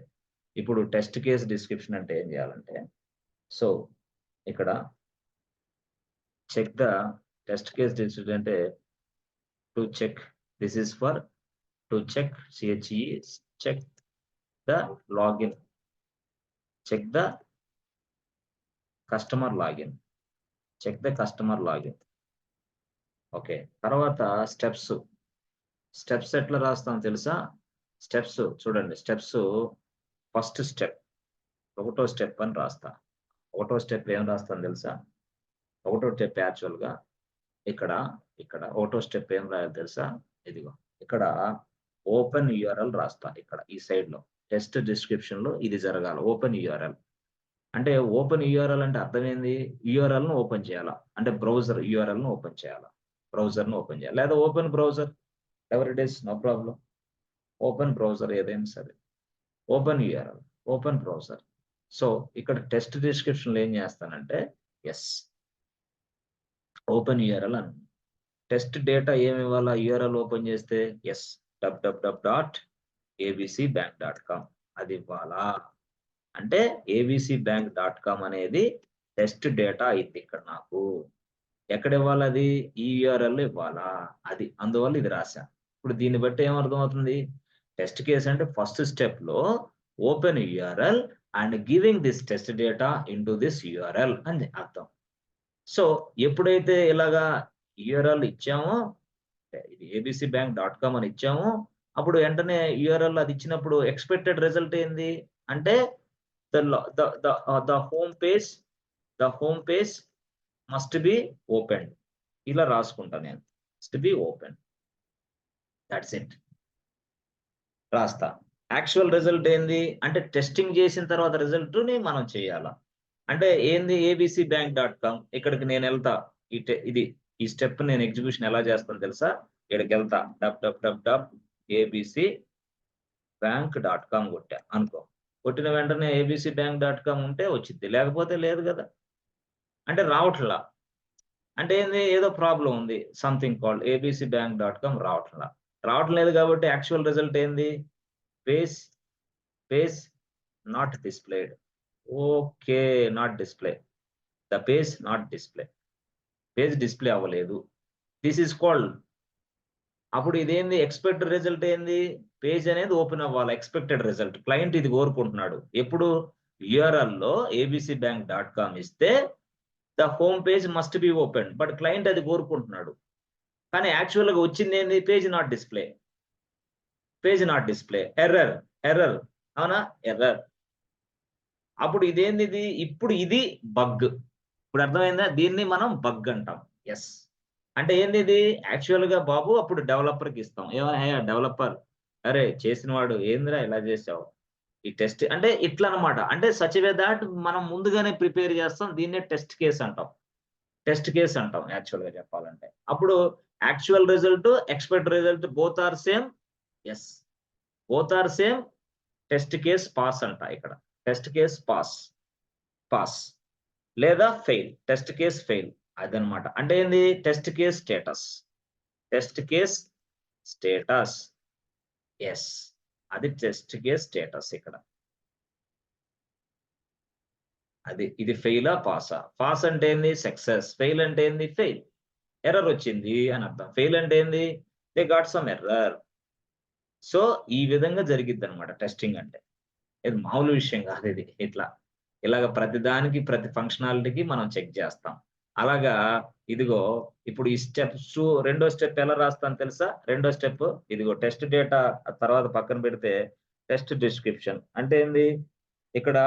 ఇప్పుడు టెస్ట్ కేస్ డిస్క్రిప్షన్ అంటే ఏం చేయాలంటే, సో ఇక్కడ check the test case description అంటే to check, this is for to check, CHE, check the login, check the customer login, check the customer login. Okay, తర్వాత స్టెప్స్ ఎట్లా రాస్తాం తెలుసా? స్టెప్స్ చూడండి, స్టెప్స్ ఫస్ట్ స్టెప్, ఒకటో స్టెప్ అని రాస్తా. ఒకటో స్టెప్ ఏం రాస్తాను తెలుసా? ఒకటో స్టెప్ యాక్చువల్గా ఇక్కడ ఒకటో స్టెప్ ఏం రాయాలి తెలుసా? ఇదిగో ఇక్కడ ఓపెన్ యూఆర్ఎల్ రాస్తా. ఇక్కడ ఈ సైడ్ లో టెస్ట్ డిస్క్రిప్షన్ లో ఇది జరగాలి, ఓపెన్ యూఆర్ఎల్. అంటే ఓపెన్ యూఆర్ఎల్ అంటే అర్థం ఏంది? యూఆర్ఎల్ ను ఓపెన్ చేయాలా, అంటే బ్రౌజర్ యూఆర్ఎల్ ను ఓపెన్ చేయాలా, బ్రౌజర్ ను ఓపెన్ చేయాలి, లేదా open browser, ever it is, no problem. Open browser ఏదైనా సరే, open URL, open browser. So ఇక్కడ టెస్ట్ డిస్క్రిప్షన్ లో ఏం చేస్తానంటే ఎస్ ఓపెన్ యూఆర్ఎల్ అని, టెస్ట్ డేటా ఏమి ఇవ్వాలా యూఆర్ఎల్ ఓపెన్ చేస్తే? ఎస్ www.abcbank.com అది ఇవ్వాలా. అంటే abcbank.com అనేది టెస్ట్ డేటా అయింది ఇక్కడ నాకు. ఎక్కడ ఇవ్వాలి అది? ఈ యూఆర్ఎల్ ఇవ్వాలా, అది అందువల్ల ఇది రాశా. ఇప్పుడు దీన్ని బట్టి ఏమర్థం అవుతుంది? టెస్ట్ కేస్ అంటే ఫస్ట్ స్టెప్ లో open URL and giving this test data into this URL అని అర్థం. సో ఎప్పుడైతే ఇలాగా యూఆర్ఎల్ ఇచ్చామో, ఇది abcbank.com అని ఇచ్చామో, అప్పుడు వెంటనే యూఆర్ఎల్ అది ఇచ్చినప్పుడు ఎక్స్పెక్టెడ్ రిజల్ట్ ఏంది అంటే the home page must be open. ఇలా రాసుకుంటా నేను, must be open, that's it రాస్తా. యాక్చువల్ రిజల్ట్ ఏంది అంటే టెస్టింగ్ చేసిన తర్వాత రిజల్ట్ ని మనం చేయాలా. అంటే ఏంది? abcbank.com, ఇక్కడికి నేను వెళ్తా, ఇది ఈ స్టెప్ నేను ఎగ్జిక్యూషన్ ఎలా చేస్తాను తెలుసా? ఇక్కడికి వెళ్తా, www.abcbank.com కొట్టా అనుకో, కొట్టిన వెంటనే abcbank.com ఉంటే వచ్చింది, లేకపోతే లేదు కదా, అంటే రావట్లా. అంటే ఏంది? ఏదో ప్రాబ్లం ఉంది, సంథింగ్ కాల్డ్ abcbank.com రావట్లేదు కాబట్టి యాక్చువల్ రిజల్ట్ ఏంది? Page not displayed. Okay, not display, the page not display, page display అవ్వలేదు, దిస్ ఈస్ కాల్డ్. అప్పుడు ఇదేంది? ఎక్స్పెక్టెడ్ రిజల్ట్ ఏంది? పేజ్ అనేది ఓపెన్ అవ్వాలి, ఎక్స్పెక్టెడ్ రిజల్ట్. క్లయింట్ ఇది కోరుకుంటున్నాడు. ఎప్పుడు? యూఆర్ఎల్ లో abcbank.com ఇస్తే the home page must be open, but client అది కోరుకుంటున్నాడు. కానీ యాక్చువల్ గా వచ్చింది ఏంది? పేజ్ నాట్ డిస్ప్లే, ఎర్రర్, అవునా? ఎర్రర్. అప్పుడు ఇదేంది? ఇప్పుడు ఇది బగ్. ఇప్పుడు అర్థమైందా? దీన్ని మనం బగ్ అంటాం. ఎస్ అంటే ఏంది? ఇది యాక్చువల్ గా బాబు అప్పుడు డెవలపర్కి ఇస్తాం, ఏమయ్యా డెవలపర్, అరే చేసిన వాడు ఏందిరా ఇలా చేసావు, ఈ టెస్ట్ అంటే ఇట్లా అనమాట. అంటే సచ్ వే దాట్ మనం ముందుగానే ప్రిపేర్ చేస్తాం, దీన్నే టెస్ట్ కేస్ అంటాం యాక్చువల్ గా చెప్పాలంటే. అప్పుడు actual result, expect result both are same. Yes, both are same. Test case pass అంట ఇక్కడ, టెస్ట్ కేస్ పాస్ లేదా ఫెయిల్, టెస్ట్ కేస్ ఫెయిల్ అదనమాట. అంటే ఏంది? Test case status. ఎస్, అది టెస్ట్ కేస్ స్టేటస్ ఇక్కడ. అది ఇది ఫెయిలా పాసా? పాస్ అంటే ఏంది? సక్సెస్. ఫెయిల్ అంటే ఏంది? ఫెయిల్, ఎర్రర్ వచ్చింది అని అర్థం. ఫెయిల్ అంటే ఏంది? They got some error. So ఈ విధంగా జరిగిద్ది అనమాట టెస్టింగ్ అంటే. ఇది మామూలు విషయం కాదు, ఇది ఇలాగ ప్రతిదానికి, ప్రతి ఫంక్షనాలిటీకి మనం చెక్ చేస్తాం. అలాగా ఇదిగో ఇప్పుడు ఈ స్టెప్స్, రెండో స్టెప్ ఎలా రాస్తాను తెలుసా? రెండో స్టెప్ ఇదిగో టెస్ట్ డేటా, తర్వాత పక్కన పెడితే టెస్ట్ డిస్క్రిప్షన్ అంటే ఏంది? ఇక్కడ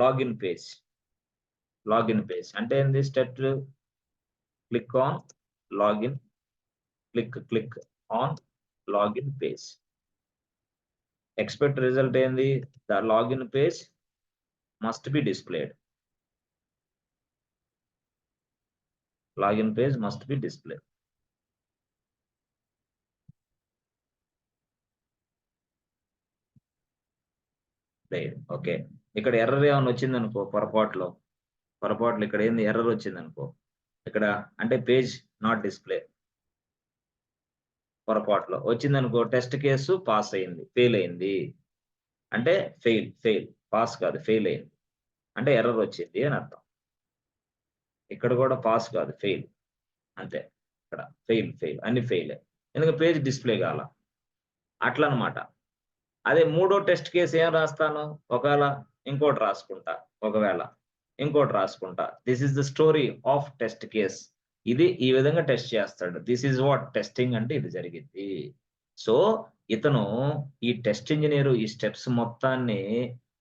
లాగిన్ పేజ్ అంటే ఏంది? Step click on login, click on login page. Expect result ఏంది? The login page must be displayed. Login page must be displayed. Displayed. Okay. ఇక్కడ ఎర్రర్ ఏమైనా వచ్చిందనుకో పొరపాటులో ఇక్కడ ఏంది ఎర్రర్ వచ్చిందనుకో, ఇక్కడ అంటే పేజ్ నాట్ డిస్ప్లే పొరపాటులో వచ్చిందనుకో, టెస్ట్ కేసు పాస్ అయింది, ఫెయిల్ అయింది. అంటే ఫెయిల్ పాస్ కాదు, ఫెయిల్ అయింది. అంటే ఎర్రర్ వచ్చింది అని అర్థం. ఇక్కడ కూడా పాస్ కాదు, ఫెయిల్. అంతే. ఇక్కడ ఫెయిల్ అన్ని ఫెయిలే. ఎందుకంటే పేజ్ డిస్ప్లే కాల. అట్లా అనమాట. అదే మూడో టెస్ట్ కేసు ఏం రాస్తాను, ఒకవేళ ఇంకోటి రాసుకుంటా, this is the story of test case. ఇది ఈ విధంగా టెస్ట్ చేస్తాడు. దిస్ ఈజ్ వాట్ టెస్టింగ్ అంటే ఇది జరిగింది. సో ఇతను ఈ టెస్ట్ ఇంజనీర్ ఈ స్టెప్స్ మొత్తాన్ని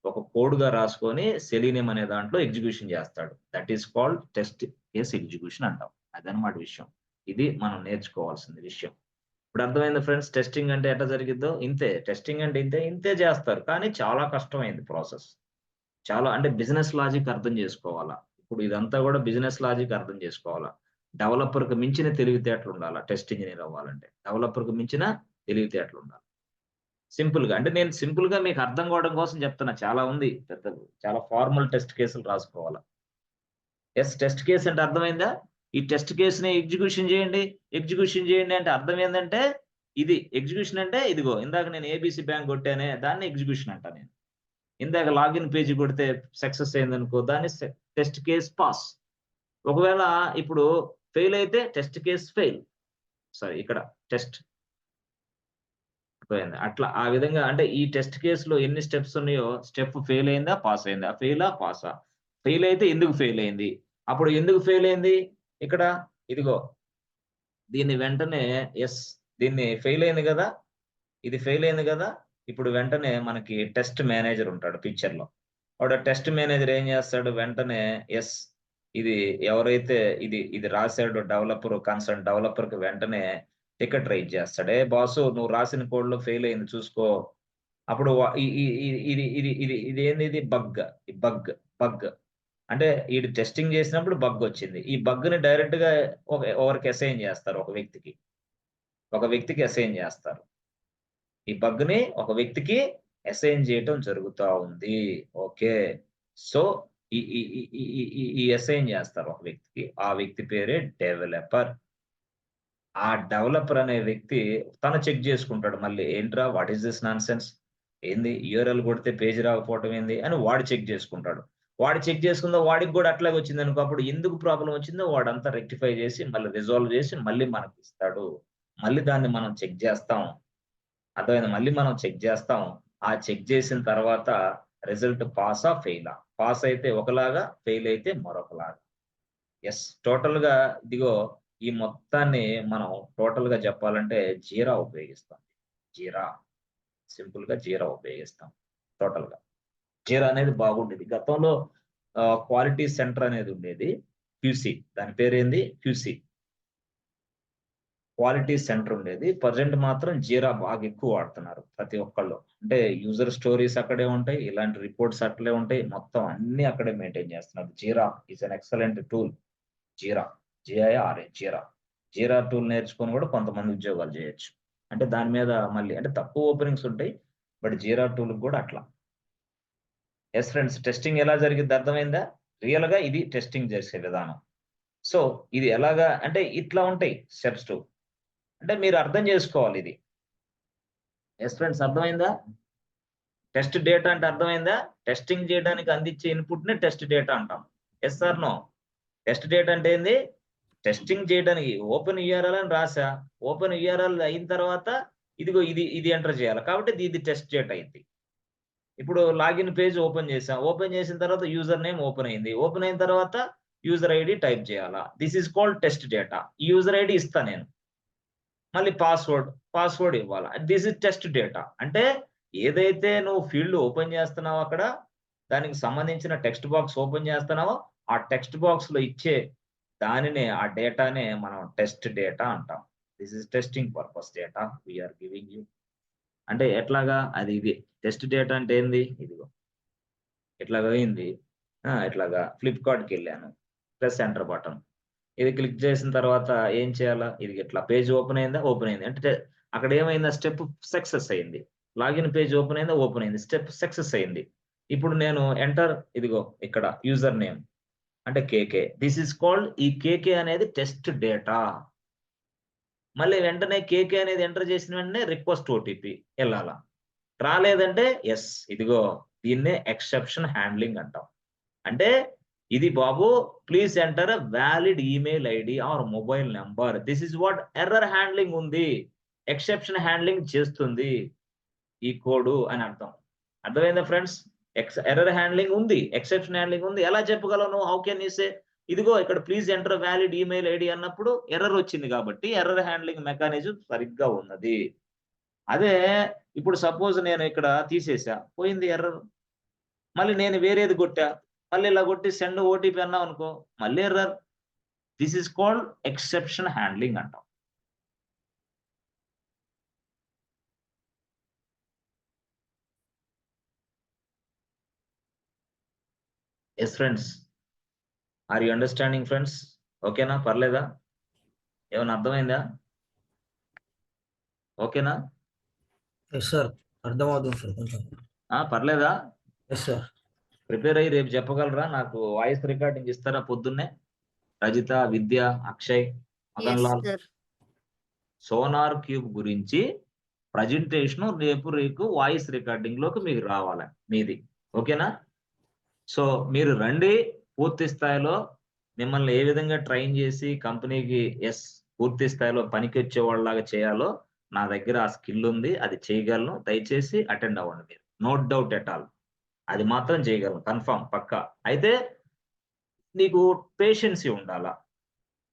ఒక కోడ్ గా రాసుకొని సెలీనియం అనే దాంట్లో ఎగ్జిక్యూషన్ చేస్తాడు. That is called test case execution అంటాం. అదనమాట విషయం. ఇది మనం నేర్చుకోవాల్సిన విషయం. ఇప్పుడు అర్థమైంది ఫ్రెండ్స్, టెస్టింగ్ అంటే ఎట్లా జరిగిద్దో ఇంతే. టెస్టింగ్ అంటే ఇంతే చేస్తారు, కానీ చాలా కష్టమైంది ప్రాసెస్. చాలా అంటే బిజినెస్ లాజిక్ అర్థం చేసుకోవాలా. ఇప్పుడు ఇదంతా కూడా బిజినెస్ లాజిక్ అర్థం చేసుకోవాలా. డెవలపర్‌కి మించిన తెలివితేటలు ఉండాలా టెస్ట్ ఇంజినీర్ అవ్వాలంటే. డెవలపర్‌కి మించిన తెలివితేటలు ఉండాలి. సింపుల్‌గా అంటే నేను సింపుల్‌గా మీకు అర్థం కావడం కోసం చెప్తున్నా. చాలా ఉంది పెద్దలు. చాలా ఫార్మల్ టెస్ట్ కేసులు రాసుకోవాలా. టెస్ట్ కేస్ అంటే అర్థమైందా? ఈ టెస్ట్ కేస్‌ని ఎగ్జిక్యూషన్ చేయండి అంటే అర్థం ఏందంటే ఇది. ఎగ్జిక్యూషన్ అంటే ఇదిగో ఇందాక నేను ఏబీసీ బ్యాంక్ కొట్టానే దాన్ని ఎగ్జిక్యూషన్ అంటా నేను. ఇందాక లాగిన్ పేజీ కొడితే సక్సెస్ అయిందనుకో దాన్ని టెస్ట్ కేస్ పాస్. ఒకవేళ ఇప్పుడు ఫెయిల్ అయితే టెస్ట్ కేస్ ఫెయిల్. సారీ ఇక్కడ టెస్ట్ పోయింది. అట్లా ఆ విధంగా అంటే ఈ టెస్ట్ కేస్‌లో ఎన్ని స్టెప్స్ ఉన్నాయో, స్టెప్ ఫెయిల్ అయిందా? పాస్ అయిందా? ఫెయిలా? పాసా? ఫెయిల్ అయితే ఎందుకు ఫెయిల్ అయింది? అప్పుడు ఎందుకు ఫెయిల్ అయింది? ఇక్కడ ఇదిగో దీన్ని వెంటనే దీన్ని ఫెయిల్ అయింది కదా! ఇది ఫెయిల్ అయింది కదా! ఇప్పుడు వెంటనే మనకి టెస్ట్ మేనేజర్ ఉంటాడు పిక్చర్‌లో. వాడు టెస్ట్ మేనేజర్ ఏం చేస్తాడు? వెంటనే ఇది ఎవరైతే ఇది రాసాడో కన్సర్న్ డెవలపర్‌కి వెంటనే టికెట్ రైజ్ చేస్తాడు. "ఏ బాసు నువ్వు రాసిన కోడ్‌లో ఫెయిల్ అయింది చూసుకో." అప్పుడు వ ఈ ఈ ఈ ఇది ఇది ఇది ఇదేందిది బగ్. అంటే ఈడు టెస్టింగ్ చేసినప్పుడు బగ్ వచ్చింది. ఈ బగ్‌ని డైరెక్ట్‌గా ఎవరికి అసైన్ చేస్తారు ఒక వ్యక్తికి అసైన్ చేస్తారు. ఈ బగ్‌ని ఒక వ్యక్తికి అసైన్ చేయటం జరుగుతా ఉంది. ఓకే. సో ఈ ఈ ఈ ఈ ఈ ఈ ఈ అసైన్ చేస్తారు ఒక వ్యక్తికి. ఆ వ్యక్తి పేరే డెవలపర్. ఆ డెవలపర్ అనే వ్యక్తి తను చెక్ చేసుకుంటాడు మళ్ళీ. ఏంట్రా వాట్ ఈస్ దిస్ నాన్‌సెన్స్? ఏంది యూఆర్ఎల్ కొడితే పేజ్ రాకపోవటం ఏంది? అని వాడు చెక్ చేసుకుంటాడు. వాడు చెక్ చేసుకుందా వాడికి కూడా అట్లాగే వచ్చిందనుకో, అప్పుడు ఎందుకు ప్రాబ్లమ్ వచ్చిందో వాడంతా రెక్టిఫై చేసి, మళ్ళీ రిజాల్వ్ చేసి, మళ్ళీ మనకిస్తాడు. మళ్ళీ దాన్ని మనం చెక్ చేస్తాం. అర్థమైందా? మళ్ళీ మనం చెక్ చేస్తాం. ఆ చెక్ చేసిన తర్వాత రిజల్ట్ పాసా? ఫెయిలా? పాస్ అయితే ఒకలాగా, ఫెయిల్ అయితే మరొకలాగా. టోటల్‌గా ఇదిగో ఈ మొత్తాన్ని మనం టోటల్‌గా చెప్పాలంటే జీరా ఉపయోగిస్తాం. సింపుల్‌గా జీరా ఉపయోగిస్తాం టోటల్‌గా. జీరా అనేది బాగుండేది. గతంలో క్వాలిటీ సెంటర్ అనేది ఉండేది. క్యూసీ దాని పేరేంది? క్యూసీ. క్వాలిటీ సెంటర్ ఉండేది. ప్రెజెంట్ మాత్రం జీరా బాగా ఎక్కువ వాడుతున్నారు ప్రతి ఒక్కళ్ళు. అంటే యూజర్ స్టోరీస్ అక్కడే ఉంటాయి. ఇలాంటి రిపోర్ట్స్ అట్లే ఉంటాయి. మొత్తం అన్నీ అక్కడే మెయింటైన్ చేస్తున్నారు. Jira is an excellent tool. Jira. JIRA Jira. Jira tool నేర్చుకొని కూడా కొంతమంది ఉద్యోగాలు చేయొచ్చు. అంటే దాని మీద మళ్ళీ అంటే తక్కువ ఓపెనింగ్స్ ఉంటాయి. బట్ జీరా టూల్‌కి కూడా అట్లా. ఫ్రెండ్స్ టెస్టింగ్ ఎలా జరిగిద్ది అర్థమైందా? రియల్‌గా ఇది టెస్టింగ్ చేసే విధానం. సో ఇది ఎలాగా అంటే ఇట్లా ఉంటాయి స్టెప్స్ 2. అంటే మీరు అర్థం చేసుకోవాలి ఇది. ఫ్రెండ్స్ అర్థమైందా? టెస్ట్ డేటా అంటే అర్థమైందా? టెస్టింగ్ చేయడానికి అందించే ఇన్‌పుట్‌ని టెస్ట్ డేటా అంటాం. Yes or no? Test data అంటే ఏంది? టెస్టింగ్ చేయడానికి ఓపెన్ యూఆర్ఎల్ అని రాసా. ఓపెన్ యూఆర్ఎల్ అయిన తర్వాత ఇదిగో ఇది ఎంటర్ చేయాలి. కాబట్టి ఇది టెస్ట్ డేటా అయింది. ఇప్పుడు లాగిన్ పేజ్ ఓపెన్ చేసాం. ఓపెన్ చేసిన తర్వాత యూజర్ నేమ్ ఓపెన్ అయింది. ఓపెన్ అయిన తర్వాత యూజర్ ఐడీ టైప్ చేయాలా. This is called test data. ఈ యూజర్ ఐడీ ఇస్తా నేను. మళ్ళీ పాస్వర్డ్ ఇవ్వాలా. This is test data. అంటే ఏదైతే నువ్వు ఫీల్డ్ ఓపెన్ చేస్తున్నావో అక్కడ దానికి సంబంధించిన టెక్స్ట్ బాక్స్ ఓపెన్ చేస్తున్నావో ఆ టెక్స్ట్ బాక్స్‌లో ఇచ్చే దానినే ఆ డేటానే మనం టెస్ట్ డేటా అంటాం. This is testing purpose data we are giving you. అంటే ఎట్లాగా ఇది టెస్ట్ డేటా అంటే ఏంది? ఇదిగో ఇట్లాగా అయింది. ఇట్లాగా ఫ్లిప్‌కార్ట్‌కెళ్ళాను. Plus enter button. ఇది క్లిక్ చేసిన తర్వాత ఏం చేయాలా? ఇది ఇట్లా పేజ్ ఓపెన్ అయిందా? ఓపెన్ అయింది. అంటే అక్కడ ఏమైందా? స్టెప్ సక్సెస్ అయింది. లాగిన్ పేజ్ ఓపెన్ అయిందా? ఓపెన్ అయింది. స్టెప్ సక్సెస్ అయింది. ఇప్పుడు నేను ఎంటర్ ఇదిగో ఇక్కడ యూజర్ నేమ్ అంటే కేకే. దిస్ ఈస్ కాల్డ్ ఈ కేకే అనేది టెస్ట్ డేటా. మళ్ళీ వెంటనే కేకే అనేది ఎంటర్ చేసిన వెంటనే రిక్వెస్ట్ ఓటీపీ వెళ్ళాలా. రాలేదంటే ఎస్ ఇదిగో దీన్నే ఎక్సెప్షన్ హ్యాండ్లింగ్ అంటాం. అంటే ఇది బాబు please enter valid email ID or mobile number. This is what error handling ఉంది. ఎక్సెప్షన్ హ్యాండ్లింగ్ చేస్తుంది ఈ కోడ్ అని అర్థం. అర్థమైందా ఫ్రెండ్స్? ఎర్రర్ హ్యాండ్లింగ్ ఉంది, ఎక్సెప్షన్ హ్యాండ్లింగ్ ఉంది. ఎలా చెప్పగలను? హౌ కెన్ యూ సే ఇదిగో ఇక్కడ please enter valid email ID అన్నప్పుడు ఎర్రర్ వచ్చింది కాబట్టి ఎర్రర్ హ్యాండ్లింగ్ మెకానిజం సరిగ్గా ఉన్నది. అదే ఇప్పుడు సపోజ్ నేను ఇక్కడ తీసేసా, పోయింది ఎర్రర్. మళ్ళీ నేను వేరేది కొట్టా, మళ్ళీ ఇలా కొట్టి సెండ్ ఓటీపీ అన్నాం అనుకో, మళ్ళీ error. This is called exception handling అంటాం. Yes friends, are you understanding friends? ఓకేనా? పర్లేదా? ఏమైనా అర్థమైందా? ఓకేనా? ఎస్ సార్, అర్థమవుతుంది సార్ కొంచెం. పర్లేదా? Yes sir. ప్రిపేర్ అయ్యి రేపు చెప్పగలరా? నాకు వాయిస్ రికార్డింగ్ ఇస్తారా పొద్దున్నే? రజిత, విద్య, అక్షయ్, మదన్ లాల్. సోనార్ క్యూబ్ గురించి ప్రజెంటేషన్ రేపు వాయిస్ రికార్డింగ్ లోకి మీకు రావాలి మీది. ఓకేనా? సో మీరు రండి, పూర్తి స్థాయిలో మిమ్మల్ని ఏ విధంగా ట్రైన్ చేసి కంపెనీకి పూర్తి స్థాయిలో పనికి వచ్చే వాళ్ళలాగా చేయాలో నా దగ్గర ఆ స్కిల్ ఉంది, అది చేయగలను. దయచేసి అటెండ్ అవ్వండి మీరు. నో డౌట్ ఎట్ ఆల్, అది మాత్రం చేయగలను కన్ఫర్మ్ పక్కా. అయితే నీకు పేషెన్సీ ఉండాలా,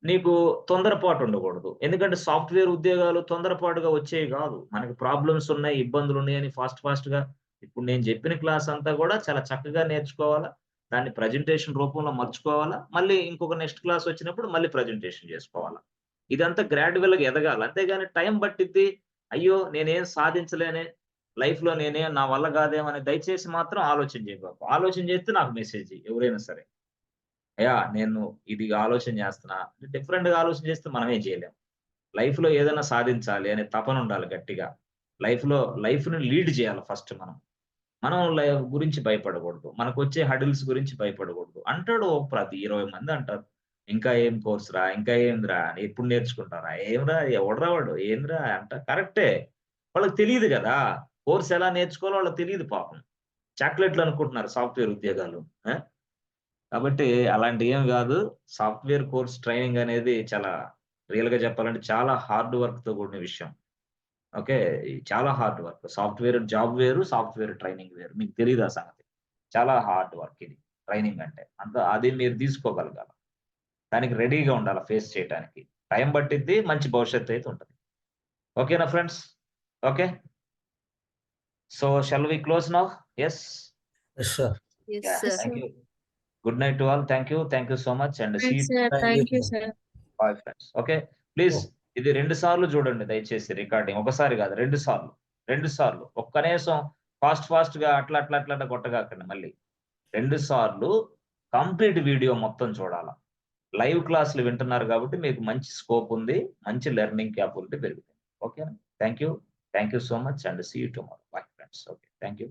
నీకు తొందరపాటు ఉండకూడదు. ఎందుకంటే సాఫ్ట్వేర్ ఉద్యోగాలు తొందరపాటుగా వచ్చేవి కాదు. మనకి ప్రాబ్లమ్స్ ఉన్నాయి, ఇబ్బందులు ఉన్నాయని ఫాస్ట్ గా ఇప్పుడు నేను చెప్పిన క్లాస్ అంతా కూడా చాలా చక్కగా నేర్చుకోవాలా, దాన్ని ప్రజెంటేషన్ రూపంలో మర్చుకోవాలా, మళ్ళీ ఇంకొక నెక్స్ట్ క్లాస్ వచ్చినప్పుడు మళ్ళీ ప్రజెంటేషన్ చేసుకోవాలా. ఇదంతా గ్రాడ్యువల్ గా ఎదగాలి. అంతేగాని టైం పట్టిద్ది, అయ్యో నేనేం సాధించలేనే లైఫ్ లో, నా వల్ల కాదేమని దయచేసి మాత్రం ఆలోచన చేయబాకు. ఆలోచన చేస్తే నాకు మెసేజ్ ఎవరైనా సరే, అయ్యా నేను ఇది ఆలోచన చేస్తున్నా, డిఫరెంట్ గా ఆలోచన చేస్తే మనం ఏం చేయలేం. లైఫ్ లో ఏదైనా సాధించాలి అనే తపన ఉండాలి గట్టిగా. లైఫ్ ని లీడ్ చేయాలి ఫస్ట్. మనం లైఫ్ గురించి భయపడకూడదు, మనకు వచ్చే హడిల్స్ గురించి భయపడకూడదు. అంటాడు ప్రతి 20 మంది అంటారు, ఇంకా ఏం కోర్స్ రా, ఇంకా ఏంద్రా, ఎప్పుడు నేర్చుకుంటారా, ఏమ్రా, ఎవడరా వాడు, ఏంద్రా అంట. కరెక్టే, వాళ్ళకి తెలియదు కదా కోర్స్ ఎలా నేర్చుకోవాలో, వాళ్ళకి తెలియదు పాపం. చాక్లెట్లు అనుకుంటున్నారు సాఫ్ట్వేర్ ఉద్యోగాలు. కాబట్టి అలాంటి ఏం కాదు. సాఫ్ట్వేర్ కోర్స్ ట్రైనింగ్ అనేది చాలా రియల్ గా చెప్పాలంటే చాలా హార్డ్ వర్క్ తో కూడిన విషయం. ఓకే, చాలా హార్డ్ వర్క్. సాఫ్ట్వేర్ జాబ్ వేరు, సాఫ్ట్వేర్ ట్రైనింగ్ వేరు. మీకు తెలియదు ఆ సంగతి. చాలా హార్డ్ వర్క్ ఇది ట్రైనింగ్ అంటే. అది మీరు తీసుకోగలగాలి, దానికి రెడీగా ఉండాలి ఫేస్ చేయడానికి. టైం పట్టిద్ది, మంచి భవిష్యత్తు అయితే ఉంటుంది. ఓకేనా friends? Okay, so shall we close now? Yes yes sir. Thank you. Good night to all. Thank you so much and see you. Thank you, sir. Bye friends. Okay, please ఇది 2 సార్లు చూడండి దయచేసి రికార్డింగ్. ఒకసారి కాదు, 2 సార్లు. 2 సార్లు కనీసం ఫాస్ట్ గా అట్లా కొట్టగాకండి. మళ్ళీ 2 సార్లు కంప్లీట్ వీడియో మొత్తం చూడాలా. లైవ్ క్లాసులు వింటున్నారు కాబట్టి మీకు మంచి స్కోప్ ఉంది, మంచి లెర్నింగ్ క్యాపబిలిటీ పెరుగుతుంది. ఓకేనా? Thank you so much and see you tomorrow. Bye friends. Okay, thank you.